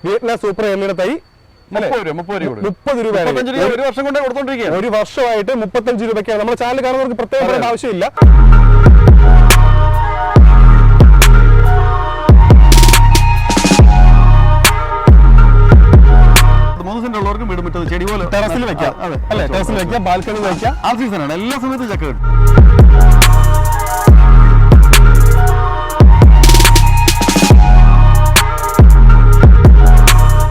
Vietnam super എയർലിയുടെ തൈ 30 രൂപ ഒരു വർഷമായിട്ട് 35 രൂപയ്ക്കാണ്. നമ്മുടെ ചാനൽ കാണുന്നവർക്ക് പ്രത്യേകം ആവശ്യമില്ല. ഉള്ളവർക്കും വീട് മുറ്റത്ത് ചെടി പോലെ ടെറസിൽ വെക്കാം, അല്ലെ? ടെറസിൽ വെക്കാം, ബാൽക്കണിയിൽ വെക്കാം. ആൾ സീസണാണ്, എല്ലാ സമയത്തും ചക്ക കിട്ടും.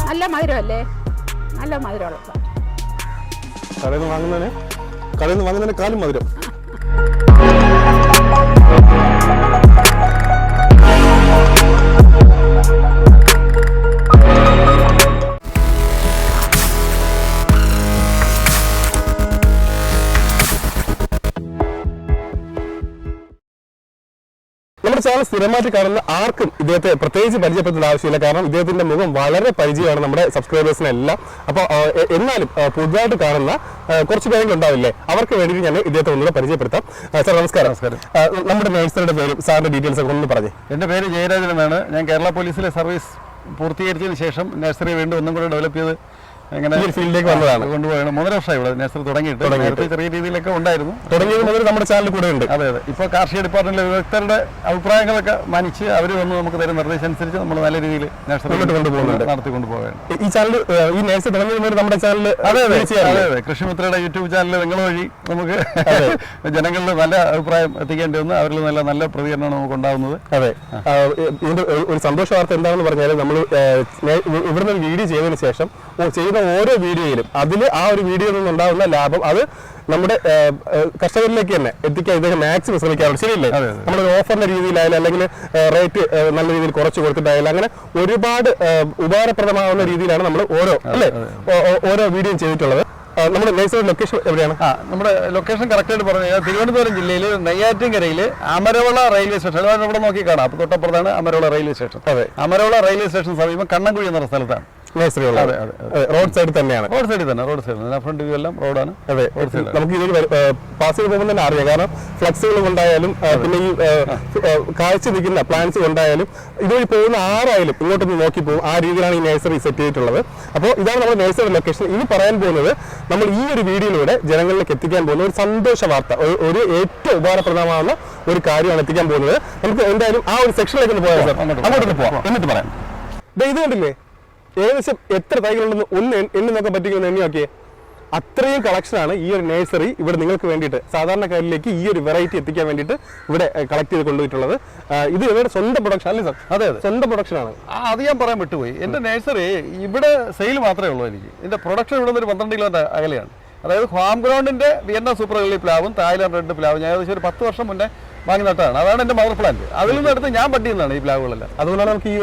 നല്ല മധുരമല്ലേ? നല്ല മധുരമുള്ള കടയിൽ നിന്ന് വാങ്ങുന്നതിന് കാലും മധുരം. നമ്മുടെ ചാനൽ സ്ഥിരമായിട്ട് കാണുന്ന ആർക്കും ഇദ്ദേഹത്തെ പ്രത്യേകിച്ച് പരിചയപ്പെടുത്തേണ്ട ആവശ്യമില്ല. കാരണം ഇദ്ദേഹത്തിന്റെ മുഖം വളരെ പരിചയമാണ് നമ്മുടെ സബ്സ്ക്രൈബേഴ്സിനെല്ലാം. അപ്പോൾ എന്നാലും പുതുതായിട്ട് കാണുന്ന കുറച്ച് പേരെങ്കിലും ഉണ്ടാവില്ലേ, അവർക്ക് വേണ്ടിയിട്ട് ഞാൻ ഇദ്ദേഹത്തെ ഒന്നുകൂടെ പരിചയപ്പെടുത്താം. സാർ നമസ്കാരം. നമ്മുടെ നഴ്സറിയുടെ പേരും സാറിന്റെ ഡീറ്റെയിൽസ് ഒക്കെ ഒന്ന് പറഞ്ഞു. എൻ്റെ പേര് ജയരാജൻ എന്നാണ്. ഞാൻ കേരള പോലീസിലെ സർവീസ് പൂർത്തീകരിച്ചതിന് ശേഷം നഴ്സറി വീണ്ടും ഒന്നും കൂടെ ഡെവലപ്പ് ചെയ്ത് അങ്ങനെ ഫീൽഡിലേക്ക് വന്നതാണ്. കൊണ്ടുപോയാണ് 3 വർഷമായി ഇവിടെ നഴ്സറി തുടങ്ങിയിട്ട്. നേരത്തെ ചെറിയ രീതിയിലൊക്കെ ഉണ്ടായിരുന്നു. തുടങ്ങിയത് മുതൽ നമ്മുടെ ചാനൽ കൂടെ ഉണ്ട്. അതെ. ഇപ്പോൾ കാർഷിക ഡിപ്പാർട്ട്മെന്റിലെ വിദഗ്ധരുടെ അഭിപ്രായങ്ങളൊക്കെ മാനിച്ച് അവർ വന്ന് നമുക്ക് തരുന്ന നിർദ്ദേശം അനുസരിച്ച് നമ്മൾ നല്ല രീതിയിൽ നഴ്സറി നടത്തിക്കൊണ്ടുപോവുകയാണ്. ഈ ചാനൽ ഈ നഴ്സറി തുടങ്ങിയത് നമ്മുടെ ചാനൽ അതെ കൃഷിമിത്രയുടെ യൂട്യൂബ് ചാനൽ നിങ്ങൾ വഴി നമുക്ക് ജനങ്ങളുടെ നല്ല അഭിപ്രായം എത്തിക്കേണ്ടി വന്ന് അവരിൽ നല്ല പ്രതികരണമാണ് നമുക്ക് ഉണ്ടാകുന്നത്. അതെ. ഇതിന്റെ ഒരു സന്തോഷ വാർത്ത എന്താണെന്ന് പറഞ്ഞാൽ നമ്മൾ ഇവിടുന്ന് വീഡിയോ ചെയ്തതിനു ശേഷം ചെയ്യുന്ന ഓരോ വീഡിയോയിലും ആ ഒരു വീഡിയോയിൽ നിന്നുണ്ടാകുന്ന ലാഭം അത് നമ്മുടെ കർഷകരിലേക്ക് തന്നെ എത്തിക്കാൻ ഇദ്ദേഹം മാക്സിമം ശ്രമിക്കാറുണ്ട്. ശരിയല്ലേ? നമ്മളൊരു ഓഫറിന്റെ രീതിയിലായാലും അല്ലെങ്കിൽ റേറ്റ് നല്ല രീതിയിൽ കുറച്ച് കൊടുത്തിട്ടായാലും അങ്ങനെ ഒരുപാട് ഉപകാരപ്രദമാവുന്ന രീതിയിലാണ് നമ്മൾ ഓരോ വീഡിയോ ചെയ്തിട്ടുള്ളത്. നമ്മുടെ നഴ്സറി ലൊക്കേഷൻ എവിടെയാണ്? നമ്മുടെ ലൊക്കേഷൻ കറക്റ്റായിട്ട് പറഞ്ഞു കഴിഞ്ഞാൽ തിരുവനന്തപുരം ജില്ലയിൽ നെയ്യാറ്റിൻകരയിൽ അമരവള റെയിൽവേ സ്റ്റേഷൻ. ഇവിടെ നോക്കി കാണാം. അപ്പോൾ തൊട്ടപ്പുറത്താണ് അമരവള റെയിൽവേ സ്റ്റേഷൻ. അമരവള റെയിൽവേ സ്റ്റേഷൻ സമീപം കണ്ണൻകുഴി എന്ന സ്ഥലത്താണ് നഴ്സറി. റോഡ് സൈഡിൽ തന്നെയാണ്. റോഡ് സൈഡിൽ ഫ്രണ്ട് വ്യൂ എല്ലാം റോഡാണ്. അതെ. നമുക്ക് ഇതൊരു പാസ് ചെയ്ത് പോകുമ്പോൾ തന്നെ അറിയാം. കാരണം ഫ്ലക്സുകൾ കൊണ്ടായാലും പിന്നെ ഈ കാഴ്ച നിൽക്കുന്ന പ്ലാന്റ്സ് കൊണ്ടായാലും ഇതുവഴി പോകുന്ന ആരായാലും ഇങ്ങോട്ടൊന്ന് നോക്കി പോകും. ആ രീതിയിലാണ് ഈ നഴ്സറി സെറ്റ് ചെയ്തിട്ടുള്ളത്. അപ്പോൾ ഇതാണ് നമ്മുടെ നഴ്സറി ലൊക്കേഷൻ. ഇനി പറയാൻ പോകുന്നത് നമ്മൾ ഈ ഒരു വീഡിയോയിലൂടെ ജനങ്ങളിലേക്ക് എത്തിക്കാൻ പോകുന്ന ഒരു സന്തോഷ വാർത്ത, ഒരു ഏറ്റവും ഉപകാരപ്രദമാകുന്ന ഒരു കാര്യമാണ് എത്തിക്കാൻ പോകുന്നത്. നമുക്ക് എന്തായാലും ആ ഒരു സെക്ഷനിലേക്ക് ഒന്ന് പോയാൽ അങ്ങോട്ടൊന്ന് പോവാം, എന്നിട്ട് പറയാം. ഇത് കണ്ടില്ലേ, ഏകദേശം എത്ര തൈകളുണ്ടെന്ന് ഒന്ന് എണ്ണി നോക്കാൻ പറ്റിക്കുമെന്ന് എണ്ണി നോക്കിയേ. അത്രയും കളക്ഷനാണ് ഈ ഒരു നഴ്സറി ഇവിടെ നിങ്ങൾക്ക് വേണ്ടിയിട്ട്, സാധാരണക്കാരിലേക്ക് ഈ ഒരു വെറൈറ്റി എത്തിക്കാൻ വേണ്ടിയിട്ട് ഇവിടെ കളക്ട് ചെയ്ത് കൊണ്ടുപോയിട്ടുള്ളത്. ഇത് ഇവരുടെ സ്വന്തം പ്രൊഡക്ഷൻ അല്ലേ സാർ? അതെ, സ്വന്തം പ്രൊഡക്ഷനാണ്. അത് ഞാൻ പറയാൻ വിട്ടുപോയി. എൻ്റെ നഴ്സറി ഇവിടെ സെയിൽ മാത്രമേ ഉള്ളൂ. എനിക്ക് ഇതിൻ്റെ പ്രൊഡക്ഷൻ ഇവിടെ നിന്ന് ഒരു 12 കിലോമീറ്റർ അകലെയാണ്. അതായത് ഫാം ഗ്രൗണ്ടിൻ്റെ വിയറ്റ്നാം സൂപ്പർ എയർലി പ്ലാവും തായ്ലാൻഡ് റെഡ് പ്ലാവും ഞാൻ ഏകദേശം ഒരു 10 വർഷം മുന്നേ വാങ്ങി നട്ടതാണ്. അതാണ് എൻ്റെ മദർ പ്ലാന്റ്. അതിൽ നിന്ന് എടുത്ത് ഞാൻ ബഡ് ചെയ്യുന്നതാണ് ഈ പ്ലാവുകളെല്ലാം. അതുകൊണ്ടാണ് നമുക്ക് ഈ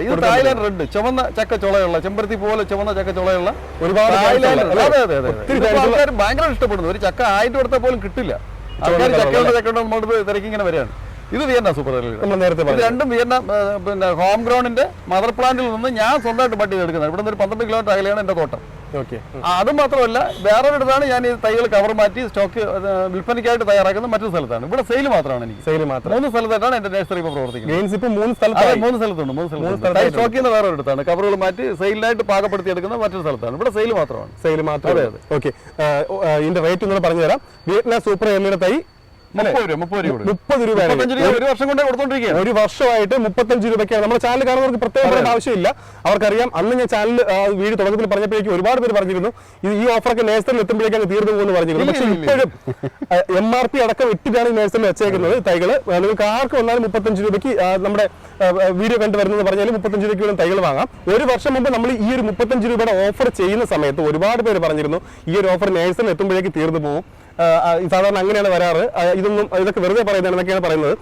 ഇത് തായ്ലാൻഡ് റെഡ് ചുവന്ന ചക്ക ചുളയുള്ള, ചെമ്പരത്തി പോലെ ചുവന്ന ചക്ക ചുളയുള്ള ഒരുപാട് ആൾക്കാർ ഭയങ്കര ഇഷ്ടപ്പെടുന്നു. ഒരു ചക്ക 1000 കൊടുത്താൽ പോലും കിട്ടില്ല. ആൾക്കാർ ചക്കയുണ്ട് നമ്മോട് തിരക്കി ഇങ്ങനെ വരികയാണ്. ഇത് വിയറ്റ്നാം സൂപ്പർ എയർലി. രണ്ടും വിയറ്റ്നാം പിന്നെ ഹോം ഗ്രൗണ്ടിന്റെ മദർ പ്ലാന്റിൽ നിന്ന് ഞാൻ സ്വന്തമായിട്ട് ബഡ് ചെയ്തെടുക്കുന്നത്. ഇവിടെ നിന്ന് ഒരു 12 കിലോമീറ്റർ അകലെയാണ് എൻ്റെ തോട്ടം. അത് മാത്രമല്ല വേറൊരിടത്താണ് ഞാൻ ഈ തൈകൾ കവർ മാറ്റി സ്റ്റോക്ക് വിൽപ്പനയ്ക്കായിട്ട് തയ്യാറാക്കുന്നത്. മറ്റൊരു സ്ഥലത്താണ്. ഇവിടെ സെയിൽ മാത്രമാണ് എനിക്ക്. 3 സ്ഥലത്തായിട്ടാണ് എന്റെ നഴ്സറി ഇപ്പോൾ പ്രവർത്തിക്കുന്നത്. 3 സ്ഥലത്തുണ്ട്. തൈ സ്റ്റോക്ക് ചെയ്യുന്ന വേറൊരിടത്താണ്. കവറുകൾ മാറ്റി സെയിലിനായിട്ട് പാകപ്പെടുത്തി എടുക്കുന്ന മറ്റൊരു സ്ഥലത്താണ്. ഇവിടെ സെയിൽ മാത്രമാണ്. ഓക്കെ. ഇതിന്റെ റേറ്റ് ഒന്ന് പറഞ്ഞുതരാം. വിയറ്റ്നാം സൂപ്പർ എയർലിയുടെ തൈ 30 രൂപ ഒരു വർഷം കൊണ്ടേ കൊടുത്തോണ്ടിരിക്കുകയാണ്. ഒരു വർഷമായിട്ട് 35 രൂപയ്ക്കാണ്. നമ്മുടെ ചാനൽ കാണുന്നവർക്ക് പ്രത്യേകം ആവശ്യമില്ല. അവർക്കറിയാം. അന്ന് ഞാൻ ചാനൽ വീഡിയോ തുടക്കത്തിൽ പറഞ്ഞപ്പോഴേക്കും ഒരുപാട് പേര് പറഞ്ഞിരുന്നു ഈ ഓഫറൊക്കെ നഴ്സറിൽ എത്തുമ്പോഴേക്കാണ് തീർന്നു പോകുന്നു പറഞ്ഞിരുന്നു. പക്ഷേ ഇപ്പോഴും MRP അടക്കം ഇട്ടിട്ടാണ് ഈ നഴ്സറിൽ വെച്ചേക്കുന്നത് തൈകള്. നിങ്ങൾക്ക് ആർക്ക് വന്നാലും 35 രൂപയ്ക്ക് നമ്മുടെ വീഡിയോ കണ്ടുവരുന്നത് പറഞ്ഞാലും 35 രൂപയ്ക്ക് തൈകൾ വാങ്ങാം. ഒരു വർഷം മുമ്പ് നമ്മൾ ഈ ഒരു 35 രൂപയുടെ ഓഫർ ചെയ്യുന്ന സമയത്ത് ഒരുപാട് പേര് പറഞ്ഞിരുന്നു ഈ ഒരു ഓഫർ നഴ്സറിൽ എത്തുമ്പോഴേക്ക് തീർന്നു പോകും. സാധാരണ അങ്ങനെയാണ് വരാറ്. ഇതൊക്കെ വെറുതെ പറയുന്നതാണ് പറയുന്നത്.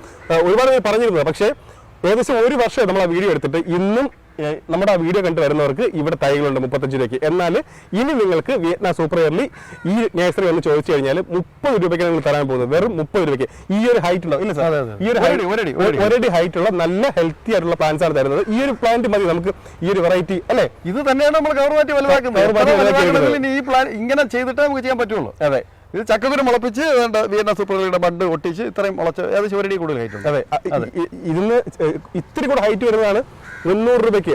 ഒരുപാട് പേര് പറഞ്ഞിരുന്നത്. പക്ഷേ ഏകദേശം ഒരു വർഷം നമ്മൾ ആ വീഡിയോ എടുത്തിട്ട് ഇന്നും നമ്മുടെ ആ വീഡിയോ കണ്ടു വരുന്നവർക്ക് ഇവിടെ തൈകളുണ്ട് 35 രൂപയ്ക്ക്. എന്നാൽ ഇനി നിങ്ങൾക്ക് വിയറ്റ്നാം സൂപ്പർ എയർലി ഈ നഴ്സറി ഒന്ന് ചോദിച്ചു കഴിഞ്ഞാൽ 30 രൂപയ്ക്ക് നിങ്ങൾ തരാൻ പോകുന്നത്. വെറും 30 രൂപയ്ക്ക് ഈ ഒരു ഹൈറ്റ് ഉള്ള ഇല്ല സാർ, ഈ ഒരു ഒരടി ഹൈറ്റ് ഉള്ള നല്ല ഹെൽത്തി ആയിട്ടുള്ള പ്ലാന്റ്സ് ആണ് തരുന്നത്. ഈ ഒരു പ്ലാന്റ് മതി നമുക്ക് ഈ ഒരു വെറൈറ്റി അല്ലേ? ഇത് തന്നെയാണ് നമ്മൾ കവർ മാറ്റി വലുതാക്കുന്നത്. ഈ പ്ലാൻ ഇങ്ങനെ ചെയ്തിട്ടേ നമുക്ക് ചെയ്യാൻ പറ്റുള്ളൂ. അതെ. ഇത് ചക്കക്കുരു മുളപ്പിച്ച് വിയന്ന സൂപ്പർ എർലിയുടെ ബഡ് ഒട്ടിച്ച് ഇത്രയും മുളച്ച് ഏകദേശം ഒരടി കൂടുതൽ ഹൈറ്റ് ഉണ്ട്. അതെ, ഇതിന് ഇത്തിരി കൂടെ ഹൈറ്റ് വരുന്നതാണ് 300 രൂപയ്ക്ക്.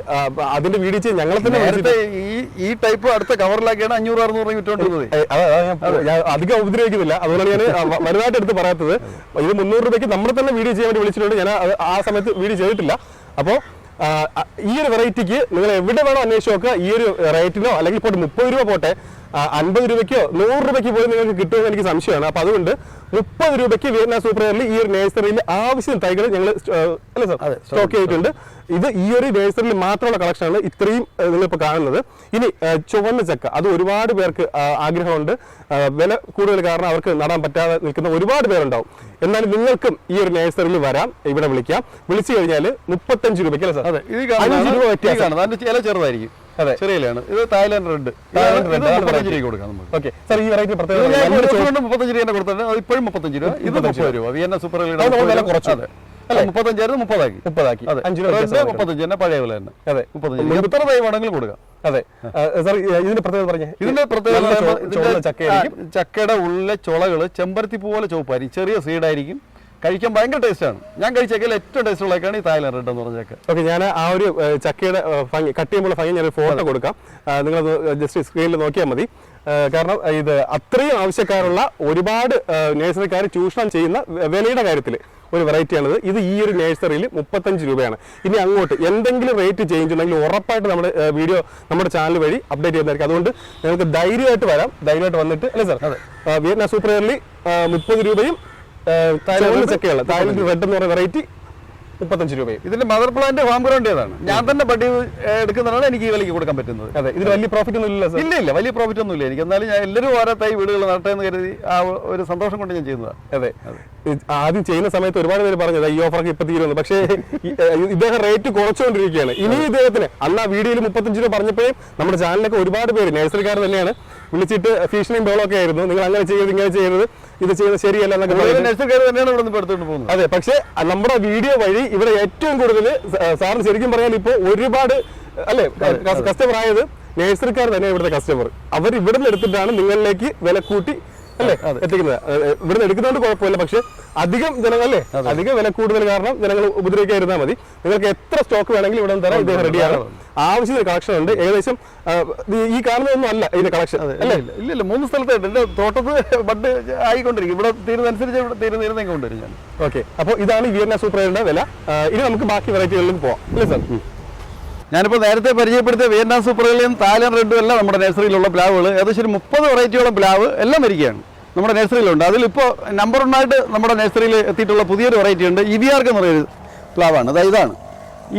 അതിന്റെ വീഡിയോ ചെയ്ത് ഞങ്ങളെ തന്നെ നേരത്തെ ഈ ടൈപ്പ് അടുത്ത കവറിലാക്കിയാണ് 500-600 വിറ്റുകൊണ്ടിരുന്നത്. ഞാൻ അധികം ഉപദ്രവിക്കുന്നില്ല, അതുകൊണ്ടാണ് ഞാൻ വലുതായിട്ട് എടുത്ത് പറയാത്തത്. ഇത് 300 രൂപയ്ക്ക് നമ്മളെ തന്നെ വീഡിയോ ചെയ്യാൻ വേണ്ടി വിളിച്ചിട്ടുണ്ട്. ഞാൻ ആ സമയത്ത് വീഡിയോ ചെയ്തിട്ടില്ല. അപ്പോൾ ഈ ഒരു വെറൈറ്റിക്ക് നിങ്ങൾ എവിടെ വേണോ അന്വേഷിച്ച് നോക്കുക. ഈ ഒരു റേറ്റിനോ അല്ലെങ്കിൽ പോട്ടെ 30 രൂപ പോട്ടെ 50 രൂപയ്ക്കോ 100 രൂപയ്ക്ക് പോലും നിങ്ങൾക്ക് കിട്ടുമെന്ന് എനിക്ക് സംശയമാണ്. അപ്പോൾ അതുകൊണ്ട് 30 രൂപയ്ക്ക് വിയന്ന സൂപ്പർ എർലി ഈ ഒരു നേഴ്സറിയിൽ ആവശ്യം തൈകൾ ഞങ്ങൾ സ്റ്റോക്ക് ചെയ്തിട്ടുണ്ട്. ഇത് ഈ ഒരു നേഴ്സറിയിൽ മാത്രമുള്ള കളക്ഷനാണ് ഇത്രയും നിങ്ങളിപ്പോൾ കാണുന്നത്. ഇനി ചുവന്ന ചക്ക, അത് ഒരുപാട് പേർക്ക് ആഗ്രഹമുണ്ട്. വില കൂടുതൽ കാരണം അവർക്ക് നടാൻ പറ്റാതെ നിൽക്കുന്ന ഒരുപാട് പേരുണ്ടാവും. എന്നാലും നിങ്ങൾക്കും ഈ ഒരു നേഴ്സറിയിൽ വരാം, ഇവിടെ വിളിച്ചു കഴിഞ്ഞാൽ 35 രൂപയ്ക്ക് അല്ലേ സാർ? അതെ, ഇത് 5 രൂപ വ്യത്യാസമാണ്. അതിന്റെ ഇല ചെറുതായിരിക്കും. അതെ, ചെറിയലാണ്. ഇത് തായ്ലാൻഡ് റെഡ് 35 രൂപ കൊടുക്കാം നമുക്ക്. ഓക്കെ സാർ, ഈ വെറൈറ്റി 35 രൂപ കൊടുത്തത് ഇപ്പോഴും 35 രൂപ, ഇത് 30 രൂപ. വിയന്ന സൂപ്പർ എർലിയുടെ കുറച്ച് അല്ല 35 30 ആക്കി. 35 തന്നെ പഴയ വില തന്നെ. അതെ, 35 എത്ര തൈ വേണമെങ്കിലും കൊടുക്കാം. അതെ സാർ, ഇതിന്റെ പ്രത്യേകത പറഞ്ഞേ. ഇതിന്റെ പ്രത്യേകത ചക്കയുടെ ഉള്ളിലെ ചുളകള് ചെമ്പരത്തി പോലെ ചുവപ്പായിരിക്കും, ചെറിയ സീഡായിരിക്കും, കഴിക്കാൻ ഭയങ്കര ടേസ്റ്റാണ്. ഞാൻ കഴിച്ചേക്കൽ ഏറ്റവും ടേസ്റ്റ് ഉള്ളതൊക്കെയാണ് ഈ തായ്ലാൻഡ് റെഡ് എന്ന് പറഞ്ഞ ചക്ക. ഓക്കെ, ഞാൻ ആ ഒരു ചക്കയുടെ ഭംഗി കട്ട് ചെയ്യുമ്പോൾ ഭംഗി ഞാനൊരു ഫോട്ടോ കൊടുക്കാം. നിങ്ങളത് ജസ്റ്റ് സ്ക്രീനിൽ നോക്കിയാൽ മതി. കാരണം ഇത് അത്രയും ആവശ്യക്കാരുള്ള ഒരുപാട് നേഴ്സറിക്കാർ ചൂഷണം ചെയ്യുന്ന വിലയുടെ കാര്യത്തിൽ ഒരു വെറൈറ്റിയാണിത്. ഇത് ഈ ഒരു നേഴ്സറിയിൽ 35 രൂപയാണ്. ഇനി അങ്ങോട്ട് എന്തെങ്കിലും റേറ്റ് ചേഞ്ച് ഉണ്ടെങ്കിൽ ഉറപ്പായിട്ട് നമ്മുടെ വീഡിയോ നമ്മുടെ ചാനൽ വഴി അപ്ഡേറ്റ് ചെയ്യുന്നതായിരിക്കും. അതുകൊണ്ട് നിങ്ങൾക്ക് ധൈര്യമായിട്ട് വരാം, ധൈര്യമായിട്ട് വന്നിട്ട് അല്ലേ സാർ? വിയന്ന സൂപ്പർ എർലി 30 രൂപയും ചക്കയുള്ള തായ്ലൻഡ് റെഡ് എന്ന് പറയുന്ന വെറൈറ്റി 35 രൂപയും. ഇതിന്റെ മദർ പ്ലാന്റ് ഫാം ഗ്രൗണ്ട് ഏതാണ്? ഞാൻ തന്നെ ബഡ് എടുക്കുന്നതാണ് എനിക്ക് ഈ വിലയ്ക്ക് കൊടുക്കാൻ പറ്റുന്നത്. അതെ, ഇതിന് വലിയ പ്രോഫിറ്റ് ഒന്നും ഇല്ല സാർ? ഇല്ല, വലിയ പ്രോഫിറ്റ് ഒന്നും ഇല്ല എനിക്ക്. എന്നാലും ഞാൻ എല്ലാവരും ഓരോ തൈ വീടുകൾ നട്ടെ എന്ന് കരുതി ആ ഒരു സന്തോഷം കൊണ്ട് ഞാൻ ചെയ്യുന്നതാണ്. അതെ, ആദ്യം ചെയ്യുന്ന സമയത്ത് ഒരുപാട് പേര് പറഞ്ഞത് ഈ ഓഫർക്ക് ഇപ്പൊ തീരുന്നു. പക്ഷേ ഇദ്ദേഹം റേറ്റ് കുറച്ചുകൊണ്ടിരിക്കുകയാണ്. ഇനി ഇദ്ദേഹത്തിന് അന്ന് ആ വീഡിയോയിൽ 35 രൂപ പറഞ്ഞപ്പോഴേ നമ്മുടെ ചാനലിലൊക്കെ ഒരുപാട് പേര് നേഴ്സറിക്കാർ തന്നെയാണ് വിളിച്ചിട്ട് ഭീഷണിയും ബഹളമൊക്കെ ആയിരുന്നു. നിങ്ങൾ അങ്ങനെ ചെയ്യരുത്, ഇങ്ങനെ ചെയ്യരുത്, ഇത് ചെയ്യുന്നത് ശരിയല്ല എന്നൊക്കെ നേഴ്സറിക്കാർ തന്നെയാണ് ഇവിടെ നിന്ന് എടുത്തുകൊണ്ട് പോകുന്നത്. അതെ, പക്ഷേ നമ്മുടെ വീഡിയോ വഴി ഇവിടെ ഏറ്റവും കൂടുതൽ സാറിന് ശരിക്കും പറയാൻ ഇപ്പോൾ ഒരുപാട് അല്ലെ കസ്റ്റമർ ആയത് നേഴ്സറിക്കാർ തന്നെ ഇവിടുത്തെ കസ്റ്റമർ. അവർ ഇവിടെ നിന്ന് എടുത്തിട്ടാണ് നിങ്ങളിലേക്ക് വില കൂട്ടി അല്ലേ എത്തിക്കുന്നത്. ഇവിടുന്ന് എടുക്കുന്നതുകൊണ്ട് കുഴപ്പമില്ല, പക്ഷെ അധികം ജനങ്ങൾ അല്ലേ അധികം വില കൂടുതൽ കാരണം ജനങ്ങൾ ഉപദ്രവിക്കാതിരുന്നാൽ മതി. നിങ്ങൾക്ക് എത്ര സ്റ്റോക്ക് വേണമെങ്കിലും ഇവിടെ തരാം. ഇദ്ദേഹം റെഡിയാണ്. ആവശ്യത്തിന് കളക്ഷൻ ഉണ്ട്. ഏകദേശം ഈ കാണുന്നതൊന്നും അല്ല ഇതിന്റെ കളക്ഷൻ അല്ലേ? ഇല്ല, 3 സ്ഥലത്തായിട്ട് എന്റെ തോട്ടത്ത് ബഡ് ആയിക്കൊണ്ടിരിക്കും. ഇവിടെ തീരുന്നതനുസരിച്ച് ഇവിടെ തീരുന്നേക്ക് കൊണ്ടുവരും ഞാൻ. ഓക്കെ, അപ്പോൾ ഇതാണ് വിയന്ന സൂപ്പർ എർലിയുടെ വില. ഇനി നമുക്ക് ബാക്കി വെറൈറ്റികളിലേക്ക് പോവാം അല്ലേ സാർ? ഞാനിപ്പോൾ നേരത്തെ പരിചയപ്പെടുത്തിയ വിയന്ന സൂപ്പർ എർലിയും തായ്ലാൻഡ് റെഡും എല്ലാം നമ്മുടെ നഴ്സറിയിലുള്ള പ്ലാവുകൾ ഏകദേശം ഒരു 30 വെറൈറ്റിയോളം പ്ലാവ് എല്ലാം വരികയാണ് നമ്മുടെ നഴ്സറിയിലുണ്ട്. അതിലിപ്പോൾ നമ്പർ 1 ആയിട്ട് നമ്മുടെ നഴ്സറിയിൽ എത്തിയിട്ടുള്ള പുതിയൊരു വെറൈറ്റി ഉണ്ട്. ഇവിയാർക്ക് എന്ന് പറയുന്ന പ്ലാവാണ്. അതായത് ഇതാണ്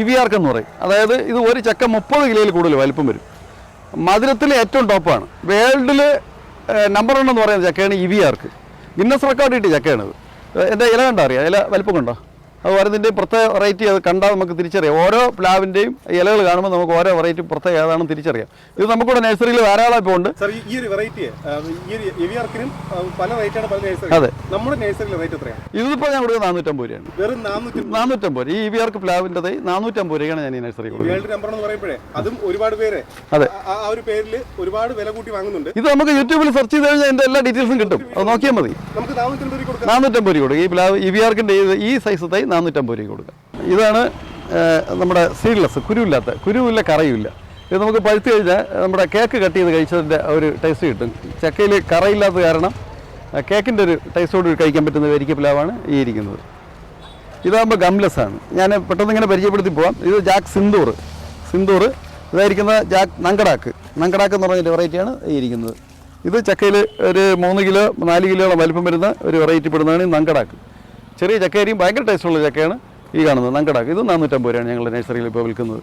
ഇവിയാർക്ക് എന്ന് പറയും. അതായത് ഇത് ഒരു ചക്ക 30 കിലോയിൽ കൂടുതൽ വലിപ്പം വരും. മധുരത്തിൽ ഏറ്റവും ടോപ്പാണ്. വേൾഡിൽ നമ്പർ 1 എന്ന് പറയുന്ന ചക്കയാണ് ഇവിയാർക്ക്. ഗിന്നസ് റെക്കോർഡ് കിട്ടിയ ചക്കയാണിത്. എൻ്റെ ഇല കണ്ടോ അറിയാം? ഇല വലിപ്പം കണ്ടോ? അത് വരുന്നതിൻ്റെയും പ്രത്യേക വെറൈറ്റി അത് കണ്ടാൽ നമുക്ക് തിരിച്ചറിയാം. ഓരോ പ്ലാവിൻ്റെയും ഇലകൾ കാണുമ്പോൾ നമുക്ക് ഓരോ വെറൈറ്റി പ്രത്യേക ഏതാണെന്ന് തിരിച്ചറിയാം. ഇത് നമുക്കിവിടെ നഴ്സറിയിൽ ധാരാളം ഇപ്പോൾ ഉണ്ട്. അതെ, നമ്മുടെ നഴ്സറിയിൽ റേറ്റ് എത്രയാണ്? ഇതിപ്പോൾ ഞാൻ കൊടുക്കുന്നത് 450 രൂപയാണ്. വെറും 450 രൂപ. ഈ ഇവിയാർക്ക് പ്ലാവിൻ്റെ തൈ 450 രൂപയാണ് ഞാൻ ഈ നഴ്സറി കൊടുക്കുന്നത്. ഇത് നമുക്ക് യൂട്യൂബിൽ സെർച്ച് ചെയ്ത് കഴിഞ്ഞാൽ എൻ്റെ എല്ലാ ഡീറ്റെയിൽസും കിട്ടും. അത് നോക്കിയാൽ മതി. 450 രൂപ കൊടുക്കും. ഈ പ്ലാവ് ഇവിയാർക്കിൻ്റെ ഈ സൈസ് തൈ 450 രൂപ കൊടുക്കാം. ഇതാണ് നമ്മുടെ സീഡ്ലെസ്, കുരുവില്ല കറയുമില്ല. ഇത് നമുക്ക് പഴുത്ത് കഴിഞ്ഞാൽ നമ്മുടെ കേക്ക് കട്ട് ചെയ്ത് കഴിച്ചതിൻ്റെ ഒരു ടേസ്റ്റ് കിട്ടും. ചക്കയിൽ കറയില്ലാത്ത കാരണം കേക്കിൻ്റെ ഒരു ടേസ്റ്റോട് കഴിക്കാൻ പറ്റുന്ന വരിക്ക പ്ലാവാണ് ഈ ഇരിക്കുന്നത്. ഇതാകുമ്പോൾ ഗംലെസ് ആണ്. ഞാൻ പെട്ടെന്ന് ഇങ്ങനെ പരിചയപ്പെടുത്തി പോവാം. ഇത് ജാക്ക് സിന്ദൂർ. ഇതായിരിക്കുന്നത് ജാക്ക് നങ്കടാക്ക് എന്ന് പറഞ്ഞൊരു വെറൈറ്റിയാണ് ഈ ഇരിക്കുന്നത്. ഇത് ചക്കയിൽ ഒരു 3 കിലോ 4 കിലോളം വലിപ്പം വരുന്ന ഒരു വെറൈറ്റി പെടുന്നതാണ് ഈ നങ്കടാക്ക്. ചെറിയ ചക്കയായിരിക്കും, ഭയങ്കര ടേസ്റ്റുള്ള ചക്കയാണ് ഈ കാണുന്നത് നങ്കടാക്ക്. ഇത് 450 രൂപയാണ് ഞങ്ങൾ നഴ്സറിയിൽ ഇപ്പോൾ വിൽക്കുന്നത്.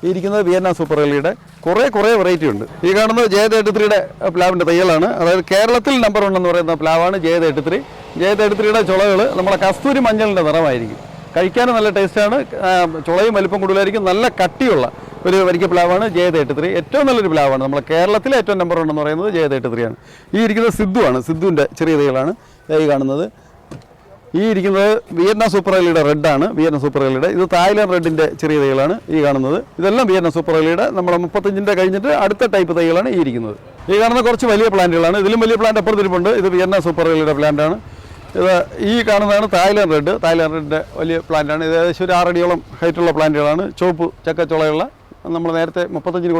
ഈ ഇരിക്കുന്നത് വിയന്ന സൂപ്പർ എർലിയുടെ കുറേ വെറൈറ്റി ഉണ്ട്. ഈ കാണുന്നത് J33യുടെ പ്ലാവിൻ്റെ തൈകളാണ്. അതായത് കേരളത്തിൽ നമ്പർ 1 എന്ന് പറയുന്ന പ്ലാവാണ് J33. J33യുടെ ചുളകൾ നമ്മളെ കസ്തൂരി മഞ്ഞളിൻ്റെ നിറമായിരിക്കും. കഴിക്കാനും നല്ല ടേസ്റ്റാണ്. ചുളയും വലിപ്പം കൂടുതലായിരിക്കും. നല്ല കട്ടിയുള്ള ഒരു വരിക്ക പ്ലാവാണ് J33. ഏറ്റവും നല്ലൊരു പ്ലാവാണ്. നമ്മളെ കേരളത്തിലെ ഏറ്റവും നമ്പർ 1 എന്ന് പറയുന്നത് J33 ആണ്. ഈ ഇരിക്കുന്നത് സിദ്ധുവിൻ്റെ ചെറിയ തൈകളാണ് ഈ കാണുന്നത്. ഈ ഇരിക്കുന്നത് വിയന്ന സൂപ്പർ എർലിയുടെ റെഡാണ്. വിയന്ന സൂപ്പർ എർലിയുടെ ഇത് തായ്ലാൻഡ് റെഡിൻ്റെ ചെറിയ തൈകളാണ് ഈ കാണുന്നത്. ഇതെല്ലാം വിയന്ന സൂപ്പർ എർലിയുടെ നമ്മളെ 35ൻ്റെ കഴിഞ്ഞിട്ട് അടുത്ത ടൈപ്പ് തൈകളാണ് ഈ ഇരിക്കുന്നത്. ഈ കാണുന്ന കുറച്ച് വലിയ പ്ലാന്റുകളാണ്. ഇതിലും വലിയ പ്ലാന്റ് അപ്പുറത്തിരിപ്പുണ്ട്. ഇത് വിയന്ന സൂപ്പർ റെയിലിയുടെ പ്ലാന്റാണ്. ഇത് ഈ കാണുന്നതാണ് തായ്ലാൻഡ് റെഡ്. തായ്ലാൻഡ് റെഡിൻ്റെ വലിയ പ്ലാന്റാണ്. ഇത് ഏകദേശം ഒരു 6 അടിയോളം ഹൈറ്റുള്ള പ്ലാന്റുകളാണ്. ചുവപ്പ് ചക്കച്ചുളയുള്ള നമ്മൾ നേരത്തെ 35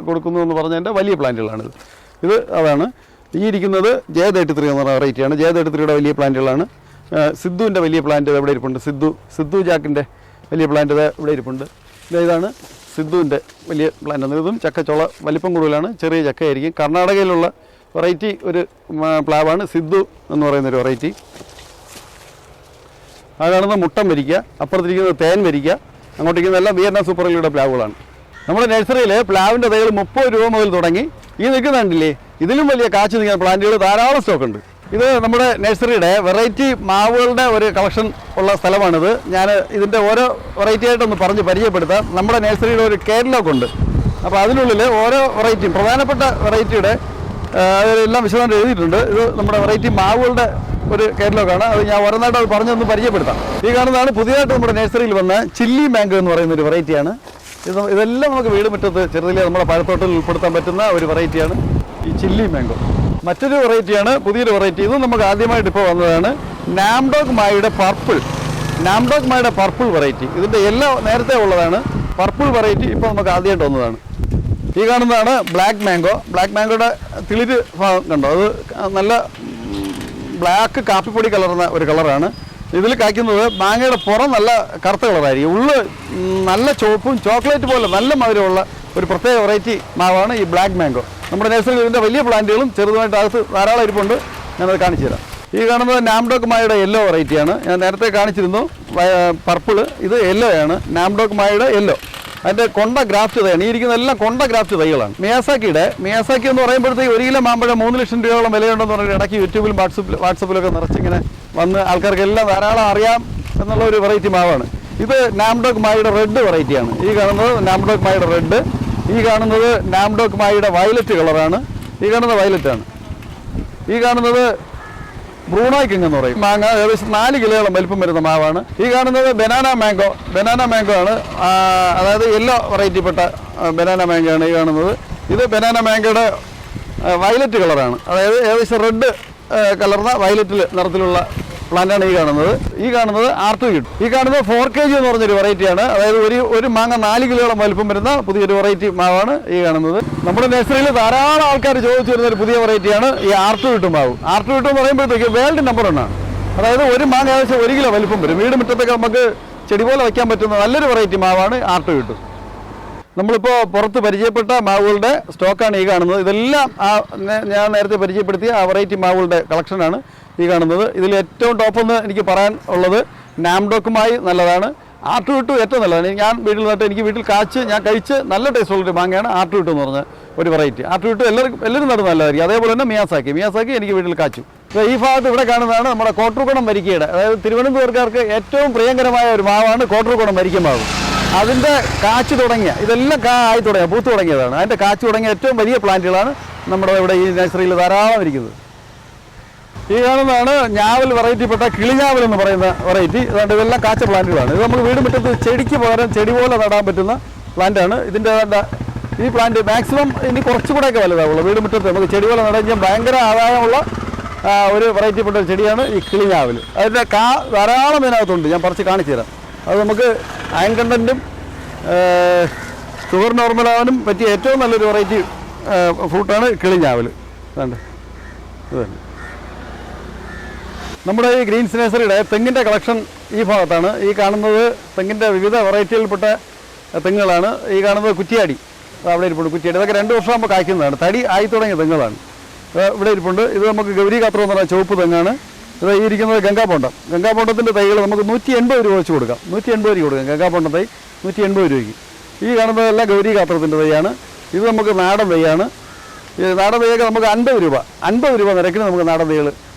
കൊടുക്കുന്നു എന്ന് പറഞ്ഞതിൻ്റെ വലിയ പ്ലാന്റുകളാണിത്. ഇത് അതാണ്. ഈ ഇരിക്കുന്നത് J33 എന്ന് പറഞ്ഞ വെറൈറ്റിയാണ്. J33യുടെ വലിയ പ്ലാന്റുകളാണ്. സിദ്ധുവിൻ്റെ വലിയ പ്ലാന്റ് ഇവിടെ ഇരിപ്പുണ്ട്. സിദ്ധു ജാക്കിൻ്റെ വലിയ പ്ലാന്റ് ഇവിടെ ഇരിപ്പുണ്ട്. ഇതാണ് സിദ്ധുവിൻ്റെ വലിയ പ്ലാന്റ്. ഇതും ചക്കച്ചുള വലിപ്പം കൂടുതലാണ്, ചെറിയ ചക്കയായിരിക്കും. കർണാടകയിലുള്ള വെറൈറ്റി ഒരു പ്ലാവാണ് സിദ്ധു എന്ന് പറയുന്നൊരു വെറൈറ്റി. ആ കാണുന്ന മുട്ടം വരിക്കുക, അപ്പുറത്തിരിക്കുന്നത് തേൻ വരിക്കുക, അങ്ങോട്ടിരിക്കുന്ന എല്ലാം വിയറ്റ്നാം സൂപ്പർ റെയിലിയുടെ പ്ലാവുകളാണ്. നമ്മുടെ നഴ്സറിയിൽ പ്ലാവിൻ്റെ തൈകൾ 30 രൂപ മുതൽ തുടങ്ങി ഈ നിൽക്കുന്നുണ്ടല്ലേ ഇതിലും വലിയ കാച്ചു നിൽക്കുന്ന പ്ലാന്റുകൾ ധാരാളം സ്റ്റോക്കുണ്ട്. ഇത് നമ്മുടെ നഴ്സറിയുടെ വെറൈറ്റി മാവുകളുടെ ഒരു കളക്ഷൻ ഉള്ള സ്ഥലമാണിത്. ഞാൻ ഇതിൻ്റെ ഓരോ വെറൈറ്റി ആയിട്ടൊന്ന് പറഞ്ഞ് പരിചയപ്പെടുത്താം. നമ്മുടെ നഴ്സറിയുടെ ഒരു കാറ്റലോഗ് ഉണ്ട്. അപ്പോൾ അതിനുള്ളിൽ ഓരോ വെറൈറ്റിയും പ്രധാനപ്പെട്ട വെറൈറ്റിയുടെ അതെല്ലാം വിശദമായിട്ട് എഴുതിയിട്ടുണ്ട്. ഇത് നമ്മുടെ വെറൈറ്റി മാവുകളുടെ ഒരു കാറ്റലോഗാണ്. അത് ഞാൻ ഓരോന്നായിട്ട് അത് പറഞ്ഞൊന്ന് പരിചയപ്പെടുത്താം. ഈ കാണുന്നതാണ് പുതിയതായിട്ട് നമ്മുടെ നഴ്സറിയിൽ വന്ന ചില്ലി മാംഗോ എന്ന് പറയുന്ന ഒരു വെറൈറ്റിയാണ്. ഇതെല്ലാം നമുക്ക് വീട് മുറ്റത്ത് ചെറുതിൽ നമ്മുടെ പഴത്തോട്ടിൽ ഉൾപ്പെടുത്താൻ പറ്റുന്ന ഒരു വെറൈറ്റിയാണ് ഈ ചില്ലി മാംഗോ. മറ്റൊരു വെറൈറ്റിയാണ് പുതിയൊരു വെറൈറ്റി. ഇത് നമുക്ക് ആദ്യമായിട്ട് ഇപ്പോൾ വന്നതാണ് നാംഡോഗ് മായുടെ പർപ്പിൾ വെറൈറ്റി. ഇതിൻ്റെ എല്ലാം നേരത്തെ ഉള്ളതാണ്. പർപ്പിൾ വെറൈറ്റി ഇപ്പോൾ നമുക്ക് ആദ്യമായിട്ട് വന്നതാണ്. ഈ കാണുന്നതാണ് ബ്ലാക്ക് മാംഗോയുടെ തിളിര് ഭാഗം കണ്ടോ, അത് നല്ല ബ്ലാക്ക് കാപ്പിപ്പൊടി കലർന്ന ഒരു കളറാണ്. ഇതിൽ കായ്ക്കുന്നത് മാങ്ങയുടെ പുറം നല്ല കറുത്ത കളറായിരിക്കും, ഉള്ള് നല്ല ചുവപ്പും ചോക്ലേറ്റ് പോലെ നല്ല മധുരമുള്ള ഒരു പ്രത്യേക വെറൈറ്റി മാവാണ് ഈ ബ്ലാക്ക് മാംഗോ. നമ്മുടെ നഴ്സറിയിൽ ഇതിൻ്റെ വലിയ പ്ലാന്റുകളും ചെറുതായിട്ട് അകത്ത് ധാരാളം ഇരിപ്പുണ്ട്. ഞാനത് കാണിച്ചു തരാം. ഈ കാണുന്നത് നാംഡോഗ് മായുടെ യെല്ലോ വെറൈറ്റിയാണ്. ഞാൻ നേരത്തെ കാണിച്ചിരുന്നു പർപ്പിള്, ഇത് യെല്ലോ ആണ്. നാംഡോഗ് മായുടെ യെല്ലോ അതിൻ്റെ കൊണ്ട ഗ്രാഫ്റ്റ് തൈയാണ്. ഈ ഇരിക്കുന്നതെല്ലാം കൊണ്ട ഗ്രാഫ്റ്റ് തൈകളാണ്. മിയാസാക്കി എന്ന് പറയുമ്പോഴത്തേക്ക് 1 കിലോ മാമ്പഴം 3 ലക്ഷം രൂപയോളം വിലയുണ്ടെന്ന് പറഞ്ഞിട്ട് ഇടയ്ക്ക് യൂട്യൂബിലും വാട്സപ്പിലൊക്കെ നിറച്ചിങ്ങനെ വന്ന് ആൾക്കാർക്കെല്ലാം ധാരാളം അറിയാം എന്നുള്ള ഒരു വെറൈറ്റി മാവാണ്. ഇത് നാംഡോഗ് മായുടെ റെഡ് വെറൈറ്റിയാണ്. ഈ കാണുന്നത് നാംഡോഗ് മായുടെ റെഡ്, ഈ കാണുന്നത് നാംഡോഗ് മായുടെ വയലറ്റ് കളറാണ്. ഈ കാണുന്നത് വയലറ്റാണ്. ഈ കാണുന്നത് ബ്രൂണോയ് കിങ് എന്ന് പറയും. മാങ്ങ ഏകദേശം 4 കിലോയോളം വലിപ്പം വരുന്ന മാവാണ്. ഈ കാണുന്നത് ബനാന മാംഗോ ആണ്. അതായത് യെല്ലോ വെറൈറ്റിപ്പെട്ട ബനാന മാംഗോ ആണ് ഈ കാണുന്നത്. ഇത് ബനാന മാംഗോയുടെ വയലറ്റ് കളറാണ്. അതായത് ഏകദേശം റെഡ് കലർന്ന വയലറ്റിൽ നിറത്തിലുള്ള പ്ലാന്റാണ് ഈ കാണുന്നത് R2 കിട്ടും. ഈ കാണുന്നത് 4 kg എന്ന് പറഞ്ഞൊരു വെറൈറ്റിയാണ്. അതായത് ഒരു മാങ്ങ 4 കിലോയോളം വലിപ്പം വരുന്ന പുതിയൊരു വെറൈറ്റി മാവാണ് ഈ കാണുന്നത്. നമ്മുടെ നഴ്സറിയിൽ ധാരാളം ആൾക്കാർ ചോദിച്ചു വരുന്ന ഒരു പുതിയ വെറൈറ്റിയാണ് ഈ R2 മാവ്. R2 എന്ന് പറയുമ്പോഴത്തേക്ക് വേൾഡ് നമ്പർ 1 ആണ്. അതായത് ഒരു മാങ്ങ ഏകദേശം 1 കിലോ വലിപ്പം വരും. വീട് മുറ്റത്തൊക്കെ നമുക്ക് ചെടി പോലെ വയ്ക്കാൻ പറ്റുന്ന നല്ലൊരു വെറൈറ്റി മാവാണ് R2. നമ്മളിപ്പോൾ പുറത്ത് പരിചയപ്പെട്ട മാവുകളുടെ സ്റ്റോക്കാണ് ഈ കാണുന്നത്. ഇതെല്ലാം ഞാൻ നേരത്തെ പരിചയപ്പെടുത്തിയ ആ വെറൈറ്റി മാവുകളുടെ കളക്ഷനാണ് ഈ കാണുന്നത്. ഇതിൽ ഏറ്റവും ടോപ്പെന്ന് എനിക്ക് പറയാൻ ഉള്ളത് നാംഡോക്കുമായി നല്ലതാണ്. R2 ഏറ്റവും നല്ലതാണ്. ഞാൻ വീട്ടിൽ നട്ട് എനിക്ക് വീട്ടിൽ ഞാൻ കഴിച്ച് നല്ല ടേസ്റ്റുള്ളൊരു മാങ്ങയാണ് R2 എന്ന് പറഞ്ഞ ഒരു വെറൈറ്റി. R2 എല്ലാവരും നട്ട് നല്ലതായിരിക്കും. അതേപോലെ തന്നെ മിയാസാക്കി എനിക്ക് വീട്ടിൽ കാച്ചു. ഈ ഭാഗത്ത് ഇവിടെ കാണുന്നതാണ് നമ്മുടെ കോട്ടൂർക്കുണം വരിക്കയുടെ, അതായത് തിരുവനന്തപുരക്കാർക്ക് ഏറ്റവും പ്രിയങ്കരമായ ഒരു മാവാണ് കോട്ടൂർക്കുണം വരിക്ക മാവ്. അതിൻ്റെ കാച്ചു തുടങ്ങിയ ഇതെല്ലാം പൂത്തു തുടങ്ങിയതാണ്. അതിൻ്റെ കാച്ചു തുടങ്ങിയ ഏറ്റവും വലിയ പ്ലാന്റുകളാണ് നമ്മുടെ ഇവിടെ ഈ നഴ്സറിയിൽ ധാരാളം ഇരിക്കുന്നത്. ഈ കാണുന്നതാണ് ഞാവൽ വെറൈറ്റിപ്പെട്ട കിളിഞ്ഞാവൽ എന്ന് പറയുന്ന വെറൈറ്റി. അതുകൊണ്ട് ഇതെല്ലാം കാച്ച പ്ലാന്റുകളാണ്. ഇത് നമുക്ക് വീട് മുറ്റത്ത് ചെടിക്ക് പകരം ചെടി പോലെ നടാൻ പറ്റുന്ന പ്ലാന്റാണ്. ഇതിൻ്റെ ഈ പ്ലാന്റ് മാക്സിമം ഇനി കുറച്ചുകൂടെയൊക്കെ വലുതാവുള്ളൂ. വീട് മുറ്റത്ത് നമുക്ക് ചെടി പോലെ നടാൻ ഭയങ്കര ആദായമുള്ള ഒരു വെറൈറ്റിപ്പെട്ട ഒരു ചെടിയാണ് ഈ കിളിഞ്ഞാവൽ. അതിൻ്റെ ധാരാളം ഇതിനകത്തുണ്ട്. ഞാൻ പറിച്ച് കാണിച്ചു തരാം. അത് നമുക്ക് അയൺ കണ്ടൻറ്റും ഷുഗർ നോർമലാവാനും പറ്റിയ ഏറ്റവും നല്ലൊരു വെറൈറ്റി ഫ്രൂട്ടാണ് കിളിഞ്ഞാവൽ. അതുകൊണ്ട് ഇത് തന്നെ നമ്മുടെ ഈ ഗ്രീൻസ് നഴ്സറിയുടെ തെങ്ങിൻ്റെ കളക്ഷൻ ഈ ഭാഗത്താണ്. ഈ കാണുന്നത് തെങ്ങിൻ്റെ വിവിധ വെറൈറ്റിയിൽപ്പെട്ട തെങ്ങുകളാണ്. ഈ കാണുന്നത് കുറ്റിയാടി, അവിടെ ഇരിപ്പുണ്ട് കുറ്റിയാടി. ഇതൊക്കെ 2 വർഷമാകുമ്പോൾ കായ്ക്കുന്നതാണ്. തടി ആയി തുടങ്ങിയ തെങ്ങുകളാണ്. ഇവിടെ ഇരിപ്പുണ്ട്. ഇത് നമുക്ക് ഗൗരി കാത്രം എന്ന് പറഞ്ഞ ചുവപ്പ് തെങ്ങാണ്. ഇത് ഈ ഇരിക്കുന്നത് ഗംഗാപോണ്ടത്തിൻ്റെ തൈകൾ നമുക്ക് 180 രൂപ വെച്ച് കൊടുക്കാം. 180 രൂപ കൊടുക്കാം ഗംഗാപോണ്ടം തൈ 180 രൂപയ്ക്ക്. ഈ കാണുന്നതെല്ലാം ഗൗരി കാത്രത്തിൻ്റെ തൈയാണ്. ഇത് നമുക്ക് നാടൻ തൈയാണ്. ഈ നാടൻ തൈയൊക്കെ നമുക്ക് 50 രൂപ നിരക്കിന് നമുക്ക് നാടൻ തൈകൾ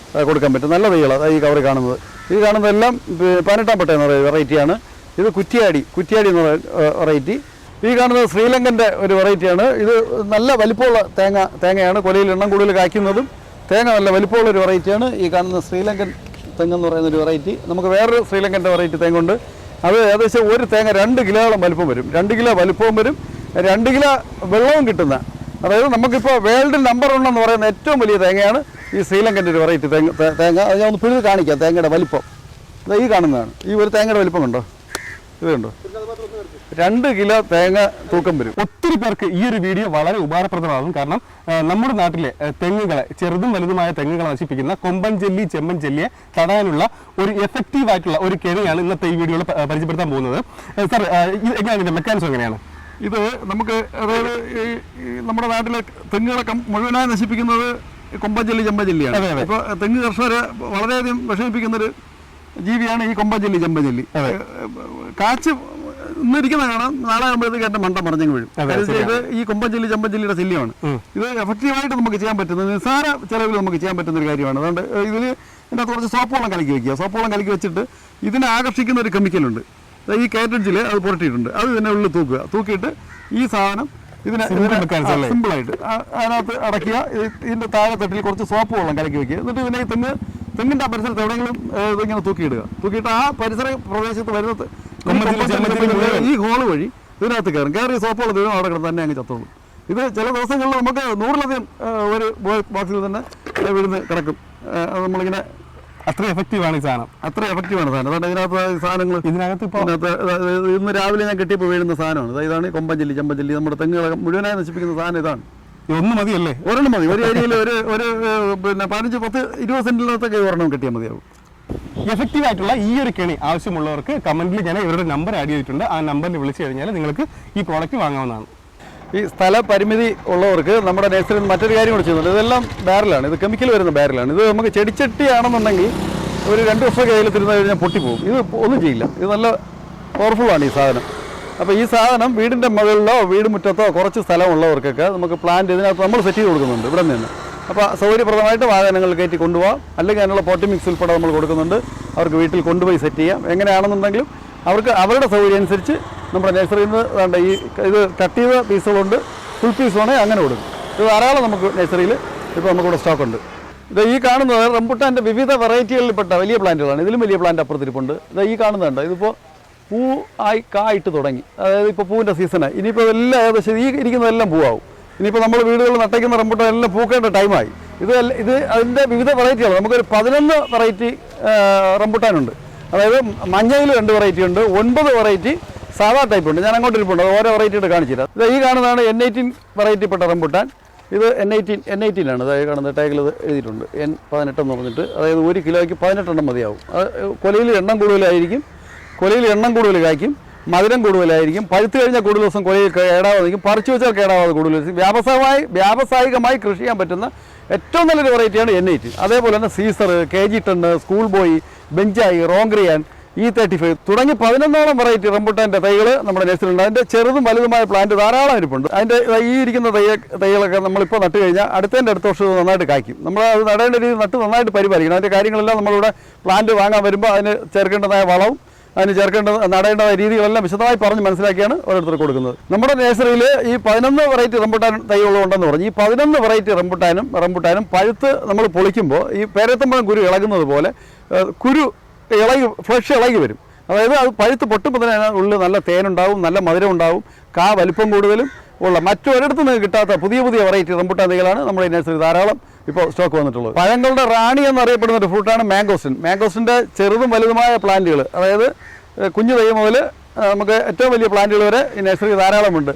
കൊടുക്കാൻ പറ്റും. നല്ല തൈകളാണ് ഈ കവറിൽ കാണുന്നത്. ഈ കാണുന്നതെല്ലാം 18 പട്ട എന്ന വെറൈറ്റിയാണ്. ഇത് കുറ്റിയാടി എന്ന് പറയുന്ന വെറൈറ്റി. ഈ കാണുന്നത് ശ്രീലങ്കൻ്റെ ഒരു വെറൈറ്റിയാണ്. ഇത് നല്ല വലിപ്പമുള്ള തേങ്ങയാണ്. കൊലയിൽ എണ്ണം കൂടുതൽ കായ്ക്കുന്നതും തേങ്ങ നല്ല വലിപ്പമുള്ള ഒരു വെറൈറ്റിയാണ്. ഈ കാണുന്ന ശ്രീലങ്കൻ തെങ്ങെന്ന് പറയുന്നൊരു വെറൈറ്റി. നമുക്ക് വേറൊരു ശ്രീലങ്കൻ്റെ വെറൈറ്റി തെങ്ങുണ്ട്. അത് ഏകദേശം ഒരു തേങ്ങ 2 കിലോയോളം വലിപ്പം വരും. 2 കിലോ വലിപ്പവും വരും, 2 കിലോ വെള്ളവും കിട്ടുന്ന അതായത് നമുക്കിപ്പോൾ വേൾഡിൽ നമ്പർ 1 എന്ന് പറയുന്ന ഏറ്റവും വലിയ തേങ്ങയാണ് ഈ ശ്രീലങ്കൻ്റെ ഒരു വെറൈറ്റി തേങ്ങ. അത് ഞാൻ ഒന്ന് പിഴുത് കാണിക്കാം തേങ്ങയുടെ വലിപ്പം. ഇത് ഈ കാണുന്നതാണ്. ഈ ഒരു തേങ്ങയുടെ വലിപ്പം കണ്ടോ? ഇത് കണ്ടോ? 2 കിലോ തേങ്ങ തൂക്കം വരും. ഒത്തിരി പേർക്ക് ഈ ഒരു വീഡിയോ വളരെ ഉപകാരപ്രദമാകും. കാരണം നമ്മുടെ നാട്ടിലെ തെങ്ങുകളെ, ചെറുതും വലുതുമായ തെങ്ങുകളെ നശിപ്പിക്കുന്ന കൊമ്പൻ ജെല്ലി, ചെമ്പൻ ജെല്ലിയെ തടയാനുള്ള ഒരു എഫക്റ്റീവ് ആയിട്ടുള്ള ഒരു കെണിയാണ് ഇന്നത്തെ ഈ വീഡിയോയിൽ പരിചയപ്പെടുത്താൻ പോകുന്നത്. സാർ, ഇത് എങ്ങനെയാണ് ഇതിന്റെ മെക്കാനിസം എങ്ങനെയാണ്? ഇത് നമുക്ക് അതായത് നമ്മുടെ നാട്ടിലെ തെങ്ങുകളെ മുഴുവനായി നശിപ്പിക്കുന്നത് കൊമ്പൻ ജെല്ലി, ചെമ്പൻ ജെല്ലിയാണ്. ഇപ്പോൾ തെങ്ങ് കർഷകരെ വളരെയധികം വിഷമിപ്പിക്കുന്നൊരു ജീവിയാണ് ഈ കൊമ്പൻ ജെല്ലി, ചെമ്പൻ ജെല്ലി. കാച്ച് ഇന്നിരിക്കുന്ന കാണാം, നാളെ ആകുമ്പോഴത്തേക്ക് എൻ്റെ മണ്ട മറിഞ്ഞങ്ങ് വീഴും. ഇത് ഈ കൊമ്പൻ ജെല്ലി, ചെമ്പൻ ജെല്ലിയുടെ ശല്യമാണ്. ഇത് എഫക്റ്റീവായിട്ട് നമുക്ക് ചെയ്യാൻ പറ്റുന്നത് നിസ്സാര ചിലവിൽ നമുക്ക് ചെയ്യാൻ പറ്റുന്ന ഒരു കാര്യമാണ്. അതുകൊണ്ട് ഇതിൽ ഇതിൻ്റെ കുറച്ച് സോപ്പോളം കലക്കി വെക്കുക. സോപ്പോളം കലക്കി വെച്ചിട്ട് ഇതിനെ ആകർഷിക്കുന്ന ഒരു കെമിക്കലുണ്ട്. ഈ കാറ്റഡ്ജിൽ അത് പുരട്ടിയിട്ടുണ്ട്. അത് ഇതിനെ ഉള്ളിൽ തൂക്കിയിട്ട് ഈ സാധനം ഇതിനെ സിമ്പിളായിട്ട് അതിനകത്ത് അടയ്ക്കുക. ഇതിൻ്റെ താഴെ തട്ടിൽ കുറച്ച് സോപ്പ് വെള്ളം കലക്കി വെക്കുക. എന്നിട്ട് ഇതിനെ തെങ്ങിൻ്റെ ആ പരിസരത്ത് എവിടെയെങ്കിലും ഇതിങ്ങനെ തൂക്കിയിടുക. തൂക്കിയിട്ട് ആ പരിസര പ്രദേശത്ത് വരുന്നത് ഈ ഹോള് വഴി ഇതിനകത്ത് കയറി സോപ്പ് വെള്ളം ഇതിനും അവിടെ കിടന്ന് തന്നെ അങ്ങ് ചത്തോളൂ. ഇത് ചില ദിവസങ്ങളിൽ നമുക്ക് 100ലധികം ഒരു ബോക്സിൽ തന്നെ വീഴുന്ന് കിടക്കും. നമ്മളിങ്ങനെ അത്ര എഫക്റ്റീവാണ് ഈ സാധനം. അത്ര എഫക്റ്റീവാണ് സാധനം. അതുകൊണ്ട് ഇതിനകത്ത് സാധനങ്ങൾ ഇന്ന് രാവിലെ ഞാൻ കെട്ടിയപ്പോൾ വീഴുന്ന സാധനമാണ്. ഇതാണ് കൊമ്പൻ ജെല്ലി, ചെമ്പൻ ജെല്ലി. നമ്മുടെ തെങ്ങുകളെ മുഴുവനായി നശിപ്പിക്കുന്ന സാധനം ഇതാണ്. ഒന്ന് മതിയല്ലേ? ഒരെണ്ണം മതി. ഒരു ഏരിയയിൽ ഒരു 15-20 സെന്റിനകത്തൊക്കെ ഒരെണ്ണം കിട്ടിയാൽ മതിയാവും. എഫക്റ്റീവ് ആയിട്ടുള്ള ഈ ഒരു കെണി ആവശ്യമുള്ളവർക്ക് കമന്റിൽ ഞാൻ ഇവരുടെ നമ്പർ ആഡ് ചെയ്തിട്ടുണ്ട്. ആ നമ്പറിൽ വിളിച്ചു കഴിഞ്ഞാൽ നിങ്ങൾക്ക് ഈ പ്രോഡക്റ്റ് വാങ്ങാവുന്നതാണ്. ഈ സ്ഥല പരിമിതി ഉള്ളവർക്ക് നമ്മുടെ നേഴ്സറിയിൽ മറ്റൊരു കാര്യം കൂടെ ചെയ്യുന്നുണ്ട്. ഇതെല്ലാം ബാരലാണ്. ഇത് കെമിക്കൽ വരുന്ന ബാരലാണ്. ഇത് നമുക്ക് ചെടിച്ചട്ടിയാണെന്നുണ്ടെങ്കിൽ ഒരു 2 വർഷം കയ്യിലെത്തിരുന്ന് കഴിഞ്ഞാൽ പൊട്ടിപ്പോകും. ഇത് ഒന്നും ചെയ്യില്ല. ഇത് നല്ല പവർഫുള്ളാണ് ഈ സാധനം. അപ്പോൾ ഈ സാധനം വീടിൻ്റെ മുകളിലോ വീട് മുറ്റത്തോ കുറച്ച് സ്ഥലമുള്ളവർക്കൊക്കെ നമുക്ക് പ്ലാന്റ് ഇതിനകത്ത് നമ്മൾ സെറ്റ് ചെയ്ത് കൊടുക്കുന്നുണ്ട് ഇവിടെ നിന്ന്. അപ്പോൾ സൗകര്യപ്രദമായിട്ട് വാഹനങ്ങൾ കയറ്റി കൊണ്ടുപോകാം. അല്ലെങ്കിൽ അതിനുള്ള പോട്ടി മിക്സ് ഉൾപ്പെടെ നമ്മൾ കൊടുക്കുന്നുണ്ട്. അവർക്ക് വീട്ടിൽ കൊണ്ടുപോയി സെറ്റ് ചെയ്യാം. എങ്ങനെയാണെന്നുണ്ടെങ്കിലും അവർക്ക് അവരുടെ സൗകര്യം അനുസരിച്ച് നമ്മുടെ നഴ്സറിയിൽ നിന്ന് വേണ്ട ഈ ഇത് കട്ട് ചെയ്ത പീസുകളുണ്ട്, ഫുൾ പീസ് വേണമെങ്കിൽ അങ്ങനെ കൊടുക്കും. ഇത് ധാരാളം നമുക്ക് നഴ്സറിയിൽ ഇപ്പോൾ നമുക്കിവിടെ സ്റ്റോക്കുണ്ട്. ഇത് ഈ കാണുന്നത് റംബുട്ടാൻ്റെ വിവിധ വെറൈറ്റികളിൽപ്പെട്ട വലിയ പ്ലാന്റുകളാണ്. ഇതിലും വലിയ പ്ലാന്റ് അപ്പുറത്തിരിപ്പുണ്ട്. ഇത് ഈ കാണുന്നുണ്ട്. ഇതിപ്പോൾ പൂ ആയി കായിട്ട് തുടങ്ങി. അതായത് ഇപ്പോൾ പൂവിൻ്റെ സീസണായി. ഇനിയിപ്പോൾ ഇതെല്ലാം ഏകദേശം ഈ ഇരിക്കുന്നതെല്ലാം പൂവാകും. ഇനിയിപ്പോൾ നമ്മൾ വീടുകളിൽ നട്ടയ്ക്കുന്ന റംബുട്ടാൻ എല്ലാം പൂക്കേണ്ട ടൈമായി. ഇത് അതിൻ്റെ വിവിധ വെറൈറ്റികൾ നമുക്കൊരു 11 വെറൈറ്റി റംബുട്ടാനുണ്ട്. അതായത് മഞ്ഞയിൽ 2 വെറൈറ്റി ഉണ്ട്, 9 വെറൈറ്റി സാധാ ടൈപ്പ് ഉണ്ട്. ഞാൻ അങ്ങോട്ട് ഇരിപ്പുണ്ട്. അത് ഓരോ വെറൈറ്റിയുടെ കാണിച്ചില്ല. ഇത് ഈ കാണുന്നതാണ് N18 വെറൈറ്റിപ്പെട്ട റംബുട്ടാൻ. ഇത് N18 ആണ്. അതായത് കാണുന്നത് ടേഗിൽ എഴുതിയിട്ടുണ്ട് N18 എന്ന് പറഞ്ഞിട്ട്. അതായത് 1 കിലോയ്ക്ക് 18 എണ്ണം മതിയാവും. കൊലയിൽ എണ്ണം കൂടുതലായിരിക്കും, കൊലയിൽ എണ്ണം കൂടുതൽ കായ്ക്കും, മധുരം കൂടുതലായിരിക്കും. പഴുത്ത് കഴിഞ്ഞാൽ കൂടുതൽ ദിവസം കൊലയിൽ കേടാവാതെ നിൽക്കും, പറിച്ചു വെച്ചാൽ കേടാവാതെ കൂടുതൽ. വ്യാവസായികമായി കൃഷി ചെയ്യാൻ പറ്റുന്ന ഏറ്റവും നല്ലൊരു വെറൈറ്റിയാണ് N18. അതേപോലെ തന്നെ സീസർ, KG10, സ്കൂൾ ബോയ്, ബെഞ്ചായി, റോങ്ക്രിയാൻ, E35 തുടങ്ങി 11ഓളം വെറൈറ്റി റംബുട്ടാൻ്റെ തൈകൾ നമ്മുടെ നഴ്സറിയിലുണ്ട്. അതിൻ്റെ ചെറുതും വലുതുമായ പ്ലാന്റ് ധാരാളം ഇരിപ്പുണ്ട്. അതിൻ്റെ ഈ ഇരിക്കുന്ന തൈകളൊക്കെ നമ്മളിപ്പോൾ നട്ട് കഴിഞ്ഞാൽ അടുത്ത വർഷം നന്നായിട്ട് കായ്ക്കും. നമ്മൾ അത് നടേണ്ട രീതി നട്ട് നന്നായിട്ട് പരിപാലിക്കണം. അതിൻ്റെ കാര്യങ്ങളെല്ലാം നമ്മളിവിടെ പ്ലാന്റ് വാങ്ങാൻ വരുമ്പോൾ അതിന് ചേർക്കേണ്ടതായ വളവും അതിന് നടേണ്ടതായ രീതികളെല്ലാം വിശദമായി പറഞ്ഞ് മനസ്സിലാക്കിയാണ് ഓരോരുത്തർ കൊടുക്കുന്നത്. നമ്മുടെ നഴ്സറിയിൽ ഈ 11 വെറൈറ്റി റംബുട്ടാൻ തൈകളുണ്ടെന്ന് പറഞ്ഞു. ഈ 11 വെറൈറ്റി റംബുട്ടാനും പഴുത്ത് നമ്മൾ പൊളിക്കുമ്പോൾ ഈ പേരത്തമ്പഴം കുരു ഇളകുന്നത് പോലെ ഫ്ലഷ് ഇളകി വരും. അതായത് അത് പഴുത്ത് പൊട്ടുമ്പോൾ തന്നെ ഉള്ളിൽ നല്ല തേനുണ്ടാവും, നല്ല മധുരം ഉണ്ടാവും, വലിപ്പം കൂടുതലും ഉള്ള മറ്റൊരിടത്തും നിങ്ങൾക്ക് കിട്ടാത്ത പുതിയ വെറൈറ്റി റംബുട്ടാൻ തൈകളാണ് നമ്മുടെ ഈ നഴ്സറി ധാരാളം ഇപ്പോൾ സ്റ്റോക്ക് വന്നിട്ടുള്ളത്. പഴങ്ങളുടെ റാണി എന്നറിയപ്പെടുന്ന ഒരു ഫ്രൂട്ടാണ് മാംഗോസ്റ്റിൻ. മാംഗോസ്റ്റിൻ്റെ ചെറുതും വലുതുമായ പ്ലാന്റുകൾ, അതായത് കുഞ്ഞു തൈ മുതൽ നമുക്ക് ഏറ്റവും വലിയ പ്ലാന്റുകൾ വരെ ഈ നഴ്സറി ധാരാളമുണ്ട്.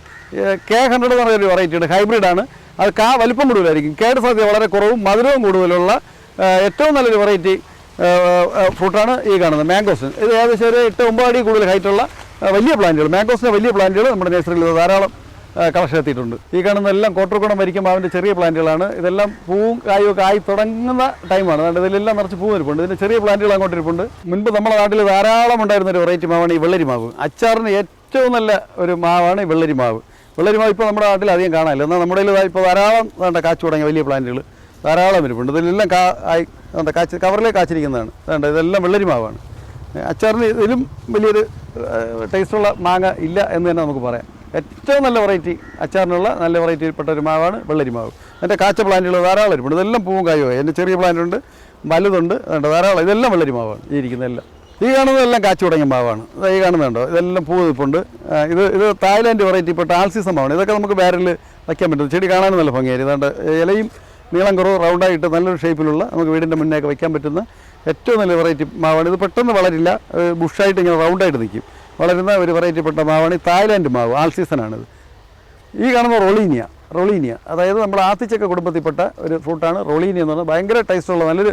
K100 എന്ന് പറയുന്നൊരു വെറൈറ്റിയുണ്ട്, ഹൈബ്രിഡാണ്. അത് വലിപ്പം കൂടുതലായിരിക്കും, കേട് സാധ്യത വളരെ കുറവും മധുരവും കൂടുതലുള്ള ഏറ്റവും നല്ലൊരു വെറൈറ്റി ഫ്രൂട്ടാണ് ഈ കാണുന്നത് മാംഗോസ്റ്റിൻ. ഇത് ഏകദേശം ഒരു 8-9 അടി കൂടുതൽ ഹൈറ്റുള്ള വലിയ പ്ലാന്റുകൾ, മാംഗോസ്റ്റിൻ്റെ വലിയ പ്ലാന്റുകൾ നമ്മുടെ നഴ്സറിയിൽ ധാരാളം കളക്ഷൻ എത്തിയിട്ടുണ്ട്. ഈ കാണുന്ന എല്ലാം കോട്ടർക്കുടം വരിക്കും മാവിൻ്റെ ചെറിയ പ്ലാന്റുകളാണ്. ഇതെല്ലാം പൂവും കായും ഒക്കെ ആയി തുടങ്ങുന്ന ടൈമാണ്. അതുകൊണ്ട് ഇതിലെല്ലാം നിറച്ച് പൂ ഇരിപ്പുണ്ട്. ഇതിൻ്റെ ചെറിയ പ്ലാന്റുകൾ അങ്ങോട്ട് ഇരിപ്പുണ്ട്. മുൻപ് നമ്മുടെ നാട്ടിൽ ധാരാളം ഉണ്ടായിരുന്ന ഒരു വെറൈറ്റി മാവാണ് ഈ വെള്ളരി മാവ്. അച്ചാറിന് ഏറ്റവും നല്ല ഒരു മാവാണ് ഈ വെള്ളരി മാവ്. വെള്ളരി മാവ് ഇപ്പോൾ നമ്മുടെ നാട്ടിൽ അധികം കാണാനില്ല. എന്നാൽ നമ്മുടെ ഇപ്പോൾ ധാരാളം കാച്ചു തുടങ്ങിയ വലിയ പ്ലാന്റുകൾ ധാരാളം ഇരിപ്പുണ്ട്. ഇതിലെല്ലാം കവറിലേക്ക് കാച്ചിരിക്കുന്നതാണ്. അതുകൊണ്ട് ഇതെല്ലാം വെള്ളരി മാവാണ്. അച്ചാറിന് ഇതിലും വലിയൊരു ടേസ്റ്റുള്ള മാങ്ങ ഇല്ല എന്ന് തന്നെ നമുക്ക് പറയാം. ഏറ്റവും നല്ല വെറൈറ്റി അച്ചാറിനുള്ള നല്ല വെറൈറ്റിയിൽപ്പെട്ട ഒരു മാവാണ് വെള്ളരി മാവ്. അതിൻ്റെ കാച്ച പ്ലാന്റുകൾ ധാരാളം ഇരിപ്പുണ്ട്. ഇതെല്ലാം പൂവും കായുമായി. എൻ്റെ ചെറിയ പ്ലാന്റ് ഉണ്ട്, വലുതുണ്ട്, അതുകൊണ്ട് ധാരാളം. ഇതെല്ലാം വെള്ളരി മാവാണ് ഈ ഇരിക്കുന്നതെല്ലാം. ഈ കാണുന്നതെല്ലാം കാച്ചു തുടങ്ങിയ മാവാണ്. ഈ കാണുന്നുണ്ടോ, ഇതെല്ലാം പൂ നിൽപ്പുണ്ട്. ഇത് തായ്ലാൻഡ് വെറൈറ്റിപ്പെട്ട ആൾസീസം മാവാണ്. ഇതൊക്കെ നമുക്ക് ബാരലിൽ വയ്ക്കാൻ പറ്റും. ചെടി കാണാനും നല്ല ഭംഗിയായി. ഇതാണ്ട് ഇലയും നീളം കുറവ് റൗണ്ടായിട്ട് നല്ലൊരു ഷേപ്പിലുള്ള നമുക്ക് വീടിൻ്റെ മുന്നേക്ക് വയ്ക്കാൻ പറ്റുന്ന ഏറ്റവും നല്ല വെറൈറ്റി മാവാണ്. ഇത് പെട്ടെന്ന് വളരില്ല, ബുഷായിട്ട് ഇങ്ങനെ റൗണ്ടായിട്ട് നിൽക്കും. വളരുന്ന ഒരു വെറൈറ്റിപ്പെട്ട മാവാണ് ഈ തായ്ലാൻഡ് മാവ്. ആൾ സീസണാണിത്. ഈ കാണുന്ന റൊളീനിയ അതായത് നമ്മുടെ ആത്തിച്ചക്ക കുടുംബത്തിൽപ്പെട്ട ഒരു ഫ്രൂട്ടാണ് റൊളീനിയ എന്ന് പറഞ്ഞാൽ. ഭയങ്കര ടേസ്റ്റുള്ള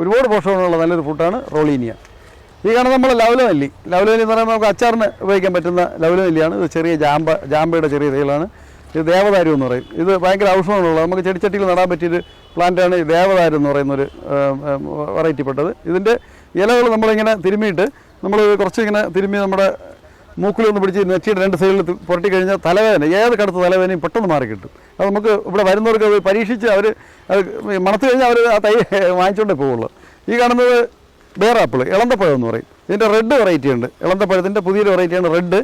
ഒരുപാട് പോഷകങ്ങളുള്ള നല്ലൊരു ഫ്രൂട്ടാണ് റൊളീനിയ. ഈ കാണുന്ന നമ്മൾ ലവലനെല്ലി എന്ന് പറയുമ്പോൾ നമുക്ക് അച്ചാറിന് ഉപയോഗിക്കാൻ പറ്റുന്ന ലവലനെല്ലിയാണ്. ഇത് ചെറിയ ജാമ്പയുടെ ചെറിയ തൈകളാണ്. ഇത് ദേവദാരു എന്ന് പറയും. ഇത് ഭയങ്കര ഔഷധങ്ങളുള്ള നമുക്ക് ചെടിച്ചട്ടിയിൽ നടാൻ പറ്റിയൊരു പ്ലാന്റാണ് ഈ ദേവദാരു എന്ന് പറയുന്നൊരു വെറൈറ്റിപ്പെട്ടത്. ഇതിൻ്റെ ഇലകൾ നമ്മളിങ്ങനെ തിരുമ്മിയിട്ട് നമ്മൾ കുറച്ച് ഇങ്ങനെ തിരുമ്മി നമ്മുടെ മൂക്കിലൊന്ന് പിടിച്ച് നെറ്റിയുടെ 2 സൈഡിൽ പുരട്ടി കഴിഞ്ഞാൽ തലവേദന, ഏത് കടുത്ത തലവേദനയും പെട്ടെന്ന് മാറി കിട്ടും. അത് നമുക്ക് ഇവിടെ വരുന്നവർക്ക് അത് പരീക്ഷിച്ച് അവർ അത് മണത്ത് കഴിഞ്ഞാൽ അവർ ആ തൈ വാങ്ങിച്ചുകൊണ്ടേ പോവുള്ളൂ. ഈ കാണുന്നത് ബേറാപ്പിൾ, ഇളന്തപ്പഴം എന്ന് പറയും. ഇതിൻ്റെ റെഡ് വെറൈറ്റി ഉണ്ട്. ഇളന്തപ്പഴത്തിൻ്റെ പുതിയൊരു വെറൈറ്റിയാണ് റെഡ്.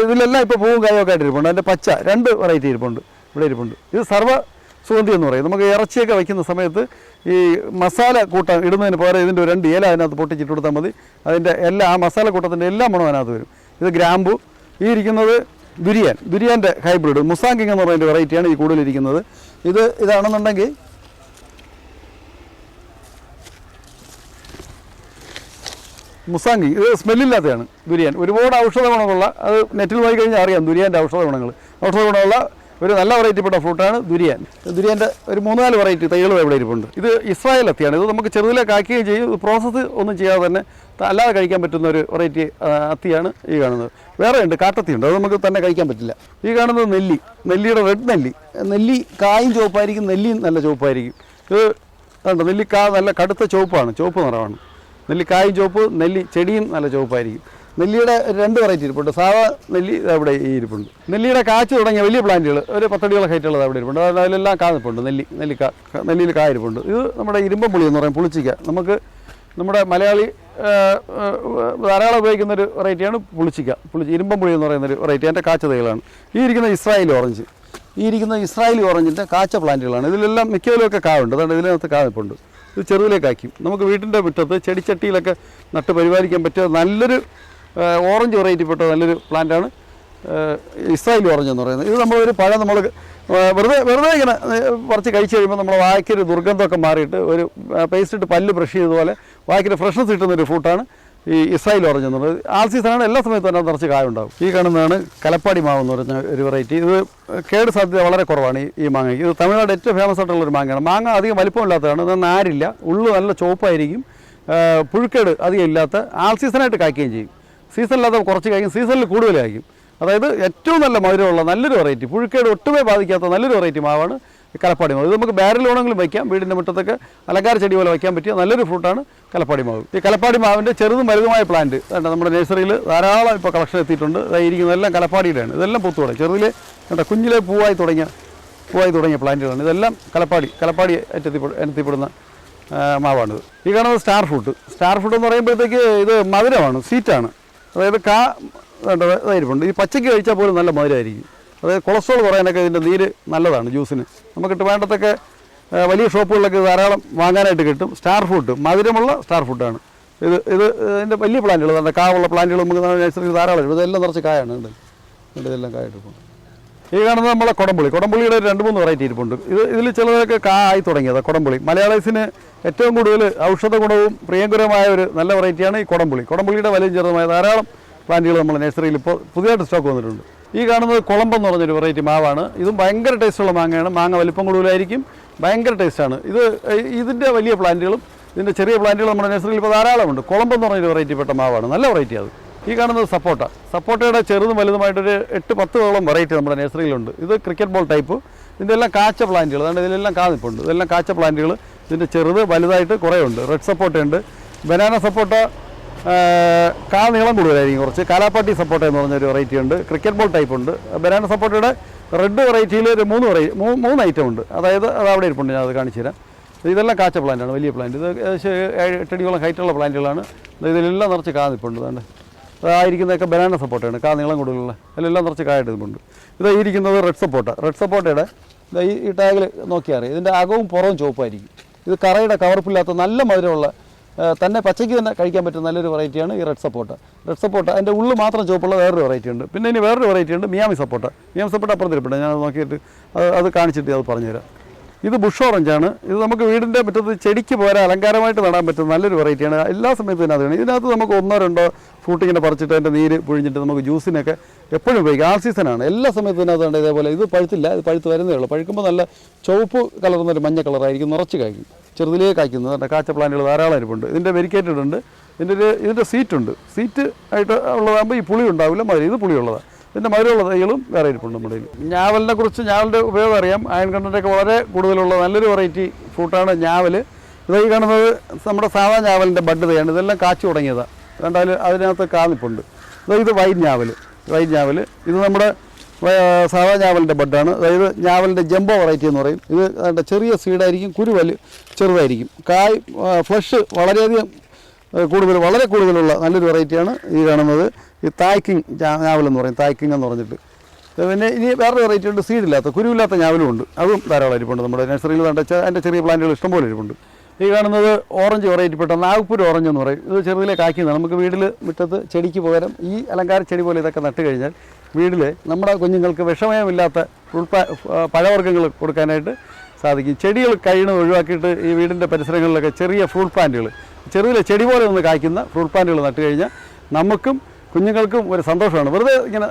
ഇതിലെല്ലാം ഇപ്പോൾ പൂവും കായൊക്കെ ആയിട്ട് ഇരിപ്പുണ്ട്. അതിൻ്റെ പച്ച 2 വെറൈറ്റി ഇരിപ്പുണ്ട്, ഇവിടെ ഇരിപ്പുണ്ട്. ഇത് സർവ്വ സുഗന്ധി എന്ന് പറയും. നമുക്ക് ഇറച്ചിയൊക്കെ വയ്ക്കുന്ന സമയത്ത് ഈ മസാല കൂട്ടം ഇടുന്നതിന് പകരം ഇതിൻ്റെ 2 ഇല അതിനകത്ത് പൊട്ടിച്ചിട്ട് കൊടുത്താൽ മതി. അതിൻ്റെ ആ മസാല കൂട്ടത്തിൻ്റെ എല്ലാ മണവും അതിനകത്ത് വരും. ഇത് ഗ്രാമ്പു. ഈ ഇരിക്കുന്നത് ദുരിയാൻ്റെ ഹൈബ്രിഡ് മുസാങ്കിങ് എന്ന് പറയുന്ന വെറൈറ്റിയാണ് ഈ കൂടുതലിരിക്കുന്നത്. ഇതാണെന്നുണ്ടെങ്കിൽ മുസാങ്കി. ഇത് സ്മെല്ലില്ലാത്തതാണ് ദുരിയാൻ. ഒരുപാട് ഔഷധ ഗുണമുള്ള, അത് നെറ്റിൽ പോയി കഴിഞ്ഞാൽ അറിയാം ദുരിയാൻ്റെ ഔഷധ ഗുണമുള്ള ഒരു നല്ല വെറൈറ്റിപ്പെട്ട ഫ്രൂട്ടാണ് ദുരിയാൻ്റെ ഒരു 3-4 വെറൈറ്റി തൈകളും ഇവിടെ ഇരിപ്പുണ്ട്. ഇത് ഇസ്രായേൽ അത്തിയാണ്. ഇത് നമുക്ക് ചെറുതിലേക്ക് ആക്കുകയും ചെയ്യും. പ്രോസസ്സ് ഒന്നും ചെയ്യാതെ തന്നെ അല്ലാതെ കഴിക്കാൻ പറ്റുന്ന ഒരു വെറൈറ്റി അത്തിയാണ് ഈ കാണുന്നത്. വേറെ ഉണ്ട്, കാട്ടത്തിയുണ്ട്. അത് നമുക്ക് തന്നെ കഴിക്കാൻ പറ്റില്ല. ഈ കാണുന്നത് നെല്ലിയുടെ റെഡ് നെല്ലി കായും ചുവപ്പായിരിക്കും, നെല്ലിയും നല്ല ചുവപ്പായിരിക്കും. ഇത് അതുണ്ട്, നെല്ലിക്കാ നല്ല കടുത്ത ചുവപ്പ് നിറമാണ്. നെല്ലിക്കായും ചുവപ്പ്, നെല്ലി ചെടിയും നല്ല ചുവപ്പായിരിക്കും. നെല്ലിയുടെ 2 വെറൈറ്റി ഇരിപ്പുണ്ട്. സാധാ നെല്ലി അവിടെ ഈ ഇരിപ്പുണ്ട്. നെല്ലിയുടെ കാച്ചു തുടങ്ങിയ വലിയ പ്ലാന്റുകൾ ഒരു 10 അടിയോളം ഹൈറ്റുള്ളത് അവിടെ ഇരിപ്പുണ്ട്. അതിലെല്ലാം കാന്നിപ്പുണ്ട്. നെല്ലിയിൽ കായ ഇരിപ്പുണ്ട്. ഇത് നമ്മുടെ ഇരുമ്പമ്പുളി എന്ന് പറയും, പുളിച്ചിക്ക. നമ്മുടെ മലയാളി ധാരാളം ഉപയോഗിക്കുന്ന ഒരു വെറൈറ്റിയാണ് ഇരുമ്പമ്പുളി എന്ന് പറയുന്നൊരു വെറൈറ്റി. അതിൻ്റെ കാച്ച തൈകളാണ്. ഈ ഇരിക്കുന്ന ഇസ്രായേലി ഓറഞ്ചിൻ്റെ കാച്ച പ്ലാന്റുകളാണ്. ഇതിലെല്ലാം മിക്കതിലൊക്കെ കാവുണ്ട്. അതുകൊണ്ട് ഇതിനകത്ത് കാന്നിപ്പുണ്ട്. ഇത് ചെറുതിലേക്കാക്കും. നമുക്ക് വീട്ടിൻ്റെ മുറ്റത്ത് ചെടിച്ചട്ടിയിലൊക്കെ നട്ട് പരിപാലിക്കാൻ പറ്റിയ നല്ലൊരു ഓറഞ്ച് വെറൈറ്റിപ്പെട്ട നല്ലൊരു പ്ലാന്റാണ് ഇസ്രായേലി ഓറഞ്ച് എന്ന് പറയുന്നത്. ഇത് നമ്മളൊരു പഴം നമ്മൾ വെറുതെ ഇങ്ങനെ കുറച്ച് കഴിച്ച് കഴിയുമ്പോൾ നമ്മുടെ വായ്ക്കൊരു ദുർഗന്ധമൊക്കെ മാറിയിട്ട് ഒരു പേസ്റ്റ് ഇട്ട് പല്ല് ബ്രഷ് ചെയ്തതുപോലെ വായ്ക്കൊരു ഫ്രഷ്നസ് കിട്ടുന്നൊരു ഫ്രൂട്ടാണ് ഈ ഇസ്രായേലി ഓറഞ്ച് എന്ന് പറയുന്നത്. ആൾ സീസണാണ്. എല്ലാ സമയത്തും തന്നെ നിറച്ച് കായ ഉണ്ടാകും. ഈ കാണുന്നതാണ് കലപ്പാടി മാവ് എന്ന് പറയുന്ന ഒരു വെറൈറ്റി. ഇത് കേട് സാധ്യത വളരെ കുറവാണ് ഈ മാങ്ങയ്ക്ക്. ഇത് തമിഴ്നാട് ഏറ്റവും ഫേമസ് ആയിട്ടുള്ളൊരു മാങ്ങയാണ്. മാങ്ങ അധികം വലിപ്പമില്ലാത്തതാണ്. ഇത് നാരില്ല, ഉള്ളു നല്ല ചുവപ്പായിരിക്കും, പുഴുക്കേട് അധികം ഇല്ലാത്ത, ആൾ സീസണായിട്ട് കായ്ക്കുകയും ചെയ്യും. സീസണില്ലാത്ത കുറച്ച് കായ്ക്കും, സീസണിൽ കൂടുതൽ കായ്ക്കും. അതായത് ഏറ്റവും നല്ല മധുരമുള്ള നല്ലൊരു വെറൈറ്റി, പുഴുക്കേട് ഒട്ടുമേ ബാധിക്കാത്ത നല്ലൊരു വെറൈറ്റി മാവാണ് കലപ്പാടി മാവ്. ഇത് നമുക്ക് ബാരൽ വേണമെങ്കിലും വയ്ക്കാം. വീടിൻ്റെ മുറ്റത്തൊക്കെ അലങ്കാര ചെടി പോലെ വയ്ക്കാൻ പറ്റിയ നല്ലൊരു ഫ്രൂട്ടാണ് കലപ്പാടി മാവ്. ഈ കലപ്പാടി മാവിൻ്റെ ചെറുതും വലുതുമായ പ്ലാന്റ് നമ്മുടെ നഴ്സറിയിൽ ധാരാളം ഇപ്പോൾ കളക്ഷൻ എത്തിയിട്ടുണ്ട്. ഇരിക്കുന്നതെല്ലാം കലപ്പാടിയുടെയാണ്. ഇതെല്ലാം പൂത്തോടെ ചെറുതിലെ കുഞ്ഞിലെ പൂവായി തുടങ്ങിയ പ്ലാന്റുകളാണ്. ഇതെല്ലാം കലപ്പാടി എത്തിപ്പെടുന്ന മാവാണിത്. ഈ കാണുന്നത് സ്റ്റാർ ഫ്രൂട്ട് എന്ന് പറയുമ്പോഴത്തേക്ക് ഇത് മധുരമാണ്, സ്വീറ്റാണ്. അതായത് ഇതായിരിക്കുന്നുണ്ട്. ഈ പച്ചയ്ക്ക് കഴിച്ചാൽ പോലും നല്ല മധുരമായിരിക്കും. അതായത് കൊളസ്ട്രോൾ കുറയാനൊക്കെ ഇതിൻ്റെ നീര് നല്ലതാണ് ജ്യൂസിന്. നമുക്കിട്ട് വേണ്ടതൊക്കെ വലിയ ഷോപ്പുകളിലൊക്കെ ധാരാളം വാങ്ങാനായിട്ട് കിട്ടും. സ്റ്റാർ ഫ്രൂട്ട് മധുരമുള്ള സ്റ്റാർ ഫ്രൂട്ടാണ് ഇത്. ഇതിൻ്റെ വലിയ പ്ലാന്റുകൾ, നല്ല കാവുള്ള പ്ലാന്റുകൾ നമുക്ക് നഴ്സറിയിൽ ധാരാളം ഉണ്ട്. ഇതെല്ലാം നിറച്ച് കായാണ്. ഇതെല്ലാം കായ എടുക്കും. ഈ കാണുന്നത് നമ്മളെ കൊടംപുളിയുടെ 2-3 വെറൈറ്റി ഇരിപ്പുണ്ട്. ഇതിൽ ചിലതൊക്കെ ആയി തുടങ്ങിയത് കൊടംപുളി. മലയാളീസിന് ഏറ്റവും കൂടുതൽ ഔഷധ ഗുണവും പ്രിയങ്കരമായ ഒരു നല്ല വെറൈറ്റിയാണ് ഈ കൊടംപുളിയുടെ വലിയ ചെറുതുമായ ധാരാളം പ്ലാന്റുകൾ നമ്മൾ നഴ്സറിയിൽ ഇപ്പോൾ പുതിയതായിട്ട് സ്റ്റോക്ക് വന്നിട്ടുണ്ട്. ഈ കാണുന്നത് കുളമ്പെന്ന് പറഞ്ഞൊരു വെറൈറ്റി മാവാണ്. ഇതും ഭയങ്കര ടേസ്റ്റുള്ള മാങ്ങയാണ്. മാങ്ങ വലിപ്പം കൂടുതലായിരിക്കും, ഭയങ്കര ടേസ്റ്റാണ്. ഇതിൻ്റെ വലിയ പ്ലാന്റുകളും ഇതിൻ്റെ ചെറിയ പ്ലാന്റുകളും നമ്മുടെ നഴ്സറിയിൽ ഇപ്പോൾ ധാരാളമുണ്ട്. കുളമ്പെന്ന് പറഞ്ഞൊരു വെറൈറ്റിപ്പെട്ട മാവാണ്, നല്ല വെറൈറ്റി അത്. ഈ കാണുന്നത് സപ്പോട്ടയുടെ ചെറുതും വലുതുമായിട്ടൊരു 8-10 വെറൈറ്റി നമ്മുടെ നഴ്സറിയിലുണ്ട്. ഇത് ക്രിക്കറ്റ് ബോൾ ടൈപ്പ്. ഇതിൻ്റെ എല്ലാം കാച്ച പ്ലാന്റുകൾ. അതുകൊണ്ട് ഇതിലെല്ലാം കാതിപ്പുണ്ട്. ഇതെല്ലാം കാച്ച പ്ലാന്റുകൾ. ഇതിൻ്റെ ചെറുത് വലുതായിട്ട് കുറേ ഉണ്ട്. റെഡ് സപ്പോട്ടയുണ്ട്, ബനാന സപ്പോട്ട നീളം കൂടുതലായിരിക്കും കുറച്ച്. കാലാപ്പാട്ടി സപ്പോട്ട എന്ന് പറഞ്ഞൊരു വെറൈറ്റി ഉണ്ട്. ക്രിക്കറ്റ് ബോൾ ടൈപ്പ് ഉണ്ട്. ബനാന സപ്പോട്ടയുടെ റെഡ് വെറൈറ്റിയിൽ ഒരു 3 ഐറ്റം ഉണ്ട്. അതായത് അത് അവിടെ ഇരിപ്പുണ്ട്, ഞാൻ അത് കാണിച്ചു തരാം. ഇതെല്ലാം കാച്ച പ്ലാന്റാണ്, വലിയ പ്ലാന്റ്. ഇത് ഏകദേശം 8 അടിയോളം ഹൈറ്റുള്ള പ്ലാന്റുകളാണ്. ഇതിലെല്ലാം നിറച്ച് കാതിപ്പുണ്ട്. അതുകൊണ്ട് ആയിരിക്കുന്നതൊക്കെ ബനാന സപ്പോട്ടയാണ്, നീളം കൂടുതലുള്ള. അതിലെല്ലാം നിറച്ച് കായിട്ടുണ്ട്. ഇരിക്കുന്നത് റെഡ് സപ്പോട്ടയുടെ ഈ ടാഗിൽ നോക്കിയാൽ അറിയാം. ഇതിൻ്റെ അകവും പുറവും ചുവപ്പായിരിക്കും. ഇത് കറയുടെ കവർപ്പില്ലാത്ത നല്ല മധുരമുള്ള തന്നെ പച്ചയ്ക്ക് തന്നെ കഴിക്കാൻ പറ്റുന്ന നല്ലൊരു വെറൈറ്റിയാണ് ഈ റെഡ് സപ്പോട്ട. റെഡ് സപ്പോട്ട അതിൻ്റെ ഉള്ളിൽ മാത്രം ചുവപ്പുള്ള വേറൊരു വെറൈറ്റി ഉണ്ട്. പിന്നെ ഇനി വേറൊരു വെറൈറ്റി ഉണ്ട് മിയാമി സപ്പോട്ട. മിയാമി സപ്പോട്ട അപ്പുറത്തിരിപ്പുണ്ട്, ഞാൻ നോക്കിയിട്ട് അത് കാണിച്ചിട്ട് അത് പറഞ്ഞുതരാം. ഇത് ബുഷ് ഓറഞ്ചാണ്. ഇത് നമുക്ക് വീടിൻ്റെ മുറ്റത്ത് ചെടിക്ക് പോരാ അലങ്കാരമായിട്ട് നടാൻ പറ്റുന്ന നല്ലൊരു വെറൈറ്റിയാണ്. എല്ലാ സമയത്തും ഇതിനകത്ത് ഇതിനകത്ത് നമുക്ക് 1-2 ഫ്രൂട്ട് ഇങ്ങനെ പറിച്ചിട്ട് അതിൻ്റെ നീര് പിഴിഞ്ഞിട്ട് നമുക്ക് ജ്യൂസിനൊക്കെ എപ്പോഴും ഉപയോഗിക്കാം. ആൾ സീസണാണ്, എല്ലാ സമയത്തും ഇതിനകത്തുണ്ട്. ഇതേപോലെ ഇത് പഴുത്തില്ല, ഇത് പഴുത്ത് വരുന്നേ ഉള്ളൂ. പഴുക്കുമ്പോൾ നല്ല ചുവപ്പ് കലർന്നൊരു മഞ്ഞ കളറായിരിക്കും, നിറച്ച് കായ്ക്കും. ചെറുതിലേ കായ്ക്കുന്നത് കാച്ച പ്ലാന്റുകൾ ധാരാളം ഇരിപ്പുണ്ട്. ഇതിൻ്റെ വെരിക്കേറ്റഡ് ഉണ്ട്, ഇതിൻ്റെ സീറ്റുണ്ട്. സീറ്റ് ആയിട്ട് ഉള്ളതാകുമ്പോൾ ഈ പുളി ഉണ്ടാവില്ല, മധുരം. ഇത് പുളിയുള്ളതാണ്. ഇതിൻ്റെ മധുരമുള്ള തൈകളും വേറെ ഇരിപ്പുണ്ട് നമ്മുടെ കയ്യിൽ. ഞാവലിനെ കുറിച്ച് ഞാവലിൻ്റെ ഉപയോഗം അറിയാം. അയൺ കണ്ടൻ്റൊക്കെ വളരെ കൂടുതലുള്ള നല്ലൊരു വെറൈറ്റി ഫ്രൂട്ടാണ് ഞാവൽ. ഇത് ഈ കാണുന്നത് നമ്മുടെ സാധാ ഞാവലിൻ്റെ ബഡ് തൈയാണ്. ഇതെല്ലാം കാച്ചു തുടങ്ങിയതാണ്. കണ്ടാൽ അതിനകത്ത് കാന്നിപ്പുണ്ട്. ഇത് വൈറ്റ് ഞാവൽ. ഇത് നമ്മുടെ സാധാ ഞാവലിൻ്റെ ബഡാണ്. അതായത് ഞാവലിൻ്റെ ജംബോ വെറൈറ്റി എന്ന് പറയും. ഇത് അതിൻ്റെ ചെറിയ സീഡായിരിക്കും, കുരുവല് ചെറുതായിരിക്കും. കായ് ഫ്ലഷ് വളരെയധികം വളരെ കൂടുതലുള്ള നല്ലൊരു വെറൈറ്റിയാണ് ഈ കാണുന്നത്. ഈ തായ്ക്കിങ് ഞാവലെന്ന് പറയും, തായ്ക്കിങ് എന്ന് പറഞ്ഞിട്ട്. പിന്നെ ഇനി വേറൊരു വെറൈറ്റി ഉണ്ട്, സീഡില്ലാത്ത കുരുവില്ലാത്ത ഞാവലും ഉണ്ട്. അതും ധാരാളം ഇരിപ്പുണ്ട് നമ്മുടെ നഴ്സറിയിൽ. അതിൻ്റെ ചെറിയ പ്ലാന്റുകൾ ഇഷ്ടംപോലെ ഇരിപ്പുണ്ട്. ഈ കാണുന്നത് ഓറഞ്ച് വെറൈറ്റിപ്പെട്ട നാഗ്പൂർ ഓറഞ്ച് എന്ന് പറയും. ഇത് ചെറുതിലെ കായ്ക്കുന്നതാണ്. നമുക്ക് വീട്ടിൽ മുറ്റത്ത് ചെടിക്ക് പകരം ഈ അലങ്കാര ചെടി പോലെ ഇതൊക്കെ നട്ട് കഴിഞ്ഞാൽ വീട്ടിൽ നമ്മുടെ കുഞ്ഞുങ്ങൾക്ക് വിഷമയമില്ലാത്ത പഴവർഗ്ഗങ്ങൾ കൊടുക്കാനായിട്ട് സാധിക്കും. ചെടികൾ കഴിയുന്നത് ഒഴിവാക്കിയിട്ട് ഈ വീടിൻ്റെ പരിസരങ്ങളിലൊക്കെ ചെറിയ ഫ്രൂട്ട് പ്ലാന്റുകൾ, ചെറുതിലെ ചെടി പോലെ ഒന്ന് കായ്ക്കുന്ന ഫ്രൂട്ട് പ്ലാന്റുകൾ നട്ട് കഴിഞ്ഞാൽ നമുക്കും കുഞ്ഞുങ്ങൾക്കും ഒരു സന്തോഷമാണ്. വെറുതെ ഇങ്ങനെ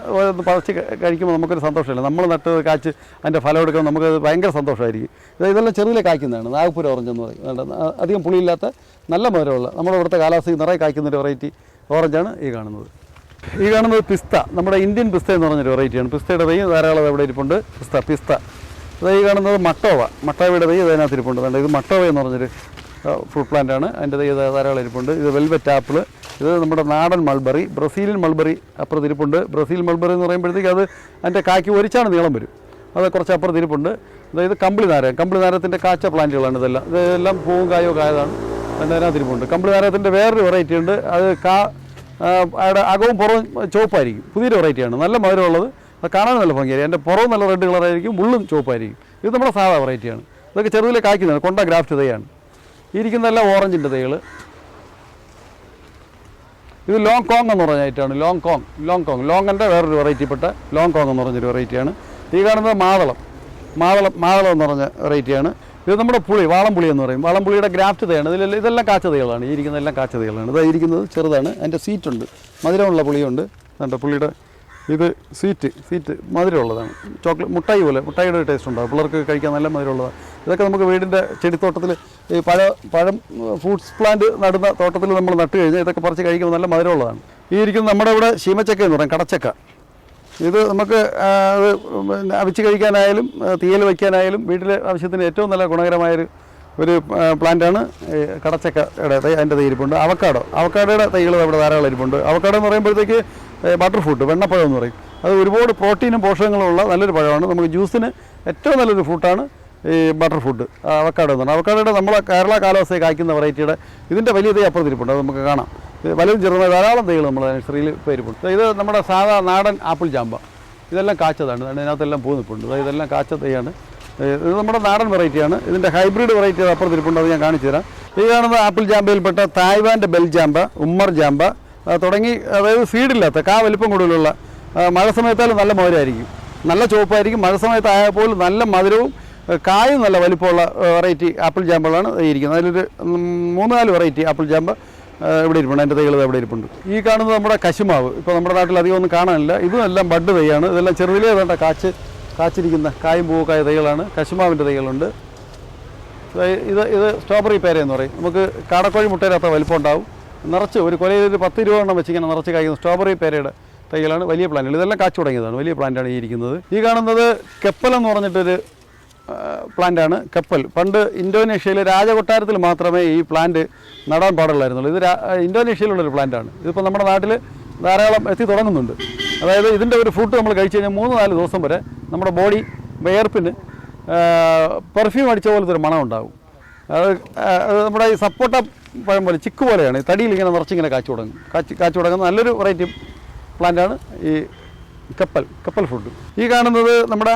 പറിച്ച് കഴിക്കുമ്പോൾ നമുക്കൊരു സന്തോഷമില്ല. നമ്മൾ നട്ട് കാച്ച് അതിൻ്റെ ഫലം എടുക്കുമ്പോൾ നമുക്കത് ഭയങ്കര സന്തോഷമായിരിക്കും. ഇതെല്ലാം ചെറുതിലെ കായ്ക്കുന്നതാണ്. നാഗ്പൂർ ഓറഞ്ച് എന്ന് പറയും. അധികം പുളിയില്ലാത്ത നല്ല മധുരമുള്ള നമ്മുടെ ഇവിടുത്തെ കാലാവസ്ഥയിൽ നിറയെ കായ്ക്കുന്നൊരു വെറൈറ്റി ഓറഞ്ചാണ് ഈ കാണുന്നത്. ഈ കാണുന്നത് പിസ്ത, നമ്മുടെ ഇന്ത്യൻ പിസ്ത എന്ന് പറഞ്ഞൊരു വെറൈറ്റിയാണ്. പിസ്തയുടെ തൈ ധാരാളം എവിടെ ഇരിപ്പുണ്ട്. പിസ്ത. അത് ഈ കാണുന്നത് മട്ടോവയുടെ തൈ അതിനകത്ത് ഇരിപ്പുണ്ട്. ഇത് മട്ടോവ എന്ന് പറഞ്ഞൊരു ഫ്രൂട്ട് പ്ലാന്റ് ആണ്. അതിൻ്റെ തൈ ധാരാളം ഇരിപ്പുണ്ട്. ഇത് വെൽവെറ്റ് ആപ്പിൾ. ഇത് നമ്മുടെ നാടൻ മൾബറി, ബ്രസീലിയൻ മൾബറി അപ്പുറത്ത് ഇരിപ്പുണ്ട്. ബ്രസീൽ മൾബറി എന്ന് പറയുമ്പോഴത്തേക്ക് അത് അതിൻ്റെ കായ്ക്ക് ഒരിച്ചാണ് നീളം വരും. അത് കുറച്ച് അപ്പുറത്ത് ഇരിപ്പുണ്ട്. അതായത് കമ്പിളി നാരകത്തിൻ്റെ കാച്ച പ്ലാന്റുകളാണ് ഇതെല്ലാം പൂവും കായോ കായതാണ്. അതിനകത്ത് ഇരിപ്പുണ്ട്. കമ്പിളി നാരകത്തിൻ്റെ വേറൊരു വെറൈറ്റി ഉണ്ട്. അത് അവിടെ അകവും പുറവും ചുവപ്പായിരിക്കും. പുതിയൊരു വെറൈറ്റിയാണ്, നല്ല മധുരമുള്ളത്. അത് കാണാൻ നല്ല ഭംഗിയായിരിക്കും. എൻ്റെ പുറവും നല്ല റെഡ് കളറായിരിക്കും, ഉള്ളും ചുവപ്പായിരിക്കും. ഇത് നമ്മുടെ സാധാ വെറൈറ്റിയാണ്. ഇതൊക്കെ ചെറുതിലെ കായ്ക്കുന്നതാണ്, കൊണ്ട ഗ്രാഫ്റ്റ് തൈയാണ്. ഇരിക്കുന്നതെല്ലാം ഓറഞ്ചിൻ്റെ തൈകൾ. ഇത് ലോങ് കോങ് എന്ന് പറഞ്ഞ ഐറ്റമാണ്. ലോങ്ങിൻ്റെ വേറൊരു വെറൈറ്റിപ്പെട്ട ലോങ് കോങ് എന്ന് പറഞ്ഞൊരു വെറൈറ്റിയാണ്. ഈ കാണുന്നത് മാതളം എന്ന് പറഞ്ഞ വെറൈറ്റിയാണ്. ഇത് നമ്മുടെ വാളംപുളി എന്ന് പറയും. വാളംപുളിയുടെ ഗ്രാഫ്റ്റ് തൈയാണ്. ഇതെല്ലാം കാച്ചതൈകളാണ്. ഈ ഇരിക്കുന്നതെല്ലാം കാച്ചതൈകളാണ്. ഇത് ഇരിക്കുന്നത് ചെറുതാണ്. അതിൻ്റെ സീറ്റുണ്ട്, മധുരമുള്ള പുളിയുണ്ട്. പുളിയുടെ ഇത് സീറ്റ് മധുരമുള്ളതാണ്. മുട്ടായി പോലെ, മുട്ടായിയുടെ ഒരു ടേസ്റ്റ് ഉണ്ടാകും. പിള്ളേർക്ക് കഴിക്കാൻ നല്ല മധുരമുള്ളതാണ്. ഇതൊക്കെ നമുക്ക് വീടിൻ്റെ ചെടിത്തോട്ടത്തിൽ ഈ പഴം ഫ്രൂട്ട്സ് പ്ലാന്റ് നടുന്ന തോട്ടത്തിൽ നമ്മൾ നട്ട് കഴിഞ്ഞാൽ ഇതൊക്കെ പറിച്ച് കഴിക്കുമ്പോൾ നല്ല മധുരമുള്ളതാണ്. ഈ ഇരിക്കുന്നത് നമ്മുടെ ഇവിടെ ശീമച്ചക്ക എന്ന് പറയും, കടച്ചക്ക. ഇത് നമുക്ക് അവിച്ച് കഴിക്കാനായാലും തീയൽ വയ്ക്കാനായാലും വീട്ടിലെ ആവശ്യത്തിന് ഏറ്റവും നല്ല ഗുണകരമായൊരു പ്ലാന്റാണ് കടച്ചക്കയുടെ തൈ. അതിൻ്റെ തൈ ഇരിപ്പുണ്ട്. അവക്കാടോയുടെ തൈകൾ അവിടെ ധാരാളം ഇരിപ്പുണ്ട്. അവക്കാടോ എന്ന് പറയുമ്പോഴത്തേക്ക് ബട്ടർ ഫ്രൂട്ട്, വെണ്ണപ്പഴം എന്ന് പറയും. അത് ഒരുപാട് പ്രോട്ടീനും പോഷകങ്ങളുള്ള നല്ലൊരു പഴമാണ്. നമുക്ക് ജ്യൂസിന് ഏറ്റവും നല്ലൊരു ഫ്രൂട്ടാണ് ഈ ബട്ടർ ഫ്രൂട്ട്, അവക്കാടോ എന്ന് പറഞ്ഞാൽ. അവക്കാടോയുടെ നമ്മളെ കേരള കാലാവസ്ഥയിൽ കായ്ക്കുന്ന വെറൈറ്റിയുടെ ഇതിൻ്റെ വലിയ തൈ അപ്പുറത്തിരിപ്പുണ്ട്. അത് നമുക്ക് കാണാം. വലുതും ചെറുതായ ധാരാളം തൈകൾ നമ്മുടെ നഴ്സറിയിൽ ഇപ്പോൾ ഇരിപ്പുണ്ട്. ഇത് നമ്മുടെ സാധാ നാടൻ ആപ്പിൾ ജാമ്പ. ഇതെല്ലാം കാച്ചതാണ്. ഇതിനകത്തെല്ലാം പൂ നിൽപ്പുണ്ട്. ഇതെല്ലാം കാച്ച തൈയാണ്. ഇത് നമ്മുടെ നാടൻ വെറൈറ്റിയാണ്. ഇതിൻ്റെ ഹൈബ്രിഡ് വെറൈറ്റി അപ്പുറത്തിരിപ്പുണ്ട്. അത് ഞാൻ കാണിച്ചു തരാം. ഈ കാണുന്ന ആപ്പിൾ ജാമ്പയിൽപ്പെട്ട തായ്വാൻ്റെ ബെൽ ജാമ്പ, ഉമ്മർ ജാമ്പ തുടങ്ങി, അതായത് സീഡില്ലാത്ത വലിപ്പം കൂടുതലുള്ള, മഴ സമയത്താലും നല്ല മധുരമായിരിക്കും, നല്ല ചുവപ്പായിരിക്കും. മഴ സമയത്തായപ്പോൾ നല്ല മധുരവും കായും നല്ല വലിപ്പമുള്ള വെറൈറ്റി ആപ്പിൾ ജാമ്പകളാണ് ഇരിക്കുന്നത്. അതിലൊരു 3-4 വെറൈറ്റി ആപ്പിൾ ജാമ്പ ഇവിടെ ഇരിപ്പുണ്ട്. അതിൻ്റെ തൈകൾ ഇവിടെ ഇരിപ്പുണ്ട്. ഈ കാണുന്നത് നമ്മുടെ കശുമാവ്. ഇപ്പോൾ നമ്മുടെ നാട്ടിൽ അധികം ഒന്നും കാണാനില്ല. ഇതും എല്ലാം ബഡ് തൈയാണ്. ഇതെല്ലാം ചെറുതിലേ വേണ്ട കാച്ചിരിക്കുന്ന കായും പൂക്കായ തൈകളാണ്. കശുമാവിൻ്റെ തൈകളുണ്ട്. ഇത് സ്ട്രോബെറി പേര എന്ന് പറയും. നമുക്ക് കാടക്കോഴി മുട്ടയിലത്ര വലിപ്പം ഉണ്ടാവും. നിറച്ച് ഒരു കൊലയിൽ ഒരു 10-20 എണ്ണം വെച്ച് ഇങ്ങനെ നിറച്ച് കായ്ക്കുന്ന സ്ട്രോബെറി പേരയുടെ തൈകളാണ്. വലിയ പ്ലാന്റുകൾ. ഇതെല്ലാം കാച്ചു തുടങ്ങിയതാണ്. വലിയ പ്ലാന്റാണ് ഈ ഇരിക്കുന്നത്. ഈ കാണുന്നത് കെപ്പൽ എന്ന് പറഞ്ഞിട്ടൊരു പ്ലാന്റാണ്. കെപ്പൽ പണ്ട് ഇന്തോനേഷ്യയിലെ രാജകൊട്ടാരത്തിൽ മാത്രമേ ഈ പ്ലാന്റ് നടാൻ പാടുള്ളായിരുന്നുള്ളൂ. ഇത് ഇന്തോനേഷ്യയിലുള്ളൊരു പ്ലാന്റാണ്. ഇതിപ്പോൾ നമ്മുടെ നാട്ടിൽ ധാരാളം എത്തി തുടങ്ങുന്നുണ്ട്. അതായത് ഇതിൻ്റെ ഒരു ഫ്രൂട്ട് നമ്മൾ കഴിച്ച് കഴിഞ്ഞാൽ 3-4 ദിവസം വരെ നമ്മുടെ ബോഡി വിയർപ്പിന് പെർഫ്യൂം അടിച്ച പോലത്തെ ഒരു മണം ഉണ്ടാകും. അത് നമ്മുടെ ഈ സപ്പോട്ട പഴം പോലെ, ചിക്ക് പോലെയാണ്. തടിയിൽ ഇങ്ങനെ നിറച്ചിങ്ങനെ കാച്ചു തുടങ്ങുന്ന നല്ലൊരു വെറൈറ്റി പ്ലാന്റാണ് ഈ കപ്പൽ ഫ്രൂട്ട്. ഈ കാണുന്നത് നമ്മുടെ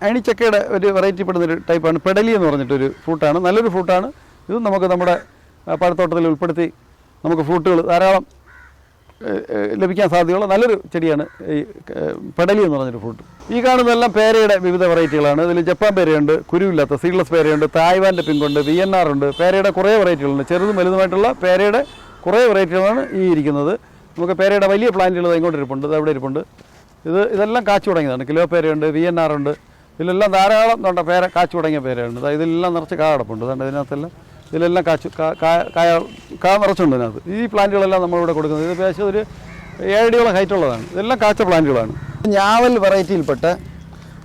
അയണിച്ചക്കയുടെ ഒരു വെറൈറ്റി പെടുന്നൊരു ടൈപ്പാണ്. പെടലി എന്ന് പറഞ്ഞിട്ടൊരു ഫ്രൂട്ടാണ്. നല്ലൊരു ഫ്രൂട്ടാണ്. ഇത് നമുക്ക് നമ്മുടെ പഴത്തോട്ടത്തിൽ ഉൾപ്പെടുത്തി നമുക്ക് ഫ്രൂട്ടുകൾ ധാരാളം ലഭിക്കാൻ സാധ്യതയുള്ള നല്ലൊരു ചെടിയാണ് ഈ പെടലി എന്ന് പറഞ്ഞൊരു ഫ്രൂട്ട്. ഈ കാണുന്നതെല്ലാം പേരയുടെ വിവിധ വെറൈറ്റികളാണ്. ഇതിൽ ജപ്പാൻ പേരയുണ്ട്, കുരുവില്ലാത്ത സീഡ്ലെസ് പേരയുണ്ട്, തായ്വാൻ്റെ പിങ്കുണ്ട്, VNR ഉണ്ട്. പേരയുടെ കുറേ വെറൈറ്റികളുണ്ട്. ചെറുതും വലുതുമായിട്ടുള്ള പേരയുടെ കുറേ വെറൈറ്റികളാണ് ഈ ഇരിക്കുന്നത്. നമുക്ക് പേരയുടെ വലിയ പ്ലാന്റുകൾ ഇങ്ങോട്ട് ഇരിപ്പുണ്ട്, ഇത് അവിടെ ഇരിപ്പുണ്ട്. ഇതെല്ലാം കാച്ചു തുടങ്ങിയതാണ്. കിലോ പേരയുണ്ട്, VNR ഉണ്ട്. ഇതിലെല്ലാം ധാരാളം തൊണ്ട പേര കാച്ചു തുടങ്ങിയ പേരയുണ്ട്. ഇതിലെല്ലാം നിറച്ച് കാ കിടപ്പുണ്ട്. അതുകൊണ്ട് ഇതിനകത്തെല്ലാം ഇതിലെല്ലാം കാ നിറച്ചുണ്ട് ഇതിനകത്ത്. ഈ പ്ലാന്റുകളെല്ലാം നമ്മളിവിടെ കൊടുക്കുന്നത് ഇത് ഏകദേശം ഒരു 7 അടിയോളം ഹൈറ്റുള്ളതാണ്. ഇതെല്ലാം കാച്ച പ്ലാന്റുകളാണ്. ഞാവൽ വെറൈറ്റിയിൽപ്പെട്ട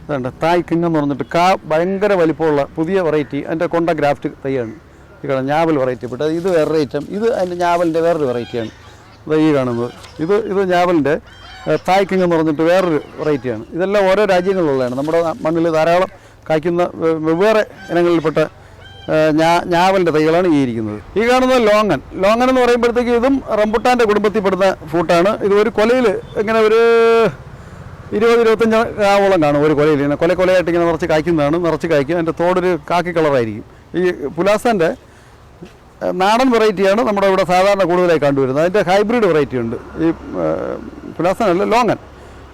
ഇതുണ്ട് തായ് കിങ് എന്ന് പറഞ്ഞിട്ട് ഭയങ്കര വലിപ്പമുള്ള പുതിയ വെറൈറ്റി. അതിൻ്റെ കൊണ്ട ഗ്രാഫ്റ്റ് തൈയാണ് ഈ കാണുന്നത്. ഞാവൽ വെറൈറ്റിപ്പെട്ട ഇത് വേറൊരു ഐറ്റം. ഇത് അതിൻ്റെ ഞാവലിൻ്റെ വേറൊരു വെറൈറ്റിയാണ് ഈ കാണുന്നത്. ഇത് ഞാവലിൻ്റെ തായ് കിങ് എന്ന് പറഞ്ഞിട്ട് വേറൊരു വെറൈറ്റിയാണ്. ഇതെല്ലാം ഓരോ രാജ്യങ്ങളിലുള്ളതാണ്. നമ്മുടെ മണ്ണിൽ ധാരാളം കായ്ക്കുന്ന വെവ്വേറെ ഇനങ്ങളിൽപ്പെട്ട ഞാവലിൻ്റെ തൈകളാണ് ഈ ഇരിക്കുന്നത്. ഈ കാണുന്നത് ലോങ്ങൻ എന്ന് പറയുമ്പോഴത്തേക്ക് ഇതും റംബുട്ടാൻ്റെ കുടുംബത്തിൽപ്പെടുന്ന ഫ്രൂട്ടാണ്. ഇത് ഒരു കൊലയിൽ ഇങ്ങനെ ഒരു 20-25 കാവോളം കാണും ഒരു കൊലയിൽ. ഇങ്ങനെ കൊലയായിട്ട് ഇങ്ങനെ നിറച്ച് കായ്ക്കുന്നതാണ്. നിറച്ച് കായ്ക്കും. അതിൻ്റെ തോടൊരു കാക്കി കളറായിരിക്കും. ഈ പുലാസാൻ്റെ നാടൻ വെറൈറ്റിയാണ് നമ്മുടെ ഇവിടെ സാധാരണ കൂടുതലായി കണ്ടുവരുന്നത്. അതിൻ്റെ ഹൈബ്രിഡ് വെറൈറ്റി ഉണ്ട്. ഈ പുലാസാനല്ല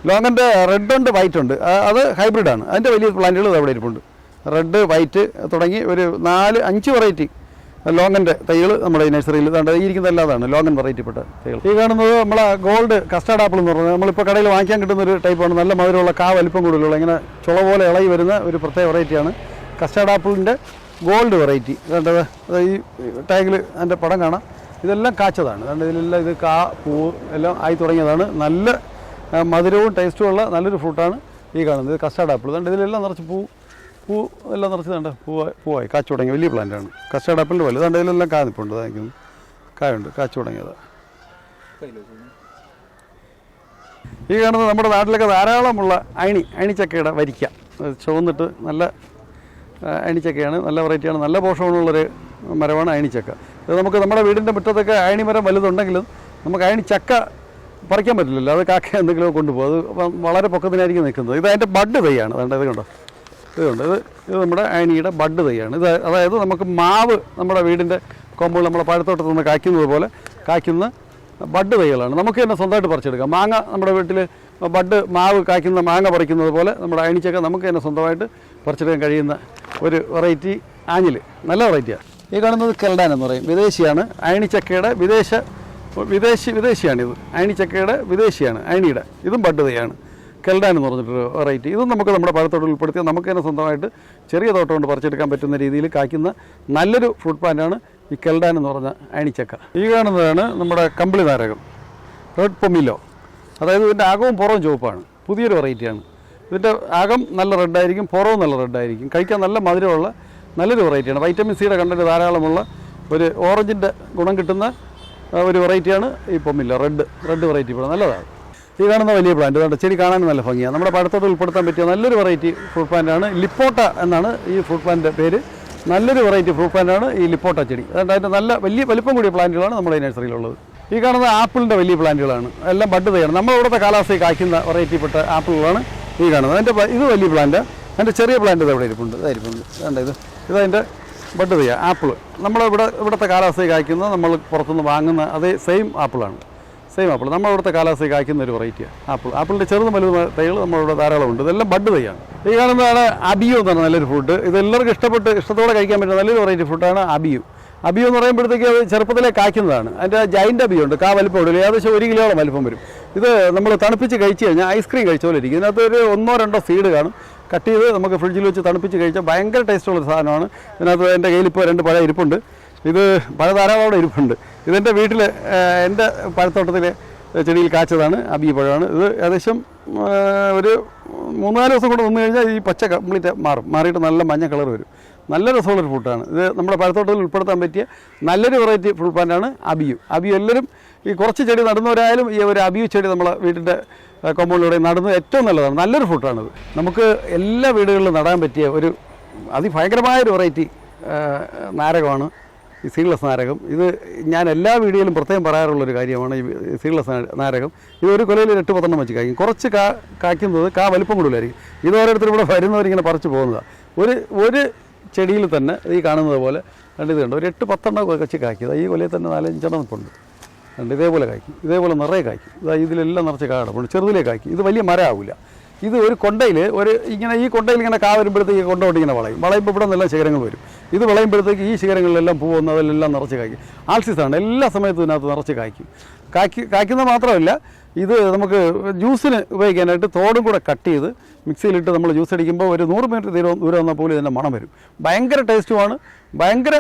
ലോങ്ങൻ്റെ റെഡ് ഉണ്ട്, വൈറ്റ് ഉണ്ട്. അത് ഹൈബ്രിഡാണ്. അതിൻ്റെ വലിയ പ്ലാന്റുകൾ അവിടെ ഇരിപ്പുണ്ട്. റെഡ്, വൈറ്റ് തുടങ്ങി ഒരു 4-5 വെറൈറ്റി ലോങ്ങൻ്റെ തൈകൾ നമ്മുടെ ഈ നഴ്സറിയിൽ ഈ ഇരിക്കുന്ന എല്ലാതാണ് ലോങ്ങൻ വെറൈറ്റിപ്പെട്ട തൈകൾ. ഈ കാണുന്നത് നമ്മളെ ഗോൾഡ് കസ്റ്റാർഡ് ആപ്പിൾ എന്ന് പറഞ്ഞാൽ നമ്മളിപ്പോൾ കടയിൽ വാങ്ങിക്കാൻ കിട്ടുന്ന ഒരു ടൈപ്പാണ്. നല്ല മധുരമുള്ള വലിപ്പം കൂടുതലുള്ള ഇങ്ങനെ ചുള പോലെ ഇളകി വരുന്ന ഒരു പ്രത്യേക വെറൈറ്റിയാണ് കസ്റ്റാർഡ് ആപ്പിളിൻ്റെ ഗോൾഡ് വെറൈറ്റി. കണ്ടത് ഈ ടാഗിൽ അതിൻ്റെ പടം കാണാം. ഇതെല്ലാം കാച്ചതാണ്. കണ്ട് ഇതിലെല്ലാം ഇത് പൂവ് എല്ലാം ആയി തുടങ്ങിയതാണ്. നല്ല മധുരവും ടേസ്റ്റുമുള്ള നല്ലൊരു ഫ്രൂട്ടാണ് ഈ കാണുന്നത്. ഇത് കസ്റ്റാർഡ് ആപ്പിൾ. കണ്ട് ഇതിലെല്ലാം നിറച്ച് പൂ എല്ലാം നിറച്ച് കണ്ട് പൂവായി കാച്ചു തുടങ്ങിയ വലിയ പ്ലാന്റാണ് കസ്റ്റാർഡ് ആപ്പിളിൻ്റെ പോലെ. അതുകൊണ്ട് ഇതിലെല്ലാം കായ്പുണ്ട്. അതായിരിക്കും കായുണ്ട്, കാച്ചു തുടങ്ങിയത്. ഈ കാണുന്നത് നമ്മുടെ നാട്ടിലൊക്കെ ധാരാളമുള്ള അയണിച്ചക്കയുടെ വരിക്ക. ചുവന്നിട്ട് നല്ല അയണിച്ചക്കയാണ്. നല്ല വെറൈറ്റിയാണ്. നല്ല പോഷകമുള്ളൊരു മരമാണ് അയണിച്ചക്ക. ഇത് നമുക്ക് നമ്മുടെ വീടിൻ്റെ മുറ്റത്തൊക്കെ അയണിമരം വലുതുണ്ടെങ്കിലും നമുക്ക് അയണിച്ചക്ക പറിക്കാൻ പറ്റില്ലല്ലോ. അത് കാക്ക എന്തെങ്കിലും കൊണ്ടുപോകും. അത് വളരെ പൊക്കത്തിനായിരിക്കും നിൽക്കുന്നത്. ഇത് അതിൻ്റെ ബഡ് തൈയാണ്. അതുകൊണ്ട് ഇത് കണ്ടോ, ഇത് നമ്മുടെ അയണിയുടെ ബഡ് തൈയാണ്. അതായത് നമുക്ക് മാവ് നമ്മുടെ വീടിൻ്റെ കോമ്പൗണ്ടിൽ നമ്മളെ പഴത്തോട്ടത്തിൽ നിന്ന് കായ്ക്കുന്നത് പോലെ കായ്ക്കുന്ന ബഡ് തൈകളാണ്. നമുക്ക് തന്നെ സ്വന്തമായിട്ട് പറിച്ചെടുക്കാം. മാങ്ങ നമ്മുടെ വീട്ടിൽ മാവ് കായ്ക്കുന്ന മാങ്ങ പറിക്കുന്നത് പോലെ നമ്മുടെ അയണിച്ചക്ക നമുക്ക് തന്നെ സ്വന്തമായിട്ട് പറിച്ചെടുക്കാൻ കഴിയുന്ന ഒരു വെറൈറ്റി ആഞ്ഞിൽ. നല്ല വെറൈറ്റിയാണ്. ഈ കാണുന്നത് കെൽഡാൻ എന്ന് പറയും. വിദേശിയാണ്. അയണിച്ചക്കയുടെ വിദേശിയാണിത്. അയണിച്ചക്കയുടെ വിദേശിയാണ് അയണിയുടെ. ഇതും ബഡ് തൈയാണ്. കെൽഡാൻ എന്ന് പറഞ്ഞിട്ടൊരു വെറൈറ്റി. ഇതും നമുക്ക് നമ്മുടെ പഴത്തോട്ടിൽ ഉൾപ്പെടുത്തിയാൽ നമുക്ക് തന്നെ സ്വന്തമായിട്ട് ചെറിയ തോട്ടം കൊണ്ട് പറിച്ചെടുക്കാൻ പറ്റുന്ന രീതിയിൽ കായ്ക്കുന്ന നല്ലൊരു ഫ്രൂട്ട് പ്ലാന്റാണ് ഈ കെൽഡാൻ എന്ന് പറഞ്ഞ അയണിച്ചക്ക. ഈ കാണുന്നതാണ് നമ്മുടെ കമ്പിളി നാരകം, റെഡ് പൊമിലോ. അതായത് ഇതിൻ്റെ അകവും പുറവും ചുവപ്പാണ്. പുതിയൊരു വെറൈറ്റിയാണ്. ഇതിൻ്റെ അകം നല്ല റെഡായിരിക്കും, പുറവും നല്ല റെഡായിരിക്കും. കഴിക്കാൻ നല്ല മധുരമുള്ള നല്ലൊരു വെറൈറ്റിയാണ്. വൈറ്റമിൻ സിയുടെ കണ്ടന്റ് ധാരാളമുള്ള ഒരു ഓറഞ്ചിൻ്റെ ഗുണം കിട്ടുന്ന ഒരു വെറൈറ്റിയാണ് ഈ പൊമില്ല. റെഡ് വെറൈറ്റി ഇപ്പോൾ നല്ലതാണ്. ഈ കാണുന്ന വലിയ പ്ലാന്റ് അതുകൊണ്ട് ചെടി കാണാൻ നല്ല ഭംഗിയാണ്. നമ്മുടെ പഴത്തോട്ട് ഉൾപ്പെടുത്താൻ പറ്റിയ നല്ലൊരു വെറൈറ്റി ഫ്രൂട്ട് പ്ലാന്റാണ്. ലിപ്പോട്ട എന്നാണ് ഈ ഫ്രൂട്ട് പ്ലാന്റിൻ്റെ പേര്. നല്ലൊരു വെറൈറ്റി ഫ്രൂട്ട് പ്ലാന്റാണ് ഈ ലിപ്പോട്ട ചെടി. അതുകൊണ്ട് അതിൻ്റെ നല്ല വലിയ വലിപ്പം കൂടിയ പ്ലാന്റുകളാണ് നമ്മുടെ ഈ നഴ്സറിയിലുള്ളത്. ഈ കാണുന്ന ആപ്പിളിൻ്റെ വലിയ പ്ലാന്റുകളാണ്. എല്ലാം ബഡ് തൈയാണ്. നമ്മുടെ ഇവിടുത്തെ കാലാവസ്ഥയിൽ കായ്ക്കുന്ന വെറൈറ്റിപ്പെട്ട ആപ്പിളുകളാണ് ഈ കാണുന്നത്. ഇത് വലിയ പ്ലാന്റ്. അതിൻ്റെ ചെറിയ പ്ലാന്റ് ഇത് അവിടെ ഇരിപ്പുണ്ട്. ഇതായിരിപ്പുണ്ട്. ഇതതിൻ്റെ ബഡ് തൈ ആപ്പിൾ. ഇവിടുത്തെ കാലാവസ്ഥയിൽ കായ്ക്കുന്ന നമ്മൾ പുറത്തുനിന്ന് വാങ്ങുന്ന അതേ സെയിം ആപ്പിളാണ്. നമ്മുടെ ഇവിടുത്തെ കാലാവസ്ഥയിൽ കായ്ക്കുന്ന ഒരു വെറൈറ്റിയാണ് ആപ്പിളിൻ്റെ ചെറുതും വലുതും തൈകൾ നമ്മളിവിടെ ധാരാളമുണ്ട്. ഇതെല്ലാം ബഡ് തൈയാണ്. ഈ കാണുന്നതാണ് അബിയോ എന്ന് പറഞ്ഞ നല്ലൊരു ഫ്രൂട്ട്. ഇത് എല്ലാവർക്കും ഇഷ്ടത്തോടെ കഴിക്കാൻ പറ്റുന്ന നല്ലൊരു വെറൈറ്റി ഫ്രൂട്ടാണ് അബിയോ എന്ന് പറയുമ്പോഴത്തേക്ക് അത് ചെറുപ്പത്തിലെ കായ്ക്കുന്നതാണ്. അതിൻ്റെ ജൈൻ്റ് അബിയോ ഉണ്ട്. വലിപ്പം ഉള്ളൂ. ഏകദേശം 1 കിലോളം വലിപ്പം വരും. ഇത് നമ്മൾ തണുപ്പിച്ച് കഴിച്ച് കഴിഞ്ഞാൽ ഐസ്ക്രീം കഴിച്ച പോലെ ഇരിക്കും. ഇതിനകത്ത് ഒരു 1-2 സീഡ് കാണും. കട്ട് ചെയ്ത് നമുക്ക് ഫ്രിഡ്ജിൽ വെച്ച് തണുപ്പിച്ച് കഴിച്ചാൽ ഭയങ്കര ടേസ്റ്റുള്ളൊരു സാധനമാണ്. ഇതിനകത്ത് എൻ്റെ കയ്യിലിപ്പോൾ 2 പഴം ഇരിപ്പുണ്ട്. ഇത് പഴ ധാരാളം അവിടെ ഇരിപ്പുണ്ട്. ഇതെൻ്റെ വീട്ടിൽ എൻ്റെ പഴത്തോട്ടത്തിലെ ചെടിയിൽ കാച്ചതാണ്. അബി പഴമാണ്. ഇത് ഏകദേശം ഒരു 3-4 ദിവസം കൂടെ നിന്ന് കഴിഞ്ഞാൽ ഈ പച്ച കംപ്ലീറ്റ് മാറിയിട്ട് നല്ല മഞ്ഞ കളർ വരും. നല്ല രസമുള്ളൊരു ഫ്രൂട്ടാണ്. ഇത് നമ്മുടെ പഴത്തോട്ടത്തിൽ ഉൾപ്പെടുത്താൻ പറ്റിയ നല്ലൊരു വെറൈറ്റി ഫ്രൂട്ട് പ്ലാന്റാണ് അബിയു. എല്ലാവരും ഈ കുറച്ച് ചെടി നടുന്നവരായാലും ഈ ഒരു അബിയു ചെടി നമ്മളെ വീട്ടിൻ്റെ കോമ്പൗണ്ടിലൂടെ നടുന്നത് ഏറ്റവും നല്ലതാണ്. നല്ലൊരു ഫ്രൂട്ടാണിത്. നമുക്ക് എല്ലാ വീടുകളിലും നടാൻ പറ്റിയ ഒരു അതിഭയങ്കരമായൊരു വെറൈറ്റി നാരകമാണ് ഈ സീഡ്ലെസ് നാരകം. ഇത് ഞാൻ എല്ലാ വീഡിയോയിലും പ്രത്യേകം പറയാറുള്ളൊരു കാര്യമാണ് ഈ സീഡ്ലെസ് നാരകം. ഇത് ഒരു കൊലയിൽ 8-10 വെച്ച് കായ്ക്കും. കുറച്ച് കായ്ക്കുന്നത് വലിപ്പം കൂടുതലായിരിക്കും. ഇത് ഓരോരുത്തരും ഇവിടെ വരുന്നവരിങ്ങനെ പറിച്ച് പോകുന്നതാണ്. ഒരു ചെടിയിൽ തന്നെ ഈ കാണുന്നത് പോലെ രണ്ട് ഇത് കണ്ട് ഒരു 8-10 വെച്ച് കായ്ക്കും. ഈ കൊലയിൽ തന്നെ 4-5 നിൽപ്പുണ്ട്. രണ്ട് ഇതേപോലെ കായ്ക്കും, ഇതേപോലെ നിറയെ കായ്ക്കും. ഇതിലെല്ലാം നിറച്ച് കാടപ്പുണ്ട്. ചെറുതിലേ കായ്ക്കും. ഇത് വലിയ മരമാവില്ല. ഇത് ഒരു കൊണ്ടയിൽ ഇങ്ങനെ ഈ കൊണ്ടയിൽ ഇങ്ങനെ കാ വരുമ്പോഴത്തേക്ക് കൊണ്ടോട്ട് ഇങ്ങനെ വളയുമ്പോൾ ഇവിടെ നിന്നെല്ലാം ശിഖരങ്ങൾ വരും. ഇത് വിളയുമ്പോഴത്തേക്ക് ഈ ശിഖരങ്ങളിലെല്ലാം പൂ വന്ന് അതിലെല്ലാം നിറച്ച് കായ്ക്കും. ആൾസീസാണ്, എല്ലാ സമയത്തും ഇതിനകത്ത് നിറച്ച് കായ്ക്കുന്നത് മാത്രമല്ല, ഇത് നമുക്ക് ജ്യൂസിന് ഉപയോഗിക്കാനായിട്ട് തോടും കൂടെ കട്ട് ചെയ്ത് മിക്സിയിലിട്ട് നമ്മൾ ജ്യൂസ് അടിക്കുമ്പോൾ ഒരു 100 മീറ്റർ ദൂരം വന്നാൽ പോലും ഇതിൻ്റെ മണം വരും. ഭയങ്കര ടേസ്റ്റുമാണ്, ഭയങ്കര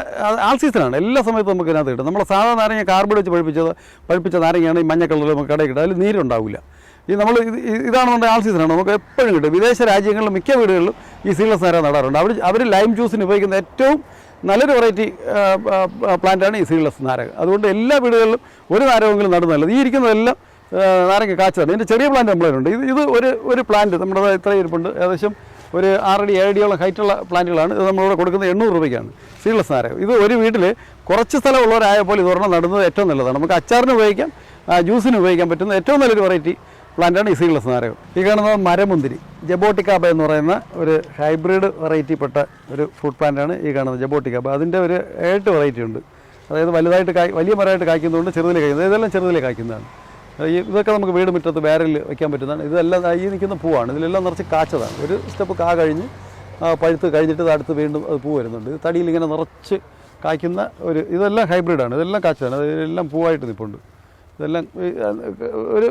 ആൾസീസനാണ്. എല്ലാ സമയത്തും നമുക്ക് ഇതിനകത്ത് കിട്ടും. നമ്മൾ സാധാ നാരങ്ങ കാർബൈഡ് വെച്ച് പഴുപ്പിച്ച നാരങ്ങയാണ് ഈ മഞ്ഞ കളറിൽ നമുക്ക് കടയിൽ കിട്ടുക. അതിൽ നീരുണ്ടാവില്ല. ഇതാണെന്നുണ്ടെങ്കിൽ ആൾസീസനാണ്, നമുക്ക് എപ്പോഴും കിട്ടും. വിദേശ രാജ്യങ്ങളിലും മിക്ക വീടുകളിലും ഈ സീഡ്ലെസ് നാരങ്ങ നടാറുണ്ട്. അവർ ലൈം ജ്യൂസിന് ഉപയോഗിക്കുന്ന ഏറ്റവും നല്ലൊരു വെറൈറ്റി പ്ലാന്റാണ് ഈ സീഡ്ലെസ് നാരങ്ങ. അതുകൊണ്ട് എല്ലാ വീടുകളിലും ഒരു നാരകമെങ്കിലും നടുന്നതല്ല. ഈ ഇരിക്കുന്നതെല്ലാം നാരങ്ങ കാച്ചതാണ്. ഇതിൻ്റെ ചെറിയ പ്ലാന്റ് നമ്മളതിലുണ്ട്. ഇത് ഒരു പ്ലാന്റ് നമ്മുടെ ഇത്രയും ഇരിപ്പുണ്ട്. ഏകദേശം ഒരു 6 അടി 7 അടിയോളം ഹൈറ്റുള്ള പ്ലാന്റുകളാണ്. ഇത് നമ്മളിവിടെ കൊടുക്കുന്നത് 800 രൂപയ്ക്കാണ് സീഡ്ലെസ് നാരകം. ഇത് ഒരു വീട്ടിൽ കുറച്ച് സ്ഥലമുള്ളവരായപ്പോൾ ഇത് ഒരെണ്ണം നടുന്നത് ഏറ്റവും നല്ലതാണ്. നമുക്ക് അച്ചാറിന് ഉപയോഗിക്കാം, ജ്യൂസിന് ഉപയോഗിക്കാൻ പറ്റുന്ന ഏറ്റവും നല്ലൊരു വെറൈറ്റി പ്ലാന്റാണ് ഈ സീഡ്ലെസ് നാരകം. ഈ കാണുന്നത് മരമുന്തിരി, ജബോട്ടിക്കാബ എന്ന് പറയുന്ന ഒരു ഹൈബ്രിഡ് വെറൈറ്റിപ്പെട്ട ഒരു ഫ്രൂട്ട് പ്ലാന്റാണ് ഈ കാണുന്നത് ജബോട്ടിക്കാബ. അതിൻ്റെ ഒരു 8 വെറൈറ്റി ഉണ്ട്. അതായത് വലുതായിട്ട് വലിയ മരമായിട്ട് കായ്ക്കുന്നതുകൊണ്ട് ചെറുതിൽ കായ്ക്കുന്നത്. ഇതെല്ലാം ചെറുതിൽ കായ്ക്കുന്നതാണ്. ഇതൊക്കെ നമുക്ക് വീട് മുറ്റത്ത് ബാരലിൽ വയ്ക്കാൻ പറ്റുന്നതാണ്. ഇതെല്ലാം ഈ നിൽക്കുന്ന പൂവാണ്. ഇതിലെല്ലാം നിറച്ച് കാച്ചതാണ്. ഒരു സ്റ്റെപ്പ് കാ കഴിഞ്ഞ് പഴുത്ത് കഴിഞ്ഞിട്ട് അടുത്ത് വീണ്ടും അത് പൂ വരുന്നുണ്ട്. ഇത് തടിയിൽ ഇങ്ങനെ നിറച്ച് കായ്ക്കുന്ന ഇതെല്ലാം ഹൈബ്രിഡാണ്. ഇതെല്ലാം കാച്ചതാണ്. ഇതെല്ലാം പൂവായിട്ട് നിൽപ്പുണ്ട്. ഇതെല്ലാം ഒരു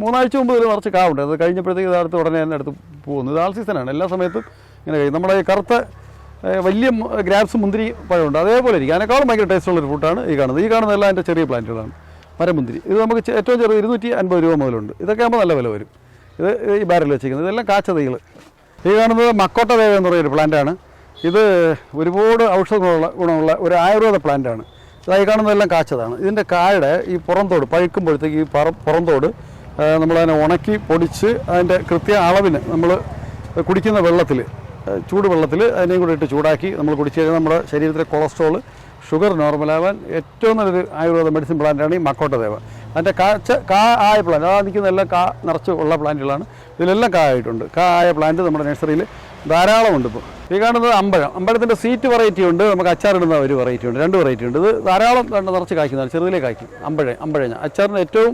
3 ആഴ്ച മുമ്പ് ഇതിൽ നിറച്ച് കാവുണ്ട്. അത് കഴിഞ്ഞപ്പോഴത്തേക്ക് ഇത് അടുത്ത് ഉടനെ തന്നെ അടുത്ത് പോകുന്നു. ഇത് ആൾ സീസണാണ്. എല്ലാ സമയത്തും ഇങ്ങനെ കഴിയും. നമ്മുടെ ഈ കറുത്ത വലിയ ഗ്രാപ്സ് മുന്തിരി പഴമുണ്ട്, അതേപോലെ ഇരിക്കും. അതിനേക്കാളും ഭയങ്കര ടേസ്റ്റുള്ളൊരു ഫ്രൂട്ടാണ് ഈ കാണുന്നതെല്ലാം എൻ്റെ ചെറിയ പ്ലാന്റുകളാണ്. മരമുന്തിരി ഇത് നമുക്ക് ഏറ്റവും ചെറിയ 250 രൂപ മുതലുണ്ട്. ഇതൊക്കെ ആകുമ്പോൾ നല്ല വില വരും. ഇത് ഈ ബാരൽ വെച്ചിരിക്കുന്നത്. ഇതെല്ലാം കാച്ച തൈകൾ. ഈ കാണുന്നത് മക്കോട്ട ദേവ എന്ന് പറയുന്നൊരു പ്ലാന്റാണ്. ഇത് ഒരുപാട് ഔഷധ ഗുണമുള്ള ഒരു ആയുർവേദ പ്ലാന്റാണ്. ഇതായി കാണുന്നതെല്ലാം കാച്ചതാണ്. ഇതിൻ്റെ കായുടെ ഈ പുറന്തോട് പഴുക്കുമ്പോഴത്തേക്ക് ഈ പുറന്തോട് നമ്മളതിനെ ഉണക്കി പൊടിച്ച് അതിൻ്റെ കൃത്യ അളവിന് നമ്മൾ കുടിക്കുന്ന വെള്ളത്തിൽ, ചൂടുവെള്ളത്തിൽ അതിനെയും കൂടെ ഇട്ട് ചൂടാക്കി നമ്മൾ കുടിച്ചു കഴിഞ്ഞാൽ നമ്മുടെ ശരീരത്തിലെ കൊളസ്ട്രോൾ, ഷുഗർ നോർമലാവാൻ ഏറ്റവും നല്ലൊരു ആയുർവേദ മെഡിസിൻ പ്ലാന്റാണ് ഈ മക്കോട്ട ദേവ. അതിൻ്റെ കാ ആയ പ്ലാന്റ്, നിൽക്കുന്നതെല്ലാം കാ നിറച്ച് ഉള്ള പ്ലാന്റുകളാണ്. ഇതിലെല്ലാം കാ ആയിട്ടുണ്ട്. കാ ആയ പ്ലാന്റ് നമ്മുടെ നഴ്സറിയിൽ ധാരാളമുണ്ട്. ഇപ്പോൾ ഈ കാണുന്നത് അമ്പഴത്തിൻ്റെ സീറ്റ് വെറൈറ്റി ഉണ്ട്, നമുക്ക് അച്ചാറിടുന്ന ഒരു വെറൈറ്റി ഉണ്ട്, 2 വെറൈറ്റി ഉണ്ട്. ഇത് ധാരാളം നിറച്ച് കായ്ക്കുന്നതാണ്. ചെറുതിലേ കായ്ക്കും. അമ്പഴഞ്ഞ അച്ചാറിന് ഏറ്റവും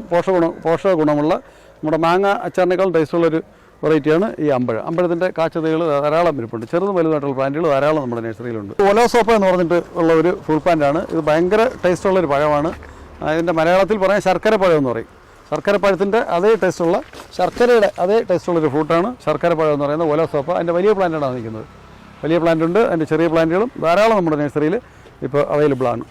പോഷക ഗുണമുള്ള നമ്മുടെ മാങ്ങ അച്ചാറിനേക്കാളും ടേസ്റ്റുള്ളൊരു വെറൈറ്റിയാണ് ഈ അമ്പഴത്തിൻ്റെ കാച്ചതകൾ ധാരാളം ഇരിപ്പുണ്ട്. ചെറുതും വലുതായിട്ടുള്ള പ്ലാന്റുകൾ ധാരാളം നമ്മുടെ നഴ്സറിയിലുണ്ട്. ഒലോസോപ്പ എന്ന് പറഞ്ഞിട്ട് ഉള്ള ഒരു ഫ്രൂട്ട് പ്ലാന്റാണ്. ഇത് ഭയങ്കര ടേസ്റ്റുള്ളൊരു പഴമാണ്. ഇതിൻ്റെ മലയാളത്തിൽ പറയാൻ ശർക്കര പഴം എന്ന് പറയും. ശർക്കരപ്പഴത്തിൻ്റെ അതേ ടേസ്റ്റുള്ള, ശർക്കരയുടെ അതേ ടേസ്റ്റുള്ളൊരു ഫ്രൂട്ടാണ് ശർക്കരപ്പഴം എന്ന് പറയുന്നത് ഒലോസോപ്പ. അതിൻ്റെ വലിയ പ്ലാന്റാണ് നിൽക്കുന്നത്. വലിയ പ്ലാന്റ് ഉണ്ട്. അതിൻ്റെ ചെറിയ പ്ലാന്റുകളും ധാരാളം നമ്മുടെ നഴ്സറിയിൽ ഇപ്പോൾ അവൈലബിൾ ആണ്.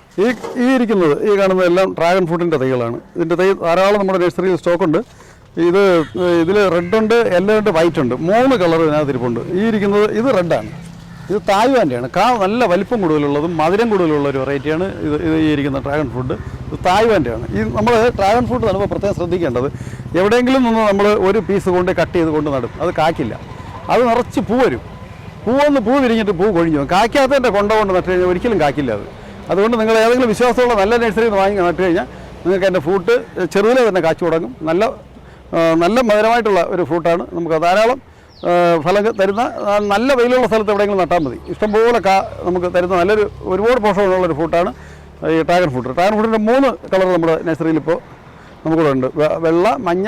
ഈ ഇരിക്കുന്നത്, ഈ കാണുന്നതെല്ലാം ഡ്രാഗൺ ഫ്രൂട്ടിൻ്റെ തൈകളാണ്. ഇതിൻ്റെ തൈ ധാരാളം നമ്മുടെ നഴ്സറിയിൽ സ്റ്റോക്കുണ്ട്. ഇതിൽ റെഡുണ്ട്, യെല്ലോ ഉണ്ട്, വൈറ്റ് ഉണ്ട്. 3 കളർ ഇതിനകത്ത് ഇരിപ്പുണ്ട്. ഈ ഇരിക്കുന്നത് ഇത് റെഡാണ്. ഇത് തായ്വാൻ്റെയാണ്. നല്ല വലിപ്പം കൂടുതലുള്ളതും മധുരം കൂടുതലുള്ള ഒരു വെറൈറ്റിയാണ് ഇത് ഈ ഇരിക്കുന്ന ഡ്രാഗൺ ഫ്രൂട്ട്. ഇത് തായ്വാൻ്റെയാണ്. നമ്മൾ ഡ്രാഗൺ ഫ്രൂട്ട് നടുമ്പോൾ പ്രത്യേകം ശ്രദ്ധിക്കേണ്ടത്, എവിടെയെങ്കിലും നിന്ന് നമ്മൾ ഒരു പീസ് കൊണ്ട് കട്ട് ചെയ്ത് കൊണ്ട് നടും, അത് കായ്ക്കില്ല. അത് നിറച്ച് പൂ വരും. പൂ വിരിഞ്ഞിട്ട് പൂ കൊഴിഞ്ഞു പോകും. കായ്ക്കാത്തതിൻ്റെ കൊണ്ട് നട്ട് കഴിഞ്ഞാൽ ഒരിക്കലും കായ്ക്കില്ല അത്. അതുകൊണ്ട് നിങ്ങൾ ഏതെങ്കിലും വിശ്വാസമുള്ള നല്ല നഴ്സറിയിൽ നിന്ന് വാങ്ങി നട്ട് കഴിഞ്ഞാൽ നിങ്ങൾക്ക് അതിൻ്റെ ഫ്രൂട്ട് ചെറുതിലെ തന്നെ കാച്ചു തുടങ്ങും. നല്ല മധുരമായിട്ടുള്ള ഒരു ഫ്രൂട്ടാണ്. നമുക്ക് ധാരാളം ഫലം തരുന്ന, നല്ല വെയിലുള്ള സ്ഥലത്ത് എവിടെയെങ്കിലും നട്ടാൽ മതി. ഇഷ്ടംപോലെ നമുക്ക് തരുന്ന ഒരുപാട് പോഷകമുള്ളൊരു ഫ്രൂട്ടാണ് ഈ ഡ്രാഗൺ ഫ്രൂട്ട്. ഡ്രാഗൺ ഫ്രൂട്ടിൻ്റെ 3 കളർ നമ്മുടെ നഴ്സറിയിൽ ഇപ്പോൾ നമുക്കിവിടെ ഉണ്ട്. വെള്ള, മഞ്ഞ,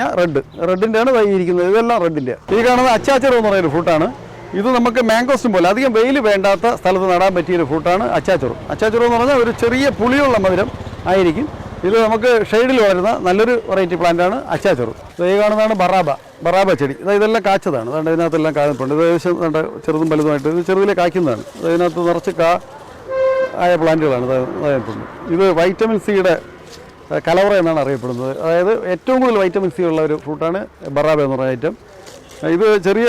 റെഡിൻ്റെയാണ് തൈ ഇരിക്കുന്നത്. ഇതെല്ലാം റെഡിൻ്റെ. ഈ കാണുന്നത് അച്ചാച്ചറോ എന്ന് പറയുന്ന ഫ്രൂട്ടാണ്. ഇത് നമുക്ക് മാംഗോസ്റ്റും പോലെ അധികം വെയിൽ വേണ്ടാത്ത സ്ഥലത്ത് നടാൻ പറ്റിയൊരു ഫ്രൂട്ടാണ് അച്ചാച്ചറോ. അച്ചാച്ചറോ എന്ന് പറഞ്ഞാൽ ഒരു ചെറിയ പുളിയുള്ള മധുരം ആയിരിക്കും. ഇത് നമുക്ക് ഷെയ്ഡിൽ വളരുന്ന നല്ലൊരു വെറൈറ്റി പ്ലാന്റാണ് അച്ചാച്ചറു. ഈ കാണുന്നതാണ് ബറാബ ചെടി. ഇതെല്ലാം കാച്ചതാണ്. അതുകൊണ്ട് ഇതിനകത്തെല്ലാം കായ്പുണ്ട്. ഇത് ഏകദേശം ചെറുതും വലുതുമായിട്ട് ഇത് ചെറുതിലെ കായ്ക്കുന്നതാണ്. ഇതിനകത്ത് നിറച്ച് ആയ പ്ലാന്റുകളാണ് അതായതുണ്ട്. ഇത് വൈറ്റമിൻ സിയുടെ കലവറ എന്നാണ് അറിയപ്പെടുന്നത്. അതായത് ഏറ്റവും കൂടുതൽ വൈറ്റമിൻ സി ഉള്ള ഒരു ഫ്രൂട്ടാണ് ബറാബ എന്ന് പറയുന്ന ഐറ്റം. ഇത് ചെറിയ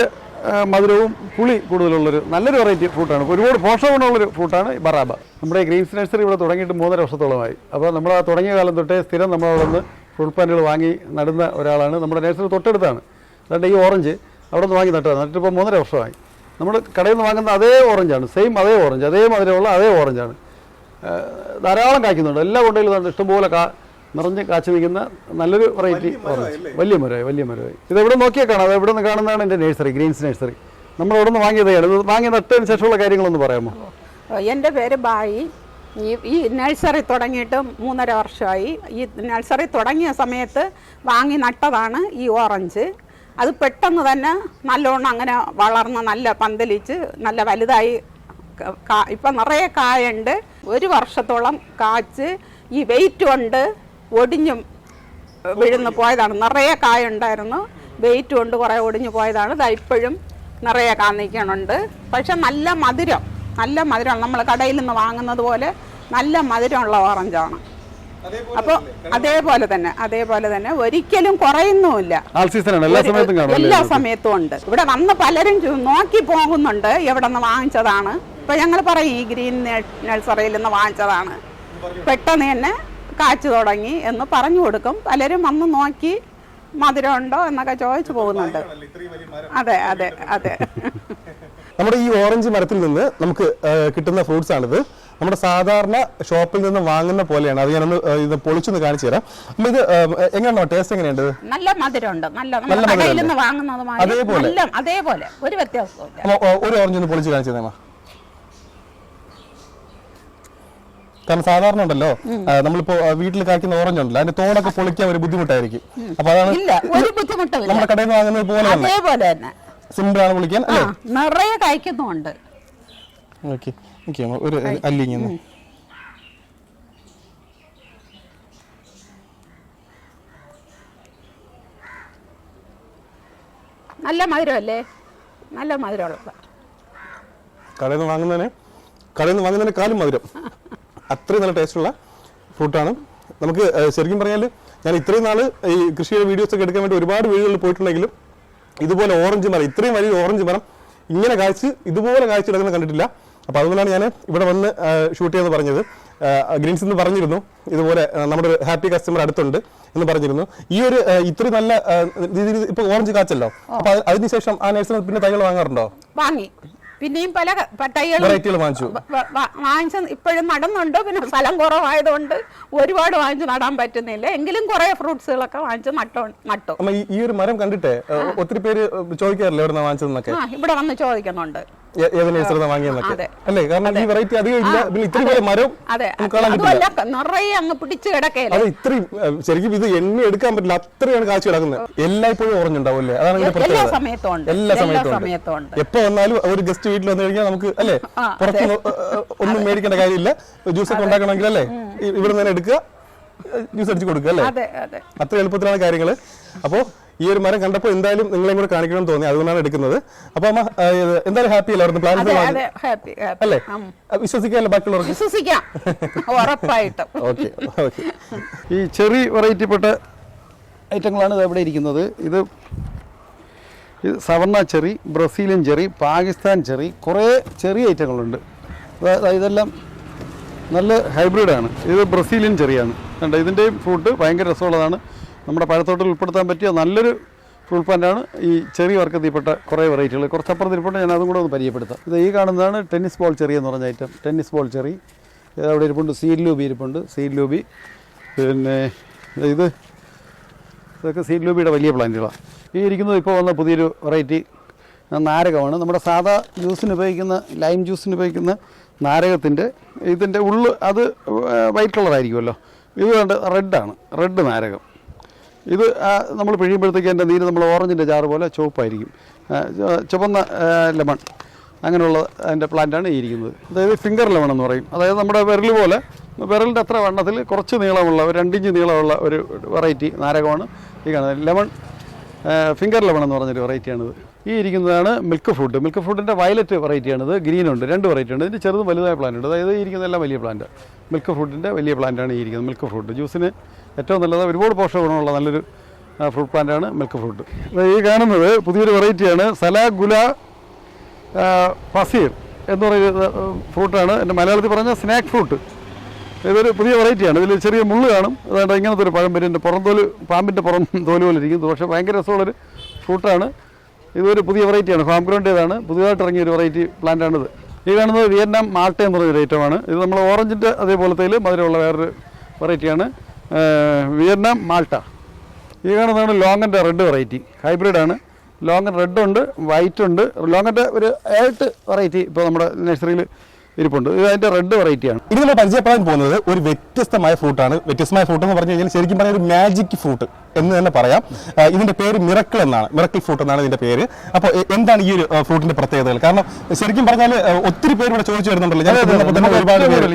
മധുരവും പുളി കൂടുതലുള്ളൊരു നല്ലൊരു വെറൈറ്റി ഫ്രൂട്ടാണ്. ഒരുപാട് പോഷകഗുണമുള്ളൊരു ഫ്രൂട്ടാണ് ബറാബ. നമ്മുടെ ഗ്രീൻസ് നഴ്സറി ഇവിടെ തുടങ്ങിയിട്ട് 3.5 വർഷത്തോളമായി. അപ്പോൾ നമ്മൾ ആ തുടങ്ങിയ കാലം തൊട്ടേ സ്ഥിരം നമ്മളവിടെ നിന്ന് ഫ്രൂട്ട് പ്ലാന്റുകൾ വാങ്ങി നടുന്ന ഒരാളാണ്. നമ്മുടെ നഴ്സറി തൊട്ടടുത്താണ്. അതുകൊണ്ട് ഈ ഓറഞ്ച് അവിടെ നിന്ന് വാങ്ങി നട്ടതാണ്. നട്ടിട്ടിപ്പോൾ 3.5 വർഷമായി. നമ്മൾ കടയിൽ നിന്ന് വാങ്ങുന്ന അതേ ഓറഞ്ചാണ്, സെയിം അതേ ഓറഞ്ച്, അതേ മധുരമുള്ള അതേ ഓറഞ്ചാണ്. ധാരാളം കായ്ക്കുന്നുണ്ട്. എല്ലാ കൊണ്ടയിലും ഇഷ്ടംപോലെ നിറഞ്ഞ് കാച്ചു നിൽക്കുന്ന നല്ലൊരു വെറൈറ്റി ഓറഞ്ച്. വലിയ മരമായി. ഇതെവിടെ നോക്കിയാൽ കാണാം. അത് എവിടെ നിന്ന് കാണുന്നതാണ് എൻ്റെ നഴ്സറി, ഗ്രീൻസ് നഴ്സറി. നമ്മളിവിടെ നിന്ന് വാങ്ങിയതാണ്. ഇത് വാങ്ങി നട്ടതിന് ശേഷമുള്ള കാര്യങ്ങളൊന്ന് പറയാമോ? എൻ്റെ പേര് ബായി. ഈ നഴ്സറി തുടങ്ങിയിട്ട് 3.5 വർഷമായി. ഈ നഴ്സറി തുടങ്ങിയ സമയത്ത് വാങ്ങി നട്ടതാണ് ഈ ഓറഞ്ച്. അത് പെട്ടെന്ന് തന്നെ നല്ലോണം അങ്ങനെ വളർന്ന് നല്ല പന്തലിച്ച് നല്ല വലുതായി ഇപ്പം നിറയെ കായുണ്ട്. 1 വർഷത്തോളം കാച്ച് ഈ വെയിറ്റ് കൊണ്ട് ഒടിഞ്ഞും വീഴുന്നു പോയതാണ്. നിറയെ കായുണ്ടായിരുന്നു, വെയിറ്റ് കൊണ്ട് കുറേ ഒടിഞ്ഞു പോയതാണ്. ഇത് ഇപ്പോഴും നിറയെ കാന്നിക്കണുണ്ട്. പക്ഷെ നല്ല മധുരം നമ്മൾ കടയിൽ നിന്ന് വാങ്ങുന്നത് പോലെ നല്ല മധുരമുള്ള ഓറഞ്ചാണ്. അപ്പോൾ അതേപോലെ തന്നെ ഒരിക്കലും കുറയുന്നുമില്ല. എല്ലാ സമയത്തും ഉണ്ട്. ഇവിടെ വന്ന് പലരും നോക്കി പോകുന്നുണ്ട് എവിടെ നിന്ന് വാങ്ങിച്ചതാണ്. ഇപ്പൊ ഞങ്ങൾ പറയും ഈ ഗ്രീൻ നഴ്സറിയിൽ നിന്ന് വാങ്ങിച്ചതാണ്, പെട്ടെന്ന് തന്നെ കാച്ചു തുടങ്ങി എന്ന് പറഞ്ഞു കൊടുക്കും. പലരും വന്ന് നോക്കി മധുരം ഉണ്ടോ എന്നൊക്കെ ചോദിച്ചു പോകുന്നുണ്ട്. അതെ അതെ അതെ. നമ്മുടെ ഈ ഓറഞ്ച് മരത്തിൽ നിന്ന് നമുക്ക് കിട്ടുന്ന ഫ്രൂട്ട്സ് ആണിത്. നമ്മുടെ സാധാരണ ഷോപ്പിൽ നിന്ന് വാങ്ങുന്ന പോലെയാണ്. അത് ഞാനൊന്ന് ഇത് പൊളിച്ചൊന്ന് കാണിച്ചു തരാം. അപ്പൊ ഇത് എങ്ങനെയാണോ ടേസ്റ്റ് എങ്ങനെയുണ്ട്? നല്ല മധുരമുണ്ട്. കടയിൽ നിന്ന് വാങ്ങുന്നത് അതേപോലെ ഒരു വ്യത്യാസവും. ഒരു ഓറഞ്ച് ഒന്ന് പൊളിച്ച് കാണിച്ചു തരാമോ? കാരണം സാധാരണ ഉണ്ടല്ലോ നമ്മളിപ്പോ വീട്ടിൽ കായ്ക്കുന്ന ഓറഞ്ച് ഉണ്ടല്ലോ, അതിന്റെ തോടൊക്കെ പൊളിക്കാൻ ഒരു ബുദ്ധിമുട്ടായിരിക്കും. അപ്പൊ അതാണ് നമ്മുടെ കടയിൽ നിന്ന് വാങ്ങുന്നത് പോലെ തന്നെ സിമ്പിൾ ആണ് പൊളിക്കാൻ അല്ലേ? നിറയെ കായ്ക്കുന്നുണ്ട്. ഓക്കെ ഒരു അല്ലിങ്ങ നല്ല മധുരമല്ലേ? നല്ല മധുരമുള്ള കടയിൽ നിന്ന് വാങ്ങുന്നതിനേക്കാളും മധുരം. അത്രയും നല്ല ടേസ്റ്റുള്ള ഫ്രൂട്ടാണ്. നമുക്ക് ശരിക്കും പറഞ്ഞാൽ ഞാൻ ഇത്രയും നാൾ ഈ കൃഷിയുടെ വീഡിയോസ് ഒക്കെ എടുക്കാൻ വേണ്ടി ഒരുപാട് വീടുകളിൽ പോയിട്ടുണ്ടെങ്കിലും ഇതുപോലെ ഓറഞ്ച് മരം, ഇത്രയും വലിയ ഓറഞ്ച് മരം ഇങ്ങനെ ഇതുപോലെ കായ്ച്ചെടുക്കുന്നത് കണ്ടിട്ടില്ല. അപ്പോൾ അതുകൊണ്ടാണ് ഞാൻ ഇവിടെ വന്ന് ഷൂട്ട് ചെയ്യാന്ന് പറഞ്ഞത്. ഗ്രീൻസ് എന്ന് പറഞ്ഞിരുന്നു ഇതുപോലെ നമ്മുടെ ഒരു ഹാപ്പി കസ്റ്റമർ അടുത്തുണ്ട് എന്ന് പറഞ്ഞിരുന്നു. ഈ ഒരു ഇത്രയും നല്ല രീതിയിൽ ഇപ്പൊ ഓറഞ്ച് കാച്ചല്ലോ, അപ്പൊ അതിനുശേഷം ആ നഴ്സറി പിന്നെ തൈകൾ വാങ്ങാറുണ്ടോ? വാങ്ങി. പിന്നെയും പല വെറൈറ്റികൾ വാങ്ങിച്ച് ഇപ്പോഴും നടുന്നുണ്ട്. പിന്നെ സ്ഥലം കുറവായതുകൊണ്ട് ഒരുപാട് വാങ്ങിച്ച് നടാൻ പറ്റുന്നില്ല. എങ്കിലും കുറെ ഫ്രൂട്ട്സുകളൊക്കെ വാങ്ങിച്ച് നട്ടു. ഈ ഒരു മരം കണ്ടിട്ട് ഒത്തിരി പേര് ചോദിക്കാറില്ല എവിടെ വാങ്ങിച്ചതെന്നൊക്കെ? ഇവിടെ വന്ന് ചോദിക്കുന്നുണ്ട് ഏത് നഴ്സറി വാങ്ങിയെന്നൊക്കെ അല്ലേ? കാരണം ഈ വെറൈറ്റി അധികം ഇല്ല. പിന്നെ ഇത്രയും വലിയ മരം നിറയെ അങ്ങ് പിടിച്ചു കിടക്കേ. അത് ഇത്രയും ശരിക്കും ഇത് എണ്ണ എടുക്കാൻ പറ്റില്ല, അത്രയാണ് കാച്ചു കിടക്കുന്നത്. എല്ലായ്പ്പോഴും ഓറഞ്ച് ഉണ്ടാവും അല്ലേ? അതാണ് എല്ലാ സമയത്തും എപ്പോ വന്നാലും ഒരു ഗസ്റ്റ് വീട്ടിൽ വന്നു കഴിഞ്ഞാൽ നമുക്ക് അല്ലേ പുറത്ത് ഒന്നും മേടിക്കേണ്ട കാര്യമില്ല. ജ്യൂസ് ഒക്കെ ഉണ്ടാക്കണമെങ്കിൽ അല്ലേ ഇവിടെ നിന്ന് തന്നെ എടുക്കുക, ജ്യൂസ് അടിച്ച് കൊടുക്കുക അല്ലേ? അത്ര എളുപ്പത്തിലാണ് കാര്യങ്ങൾ. അപ്പോൾ ഈ ഒരു മരം കണ്ടപ്പോൾ എന്തായാലും നിങ്ങളെയും കൂടെ കാണിക്കണമെന്ന് തോന്നി, അതുകൊണ്ടാണ് എടുക്കുന്നത്. അപ്പൊ അമ്മ എന്തായാലും ഹാപ്പി അല്ലായിരുന്നു പ്ലാൻ അല്ലേ? വിശ്വസിക്കാമല്ലോ ബാക്കിയുള്ളവർക്ക്? വിശ്വസിക്കാം, ഉറപ്പായിട്ടും. ഓക്കെ. ഈ ചെറി വെറൈറ്റിപ്പെട്ട ഐറ്റങ്ങളാണ് ഇവിടെ ഇരിക്കുന്നത്. ഇത് സവർണ cherry, Brazilian cherry, Pakistan cherry, കുറേ ചെറിയ ഐറ്റങ്ങളുണ്ട്. ഇതെല്ലാം നല്ല ഹൈബ്രിഡാണ്. ഇത് ബ്രസീലിയൻ ചെറിയാണ്. കണ്ടോ, ഇതിൻ്റെയും ഫ്രൂട്ട് ഭയങ്കര രസമുള്ളതാണ്. നമ്മുടെ പഴത്തോട്ടിൽ ഉൾപ്പെടുത്താൻ പറ്റിയ നല്ലൊരു ഫ്രൂട്ട് പ്ലാന്റാണ് ഈ ചെറി വർക്കത്തിൽപ്പെട്ട കുറേ വെറൈറ്റികൾ. കുറച്ചപ്പുറത്ത് ഇരിപ്പുണ്ട്, ഞാൻ അതും കൂടെ ഒന്ന് പരിചയപ്പെടുത്താം. ഇത് ഈ കാണുന്നതാണ് ടെന്നീസ് ബോൾ ചെറി എന്ന് പറഞ്ഞ ഐറ്റം. ടെന്നീസ് ബോൾ ചെറി അവിടെ ഇരിപ്പുണ്ട്. സീഡ് ലൂബി ഇരിപ്പുണ്ട്, സീഡ് ലൂബി. പിന്നെ ഇതൊക്കെ സീഡ് ലൂബിയുടെ വലിയ പ്ലാന്റുകളാണ്. ഈ ഇരിക്കുന്നത് ഇപ്പോൾ വന്ന പുതിയൊരു വെറൈറ്റി നാരകമാണ്. നമ്മുടെ സാധാ ജ്യൂസിന് ഉപയോഗിക്കുന്ന ലൈം ജ്യൂസിന് ഉപയോഗിക്കുന്ന നാരകത്തിൻ്റെ ഇതിൻ്റെ ഉള്ളു അത് വൈറ്റ് കളറായിരിക്കുമല്ലോ. ഇത് കണ്ട് റെഡാണ്, റെഡ് നാരകം. ഇത് നമ്മൾ പിഴിയുമ്പോഴത്തേക്ക് അതിൻ്റെ നീര് നമ്മൾ ഓറഞ്ചിൻ്റെ ചാറ് പോലെ ചുവപ്പായിരിക്കും. ചുവന്ന ലെമൺ അങ്ങനെയുള്ള അതിൻ്റെ പ്ലാന്റാണ് ഈ ഇരിക്കുന്നത്. അതായത് ഫിംഗർ ലെമൺ എന്ന് പറയും. അതായത് നമ്മുടെ വിരൽ പോലെ വിരലിൻ്റെ അത്ര വണ്ണത്തിൽ കുറച്ച് നീളമുള്ള ഒരു 2 ഇഞ്ച് നീളമുള്ള ഒരു വെറൈറ്റി നാരകമാണ് ഈ കാണുന്നത്. ലെമൺ ഫിംഗർ ലെമൺ എന്ന് പറഞ്ഞൊരു വെറൈറ്റിയാണിത്. ഈ ഇരിക്കുന്നതാണ് മിൽക്ക് ഫ്രൂട്ട്. മിൽക്ക് ഫ്രൂട്ടിൻ്റെ വയലറ്റ് വെറൈറ്റിയാണിത്. ഗ്രീനുണ്ട്, 2 വെറൈറ്റി ഉണ്ട്. ഇതിൻ്റെ ചെറുതും വലുതായ പ്ലാന്റ് ഉണ്ട്. അതായത് ഈ ഇരിക്കുന്നതെല്ലാം വലിയ പ്ലാന്റ്. മിൽക്ക് ഫ്രൂട്ടിൻ്റെ വലിയ പ്ലാന്റാണ് ഈ ഇരിക്കുന്നത്. മിൽക്ക് ഫ്രൂട്ട് ജ്യൂസിന് ഏറ്റവും നല്ലത്, ഒരുപാട് പോഷക ഗുണമുള്ള നല്ലൊരു ഫ്രൂട്ട് പ്ലാന്റാണ് മിൽക്ക് ഫ്രൂട്ട്. ഈ കാണുന്നത് പുതിയൊരു വെറൈറ്റിയാണ് സലാഗുല ഫസീർ എന്ന് പറയുന്ന ഫ്രൂട്ടാണ്. എൻ്റെ മലയാളത്തിൽ പറഞ്ഞ സ്നാക്ക് ഫ്രൂട്ട്. ഇതൊരു പുതിയ വെറൈറ്റിയാണ്. ഇതിൽ ചെറിയ മുള്ള് കാണും. അതായത് ഇങ്ങനത്തെ ഒരു പഴം വരും. എൻ്റെ പുറംതോല് പാമ്പിൻ്റെ പുറം തോല് പോലെ ഇരിക്കുന്നു. പക്ഷേ ഭയങ്കര രസമുള്ളൊരു ഫ്രൂട്ടാണ്. ഇതൊരു പുതിയ വെറൈറ്റിയാണ്, ഫാം ഗ്രൗണ്ടേതാണ്. പുതിയതായിട്ട് ഇറങ്ങിയൊരു വെറൈറ്റി പ്ലാന്റാണിത്. ഈ കാണുന്നത് വിയറ്റ്നാം മാൾട്ട എന്ന് പറയുന്നൊരു ഐറ്റമാണ്. ഇത് നമ്മൾ ഓറഞ്ചിൻ്റെ അതേപോലത്തേൽ മധുരമുള്ള വേറൊരു വെറൈറ്റിയാണ് വിയറ്റ്നാം മാൾട്ട. ഈ കാണുന്നതാണ് ലോങ്ങൻ്റെ റെഡ് വെറൈറ്റി, ഹൈബ്രിഡാണ്. ലോങ്ങൻ റെഡ് ഉണ്ട്, വൈറ്റ് ഉണ്ട്. ലോങ്ങൻ്റെ ഒരു 8 വെറൈറ്റി ഇപ്പോൾ നമ്മുടെ നഴ്സറിയിൽ ഇരിപ്പുണ്ട്. ഇത് അതിൻ്റെ റെഡ് വെറൈറ്റിയാണ്. ഇനി നമ്മൾ പരിചയപ്പെടാൻ പോകുന്നത് ഒരു വ്യത്യസ്തമായ ഫ്രൂട്ടാണ്. വ്യത്യസ്തമായ ഫ്രൂട്ട് എന്ന് പറഞ്ഞു കഴിഞ്ഞാൽ ശരിക്കും പറഞ്ഞാൽ ഒരു മാജിക് ഫ്രൂട്ട് എന്ന് തന്നെ പറയാം. ഇതിന്റെ പേര് മിറക്കിൾ എന്നാണ്, മിറക്കിൾ ഫ്രൂട്ട് എന്നാണ് ഇതിന്റെ പേര്. അപ്പോൾ എന്താണ് ഈ ഒരു ഫ്രൂട്ടിന്റെ പ്രത്യേകതകൾ? കാരണം ശരിക്കും പറഞ്ഞാൽ ഒത്തിരി പേര് ഇവിടെ ചോദിച്ചു വരുന്നുണ്ടല്ലോ. ഒരുപാട് പേര്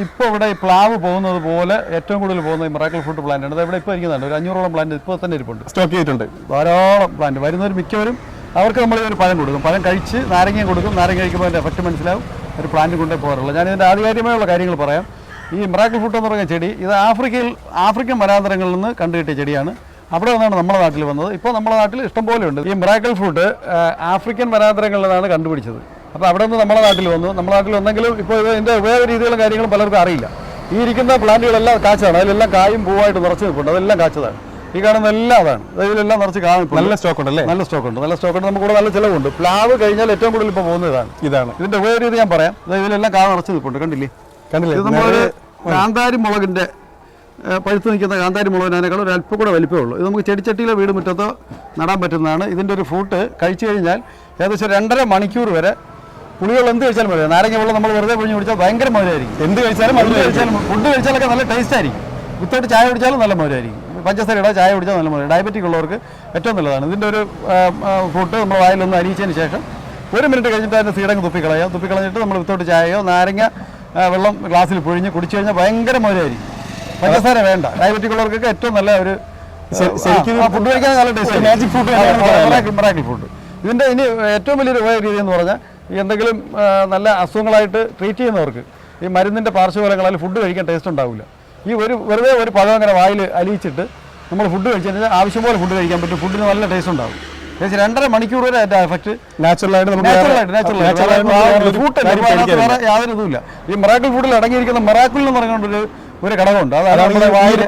ഇപ്പോൾ ഇവിടെ പ്ലാവ് പോകുന്നത് പോലെ ഏറ്റവും കൂടുതൽ പോകുന്ന മിറാക്കിൾ ഫ്രൂട്ട് പ്ലാന്റ് ആണ്. ഇവിടെ ഇപ്പോൾ ഇരിക്കുന്നുണ്ട്, ഒരു 500ഓളം പ്ലാന്റ് ഇപ്പോൾ തന്നെ ഇരിപ്പുണ്ട്, സ്റ്റോക്ക് ചെയ്തിട്ടുണ്ട്. ധാരാളം പ്ലാന്റ്. വരുന്നവർ മിക്കവരും അവർക്ക് നമ്മൾ ഒരു പഴം കൊടുക്കും, പഴം കഴിച്ച് നാരങ്ങയും കൊടുക്കും. നാരങ്ങ കഴിക്കുമ്പോൾ അതിൻ്റെ എഫക്റ്റ് മനസ്സിലാവും, ഒരു പ്ലാന്റ് കൊണ്ടേ പോകാറുള്ളൂ. ഞാൻ ഇതിൻ്റെ ആധികാരികമായുള്ള കാര്യങ്ങൾ പറയാം. ഈ മിറാക്കിൾ ഫ്രൂട്ട് എന്ന് പറയുന്ന ചെടി ഇത് ആഫ്രിക്കൻ വനാന്തരങ്ങളിൽ നിന്ന് കണ്ടുകിട്ടിയ ചെടിയാണ്. അവിടെ നിന്നാണ് നമ്മുടെ നാട്ടിൽ വന്നത്. ഇപ്പോൾ നമ്മുടെ നാട്ടിൽ ഇഷ്ടംപോലെ ഉണ്ട്. ഈ മിറാക്കിൾ ഫ്രൂട്ട് ആഫ്രിക്കൻ വനാന്തരങ്ങളിൽ നിന്നാണ് കണ്ടുപിടിച്ചത്. അപ്പോൾ അവിടെ നിന്ന് നമ്മുടെ നാട്ടിൽ വന്നു. നമ്മുടെ നാട്ടിൽ വന്നെങ്കിലും ഇപ്പോൾ ഇതിൻ്റെ വേറെ രീതികളും കാര്യങ്ങളും പലർക്കും അറിയില്ല. ഈ ഇരിക്കുന്ന പ്ലാന്റുകളെല്ലാം കാച്ചതാണ്, അതിലെല്ലാം കായും പൂവായിട്ട് നിറച്ച് നിൽപ്പുണ്ട്, അതെല്ലാം കാച്ചതാണ്. ഈ കാണുന്ന എല്ലാം അതാണ്. ഇതിലെല്ലാം നിറച്ച് കാണും. നല്ല സ്റ്റോക്ക് ഉണ്ടല്ലേ? നല്ല സ്റ്റോക്ക് ഉണ്ട്, നല്ല സ്റ്റോക്ക് ഉണ്ട്. നമുക്ക് കൂടെ നല്ല ചിലവുണ്ട്. പ്ലാവ് കഴിഞ്ഞാൽ ഏറ്റവും കൂടുതൽ ഇപ്പോൾ പോകുന്നത് ഇതാണ്. ഇതിന്റെ വേറെ രീതി ഞാൻ പറയാം. ഇതിലെല്ലാം കാ നിറച്ച് നിൽപ്പുണ്ട്, കണ്ടില്ലേ? ഇത് നമ്മളൊരു കാന്താരി മുളകിന്റെ പഴുത്ത് നിൽക്കുന്ന കാന്താരി മുളകിനേക്കാൾ ഒരു അല്പം കൂടെ വലിപ്പമേ ഉള്ളൂ. ഇത് നമുക്ക് ചെടിച്ചട്ടിയിലെ വീട് മുറ്റത്തോ നടാൻ പറ്റുന്നതാണ്. ഇതിൻ്റെ ഒരു ഫ്രൂട്ട് കഴിച്ചു കഴിഞ്ഞാൽ ഏകദേശം 2.5 മണിക്കൂർ വരെ പുളികൾ എന്ത് കഴിച്ചാലും മതി. നാരങ്ങ വെള്ളം നമ്മൾ വെറുതെ പിഴിഞ്ഞ് കുടിച്ചാൽ ഭയങ്കര മധുരമായിരിക്കും. എന്ത് കഴിച്ചാലും ഫുഡ് കഴിച്ചാലൊക്കെ നല്ല ടേസ്റ്റ് ആയിരിക്കും. വിത്തോട്ട് ചായ കുടിച്ചാലും നല്ല മധുരമായിരിക്കും. പഞ്ചസാര ഇടാൻ ചായ കുടിച്ചാൽ നല്ല മധുരം. ഡയബറ്റിക് ഉള്ളവർക്ക് ഏറ്റവും നല്ലതാണ്. ഇതിൻ്റെ ഒരു ഫ്രൂട്ട് നമ്മൾ വായിലൊന്ന് അരിയിച്ചതിന് ശേഷം 1 മിനിറ്റ് കഴിഞ്ഞിട്ട് അതിൻ്റെ സീഡങ്ങ് തുപ്പിക്കളഞ്ഞിട്ട് നമ്മൾ വിത്തോട്ട് ചായയോ നാരങ്ങ വെള്ളം ഗ്ലാസ്സിൽ പൊഴിഞ്ഞ് കുടിച്ചു കഴിഞ്ഞാൽ ഭയങ്കര മധുരമായിരിക്കും. പഞ്ചസാര വേണ്ട. ഡയബറ്റിക് ഉള്ളവർക്കൊക്കെ ഏറ്റവും നല്ല ഒരു ഫുഡ് കഴിക്കാൻ നല്ല taste. Magic fruit, miracle fruit. ഇതിൻ്റെ ഇനി ഏറ്റവും വലിയൊരു രീതി എന്ന് പറഞ്ഞാൽ എന്തെങ്കിലും നല്ല അസുഖങ്ങളായിട്ട് ട്രീറ്റ് ചെയ്യുന്നവർക്ക് ഈ മരുന്നിൻ്റെ പാർശ്വഫലങ്ങളാൽ ഫുഡ് കഴിക്കാൻ ടേസ്റ്റ് ഉണ്ടാവില്ല. ഈ വെറുതെ ഒരു പഴം അങ്ങനെ വായിൽ അലിയിച്ചിട്ട് നമ്മൾ ഫുഡ് കഴിച്ചു കഴിഞ്ഞാൽ ആവശ്യം പോലെ ഫുഡ് കഴിക്കാൻ പറ്റും. ഫുഡിന് നല്ല ടേസ്റ്റ് ഉണ്ടാവും. ഏകദേശം 2.5 മണിക്കൂർ വരെ അതിൻ്റെ എഫക്റ്റ് നാച്ചുറലായിട്ട് വേറെ യാതൊരു ഇതുമില്ല. ഈ മിറാക്കിൾ ഫുഡിൽ അടങ്ങിയിരിക്കുന്ന മിറാക്കിൾ എന്ന് പറഞ്ഞുകൊണ്ടൊരു ഘടകമുണ്ട്. അതാണ് നമ്മുടെ വായിൽ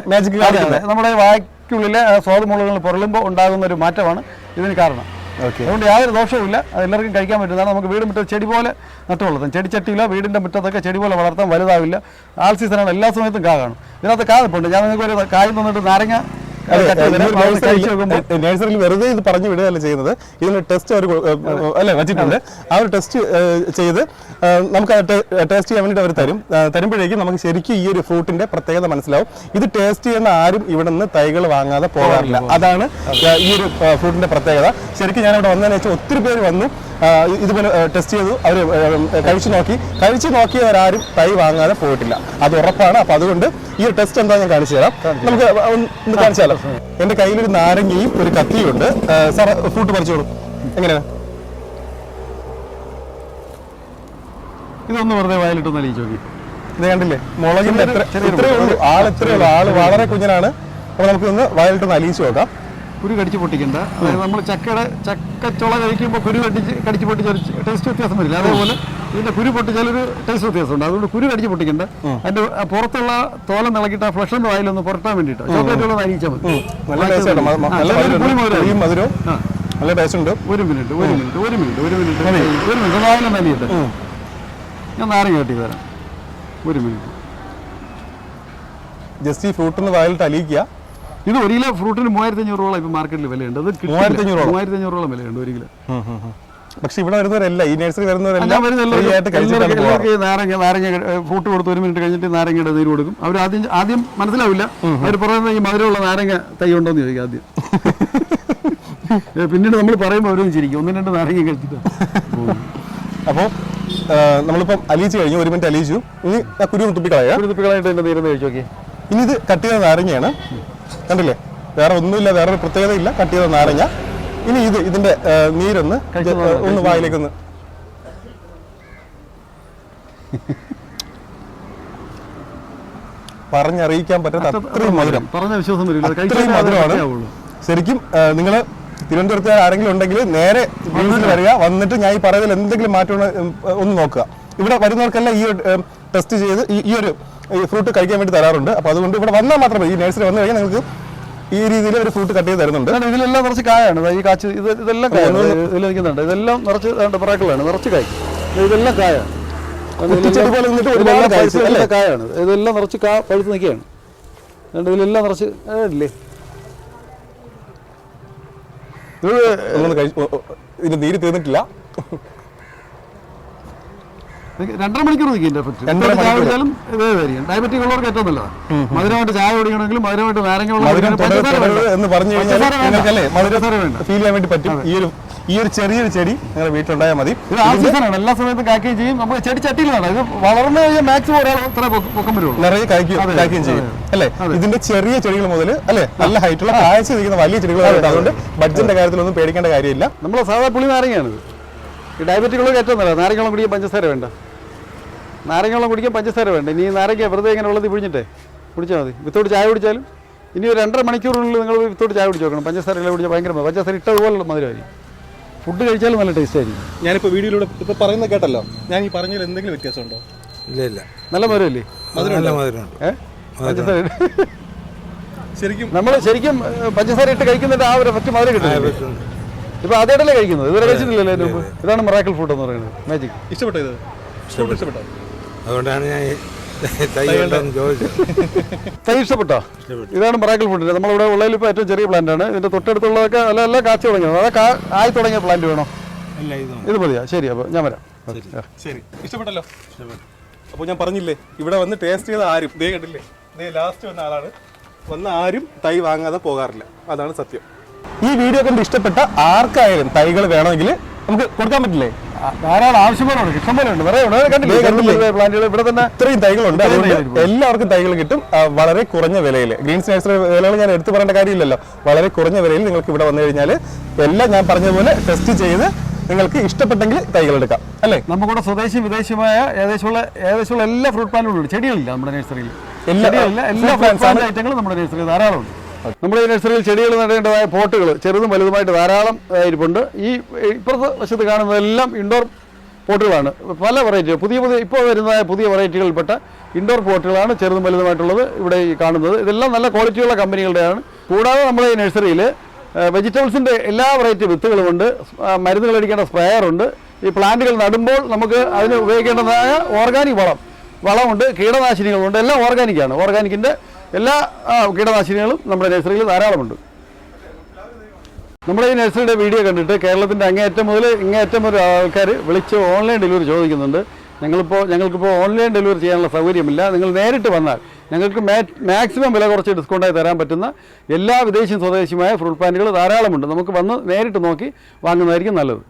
നമ്മുടെ വായ്ക്കുള്ളിലെ സ്വാദുമുളകൾ പുരളുമ്പോൾ ഉണ്ടാകുന്ന ഒരു മാറ്റമാണ് ഇതിന് കാരണം. അതുകൊണ്ട് യാതൊരു ദോഷവുമില്ല. അത് എല്ലാവർക്കും കഴിക്കാൻ പറ്റുന്നതാണ്. നമുക്ക് വീട് മുറ്റത്ത് ചെടി പോലെ നട്ടു വളർത്താം. ചെടിച്ചട്ടിയിലോ വീടിൻ്റെ മുറ്റത്തൊക്കെ ചെടി പോലെ വളർത്താൻ, വലുതാവില്ല. ആൾ സീസണാണ്, എല്ലാ സമയത്തും കാ കാണും. ഇതിനകത്ത് കാ നിൽപ്പുണ്ട്. ഞാൻ നിങ്ങൾക്ക് ഒരു കായ് തന്നിട്ട് നാരങ്ങ നഴ്സറിയിൽ വെറുതെ ഇത് പറഞ്ഞു വിടുകയല്ല ചെയ്യുന്നത്. ഇതിന് ടെസ്റ്റ് അവർ അല്ലെ വെച്ചിട്ടുണ്ട്. ആ ഒരു ടെസ്റ്റ് ചെയ്ത് നമുക്ക് ടേസ്റ്റ് ചെയ്യാൻ വേണ്ടിയിട്ട് അവർ തരുമ്പോഴേക്കും നമുക്ക് ശരിക്കും ഈ ഒരു ഫ്രൂട്ടിന്റെ പ്രത്യേകത മനസ്സിലാവും. ഇത് ടേസ്റ്റ് ചെയ്യുന്ന ആരും ഇവിടെ നിന്ന് തൈകൾ വാങ്ങാതെ പോകാറില്ല. അതാണ് ഈ ഒരു ഫ്രൂട്ടിന്റെ പ്രത്യേകത. ശരിക്കും ഞാനിവിടെ വന്നതിന് വെച്ചാൽ ഒത്തിരി പേര് വന്നു, ഇതുപോലെ ടെസ്റ്റ് ചെയ്തു, അവർ കഴിച്ചു നോക്കിയവരാരും തൈ വാങ്ങാതെ പോയിട്ടില്ല. അത് ഉറപ്പാണ്. അപ്പൊ അതുകൊണ്ട് ഈ ഒരു ടെസ്റ്റ് എന്താ ഞാൻ കാണിച്ചു തരാം. നമുക്ക് ഒന്ന് കാണിച്ചാലോ? എന്റെ കയ്യിലൊരു നാരങ്ങയും ഒരു കത്തിയും ഉണ്ട്. സാർ ഫ്രൂട്ട് പറിച്ചോളൂ. എങ്ങനെയാണ്? ഇതൊന്ന് വെറുതെ വയലിട്ടൊന്ന് അലിയിച്ചു നോക്കി. ഇത് കണ്ടില്ലേ? മുളകിന്റെ എത്രയേ ഉള്ളൂ, ആള് വളരെ കുഞ്ഞനാണ്. അപ്പൊ നമുക്കൊന്ന് വയലിട്ടൊന്ന് അലിയിച്ചു നോക്കാം. കുരു കടിച്ച് പൊട്ടിക്കണ്ട. അതായത് നമ്മൾ ചക്കച്ചുള കഴിക്കുമ്പോൾ കുരു കടിച്ച് പൊട്ടിച്ചാൽ ടേസ്റ്റ് വ്യത്യാസം വരില്ല. അതേപോലെ ഇതിന്റെ കുരു പൊട്ടിച്ചാൽ ഒരു ടേസ്റ്റ് വ്യത്യാസമുണ്ട്. അതുകൊണ്ട് കുരു കടിച്ച് പൊട്ടിക്കണ്ട. അതിന്റെ പുറത്തുള്ള തോലം ഇളകിയിട്ട് ആ ഫ്ലഷ് ഒന്ന് വായിലൊന്ന് പുറത്താൻ വേണ്ടിയിട്ട് ചോക്ലേറ്റ് വെള്ളം അരിയിച്ചാൽ മതി. നല്ല ടേസ്റ്റ് ഉണ്ട്. ഒരു മിനിറ്റ് വായിലൊന്ന് അലിയട്ടെ. ഞാൻ നാരങ്ങ കെട്ടി തരാം. 1 മിനിറ്റ്. ജസ്റ്റ് ഈ ഫ്രൂട്ട് വായിലിട്ട് അലിയിക്കുക. ഇത് 1 കിലോ ഫ്രൂട്ടിന് 3500 ഇപ്പൊ മാർക്കറ്റിൽ വിലയുണ്ട്. അത് 3500 വിലയുണ്ട് 1 കിലോ. പക്ഷെ ഇവിടെ വരുന്നവരല്ല, ഈ നഴ്സറി വരുന്നവരെല്ലാം നാരങ്ങ ഫ്രൂട്ട് കൊടുത്ത് 1 മിനിറ്റ് കഴിഞ്ഞിട്ട് നാരങ്ങയുടെ നീര് കൊടുക്കും. അവർ ആദ്യം മനസ്സിലാവില്ല. അവർ പറയുന്നത് ഈ മധുരമുള്ള നാരങ്ങ തൈ ഉണ്ടോന്ന് ചോദിക്കും ആദ്യം. പിന്നീട് നമ്മൾ പറയുമ്പോൾ അവരും ചിരിക്കും. 1-2 നാരങ്ങ കഴിച്ചിട്ട്. അപ്പോൾ നമ്മളിപ്പം അലിയിച്ച് കഴിഞ്ഞു, 1 മിനിറ്റ് അലിയിച്ചു. ഇനി കുരു തുപ്പിക്കളയായിട്ട് എന്റെ നീരെന്ന് കഴിച്ചു നോക്കി. ഇനി ഇത് കട്ട് ചെയ്ത നാരങ്ങയാണ്, കണ്ടില്ലേ? വേറെ ഒന്നുമില്ല, വേറെ പ്രത്യേകത ഇല്ല. കട്ട് ചെയ്ത നാരങ്ങ. ഇനി ഇതിന്റെ നീരൊന്ന് വായിലേക്കൊന്ന് പറഞ്ഞറിയിക്കാൻ പറ്റാത്ത അത്രയും മധുരം. പറഞ്ഞ വിശ്വാസം വരില്ല. അത്രയും മധുരമാണ്. ശരിക്കും നിങ്ങൾ തിരുവനന്തപുരത്ത് ആരെങ്കിലും ഉണ്ടെങ്കിൽ നേരെ വീട്ടിൽ വരിക, വന്നിട്ട് ഞാൻ ഈ പറയുന്നതിൽ എന്തെങ്കിലും മാറ്റം ഒന്ന് നോക്കുക. ഇവിടെ വരുന്നവർക്കെല്ലാം ഈ ടെസ്റ്റ് ചെയ്ത് ഈ ഒരു ഫ്രൂട്ട് കഴിക്കാൻ വേണ്ടി തരാറുണ്ട്. അപ്പോൾ അതുകൊണ്ട് ഇവിടെ വന്നാൽ മാത്രമേ, ഈ നഴ്സറി വന്നു കഴിഞ്ഞാൽ നിങ്ങൾക്ക് ഈ രീതിയിൽ ഒരു ഫ്രൂട്ട് കട്ട് ചെയ്ത് തരുന്നുണ്ട്. ഇതിലെല്ലാം നിറച്ച് കായാണ്. ഈ കാച്ച് ഇതെല്ലാം ഇതിലിരിക്കുന്നുണ്ട്. ഇതെല്ലാം നിറച്ച് പിറാക്കളാണ്, നിറച്ച് കായ്. ഇതെല്ലാം കായാണ്. കായാണ്. ഇതെല്ലാം നിറച്ച് പഴുത്ത് നിൽക്കുകയാണ്. ഇതിലെല്ലാം നിറച്ച് ഇല്ലേ? ഇതിന്റെ നീര് തീർന്നിട്ടില്ല. 2.5 മണിക്കൂർ നിൽക്കും ഇതിന്റെ എഫക്ട്. ചായ കുടിച്ചാലും ഇതേതായിരിക്കും. ഡയബറ്റിക് ഉള്ളവർക്ക് ഏറ്റവും നല്ലതാണ്. മധുരമായിട്ട് ചായ കുടിക്കണമെങ്കിലും മധുരമായിട്ട് നാരങ്ങ എന്ന് പറഞ്ഞു കഴിഞ്ഞാൽ ഫീൽ ചെയ്യാൻ വേണ്ടി പറ്റും. ഈ ഒരു ചെറിയൊരു ചെടി നിങ്ങളുടെ വീട്ടിലുണ്ടായാൽ മതി. ഇത് ആവശ്യമാണ്, എല്ലാ സമയത്തും കായ്ക്കുകയും ചെയ്യും. നമുക്ക് ചെടി ചട്ടിയിലാണ് ഇത് വളർന്നു കഴിഞ്ഞാൽ മാക്സിമം ഒരാൾ ഇത്ര പൊക്കം വരുള്ളൂ, നിറയെ കായ്ക്കുകയും ചെയ്യും അല്ലേ. ഇതിന്റെ ചെറിയ ചെടികൾ മുതൽ അല്ലെ നല്ല ഹൈറ്റുള്ള കാഴ്ച നിൽക്കുന്ന വലിയ ചെടികൾ. അതുകൊണ്ട് ബഡ്ജറ്റിന്റെ കാര്യത്തിലൊന്നും പേടിക്കേണ്ട കാര്യമില്ല. നമ്മളെ സാധാ പുളി നാരങ്ങയാണിത്. ഈ ഡയബറ്റിക് ഉള്ളത് ഏറ്റവും നല്ലത്. നാരങ്ങ വെള്ളം കുടിക്കാൻ പഞ്ചസാര വേണ്ട. നാരങ്ങ വെള്ളം കുടിക്കാൻ പഞ്ചസാര വേണ്ട. ഇനി നാരങ്ങ വെറുതെ ഇങ്ങനെ വെള്ളത്തിൽ പിഴിഞ്ഞിട്ടേ കുടിച്ചാൽ മതി. വിത്തോട്ട് ചായ കുടിച്ചാലും ഇനി ഒരു 2.5 മണിക്കൂറിനുള്ളിൽ നിങ്ങൾ വിത്തോട്ട് ചായ കുടിച്ച് നോക്കണം. പഞ്ചസാര എല്ലാം കുടിച്ചാൽ ഭയങ്കര പഞ്ചസാര ഇട്ടതുപോലെ മധുരമായിരിക്കും. ഫുഡ് കഴിച്ചാലും നല്ല ടേസ്റ്റ് ആയിരിക്കും. ഞാനിപ്പോൾ വീഡിയോയിലൂടെ ഇപ്പോൾ പറയുന്നത് കേട്ടല്ലോ, ഞാൻ ഈ പറഞ്ഞതിൽ എന്തെങ്കിലും വ്യത്യാസമുണ്ടോ? ഇല്ല. നല്ല മധുരമല്ലേ? പഞ്ചസാര ശരിക്കും നമ്മൾ ശരിക്കും പഞ്ചസാര ഇട്ട് കഴിക്കുന്നിട്ട് ആ ഒരു എഫക്റ്റ് മധുരം കിട്ടും. ഇപ്പൊ ആദ്യമായിട്ടല്ലേ കഴിക്കുന്നത്, ഇതുവരെ കഴിച്ചിട്ടില്ലല്ലോ അതിന് മുമ്പ്. ഇതാണ് മിറാക്കിൾ ഫുഡ് എന്ന് പറയുന്നത്. മാജിക്. ഇഷ്ടപ്പെട്ടോ? ഇത് ഇഷ്ടപ്പെട്ടോ? അതുകൊണ്ടാണ് ഞാൻ ചോദിച്ചത്. തൈ ഇഷ്ടപ്പെട്ടോ? ഇതാണ് മിറാക്കിൾ ഫുഡ്. നമ്മളിവിടെ ഉള്ളതിൽ ഇപ്പോൾ ഏറ്റവും ചെറിയ പ്ലാന്റ് ആണ്. ഇതിന്റെ തൊട്ടടുത്തുള്ളതൊക്കെ എല്ലാം കാച്ചു തുടങ്ങിയത്. അതൊക്കെ ആയി തുടങ്ങിയ പ്ലാന്റ് വേണോ? ഇത് മതിയാ? ശരി, അപ്പോൾ ഞാൻ വരാം. ശരി, ഇഷ്ടപ്പെട്ടല്ലോ. അപ്പോൾ ഞാൻ പറഞ്ഞില്ലേ, ഇവിടെ വന്ന് ടേസ്റ്റ് ചെയ്ത ആരും ദേ കണ്ടില്ലേ, ദേ ലാസ്റ്റ് വന്ന ആളാണ്. വന്ന ആരും തൈ വാങ്ങാതെ പോകാറില്ല. അതാണ് സത്യം. ഈ വീഡിയോ കണ്ട് ഇഷ്ടപ്പെട്ട ആർക്കായാലും തൈകൾ വേണമെങ്കിൽ നമുക്ക് കൊടുക്കാൻ പറ്റില്ലേ? ധാരാളം ആവശ്യമാണ്, ഇഷ്ടംപോലെ ഉണ്ട്. പ്ലാന്റുകൾ ഇവിടെ തന്നെ ഇത്രയും തൈകളുണ്ട്. അതുകൊണ്ട് എല്ലാവർക്കും തൈകൾ കിട്ടും വളരെ കുറഞ്ഞ വിലയിൽ. ഗ്രീൻസ് നഴ്സറി വിലകൾ ഞാൻ എടുത്തു പറയേണ്ട കാര്യമില്ലല്ലോ. വളരെ കുറഞ്ഞ വിലയിൽ നിങ്ങൾക്ക് ഇവിടെ വന്നു കഴിഞ്ഞാൽ എല്ലാം ഞാൻ പറഞ്ഞതുപോലെ ടെസ്റ്റ് ചെയ്ത് നിങ്ങൾക്ക് ഇഷ്ടപ്പെട്ടെങ്കിൽ തൈകൾ എടുക്കാം അല്ലേ. നമുക്കിവിടെ സ്വദേശി വിദേശിയുമായ ഏകദേശമുള്ള എല്ലാ ഫ്രൂട്ട് പ്ലാന്റുകളും ഉണ്ട്. ചെടികളില്ല നമ്മുടെ നഴ്സറിയിൽ. എല്ലാ ഫ്രൂട്ട് പ്ലാന്റ് ഐറ്റങ്ങളും നമ്മുടെ നഴ്സറിയിൽ ധാരാളമുണ്ട്. നമ്മുടെ ഈ നഴ്സറിയിൽ ചെടികൾ നടേണ്ടതായ പോട്ടുകൾ ചെറുതും വലുതുമായിട്ട് ധാരാളം ഇരിപ്പുണ്ട്. ഈ ഇപ്പുറത്തെ വശത്ത് കാണുന്നതെല്ലാം ഇൻഡോർ പോട്ടുകളാണ്. പല വെറൈറ്റി ഇപ്പോൾ വരുന്നതായ പുതിയ വെറൈറ്റികളിൽപ്പെട്ട ഇൻഡോർ പോട്ടുകളാണ് ചെറുതും വലുതുമായിട്ടുള്ളത് ഇവിടെ ഈ കാണുന്നത്. ഇതെല്ലാം നല്ല ക്വാളിറ്റിയുള്ള കമ്പനികളുടെയാണ്. കൂടാതെ നമ്മുടെ ഈ നഴ്സറിയിൽ വെജിറ്റബിൾസിൻ്റെ എല്ലാ വെറൈറ്റി വിത്തുകളുമുണ്ട്. മരുന്നുകൾ അടിക്കേണ്ട സ്പ്രേയറുണ്ട്. ഈ പ്ലാന്റുകൾ നടുമ്പോൾ നമുക്ക് അതിന് ഉപയോഗിക്കേണ്ടതായ ഓർഗാനിക് വളമുണ്ട്, കീടനാശിനികളുണ്ട്. എല്ലാം ഓർഗാനിക്കാണ്. ഓർഗാനിക്കിൻ്റെ എല്ലാ കീടനാശിനികളും നമ്മുടെ നഴ്സറിയിൽ ധാരാളമുണ്ട്. നമ്മുടെ ഈ നഴ്സറിയുടെ വീഡിയോ കണ്ടിട്ട് കേരളത്തിൻ്റെ അങ്ങേയറ്റം മുതൽ ഇങ്ങേയറ്റം ഒരു ആൾക്കാർ വിളിച്ച് ഓൺലൈൻ ഡെലിവറി ചോദിക്കുന്നുണ്ട്. ഞങ്ങൾക്കിപ്പോൾ ഓൺലൈൻ ഡെലിവറി ചെയ്യാനുള്ള സൗകര്യമില്ല. നിങ്ങൾ നേരിട്ട് വന്നാൽ ഞങ്ങൾക്ക് മാക്സിമം വില കുറച്ച് ഡിസ്കൗണ്ടായി തരാൻ പറ്റുന്ന എല്ലാ വിദേശിയും സ്വദേശിയുമായ ഫ്രൂട്ട് പ്ലാന്റുകൾ ധാരാളമുണ്ട്. നമുക്ക് വന്ന് നേരിട്ട് നോക്കി വാങ്ങുന്നതായിരിക്കും നല്ലത്.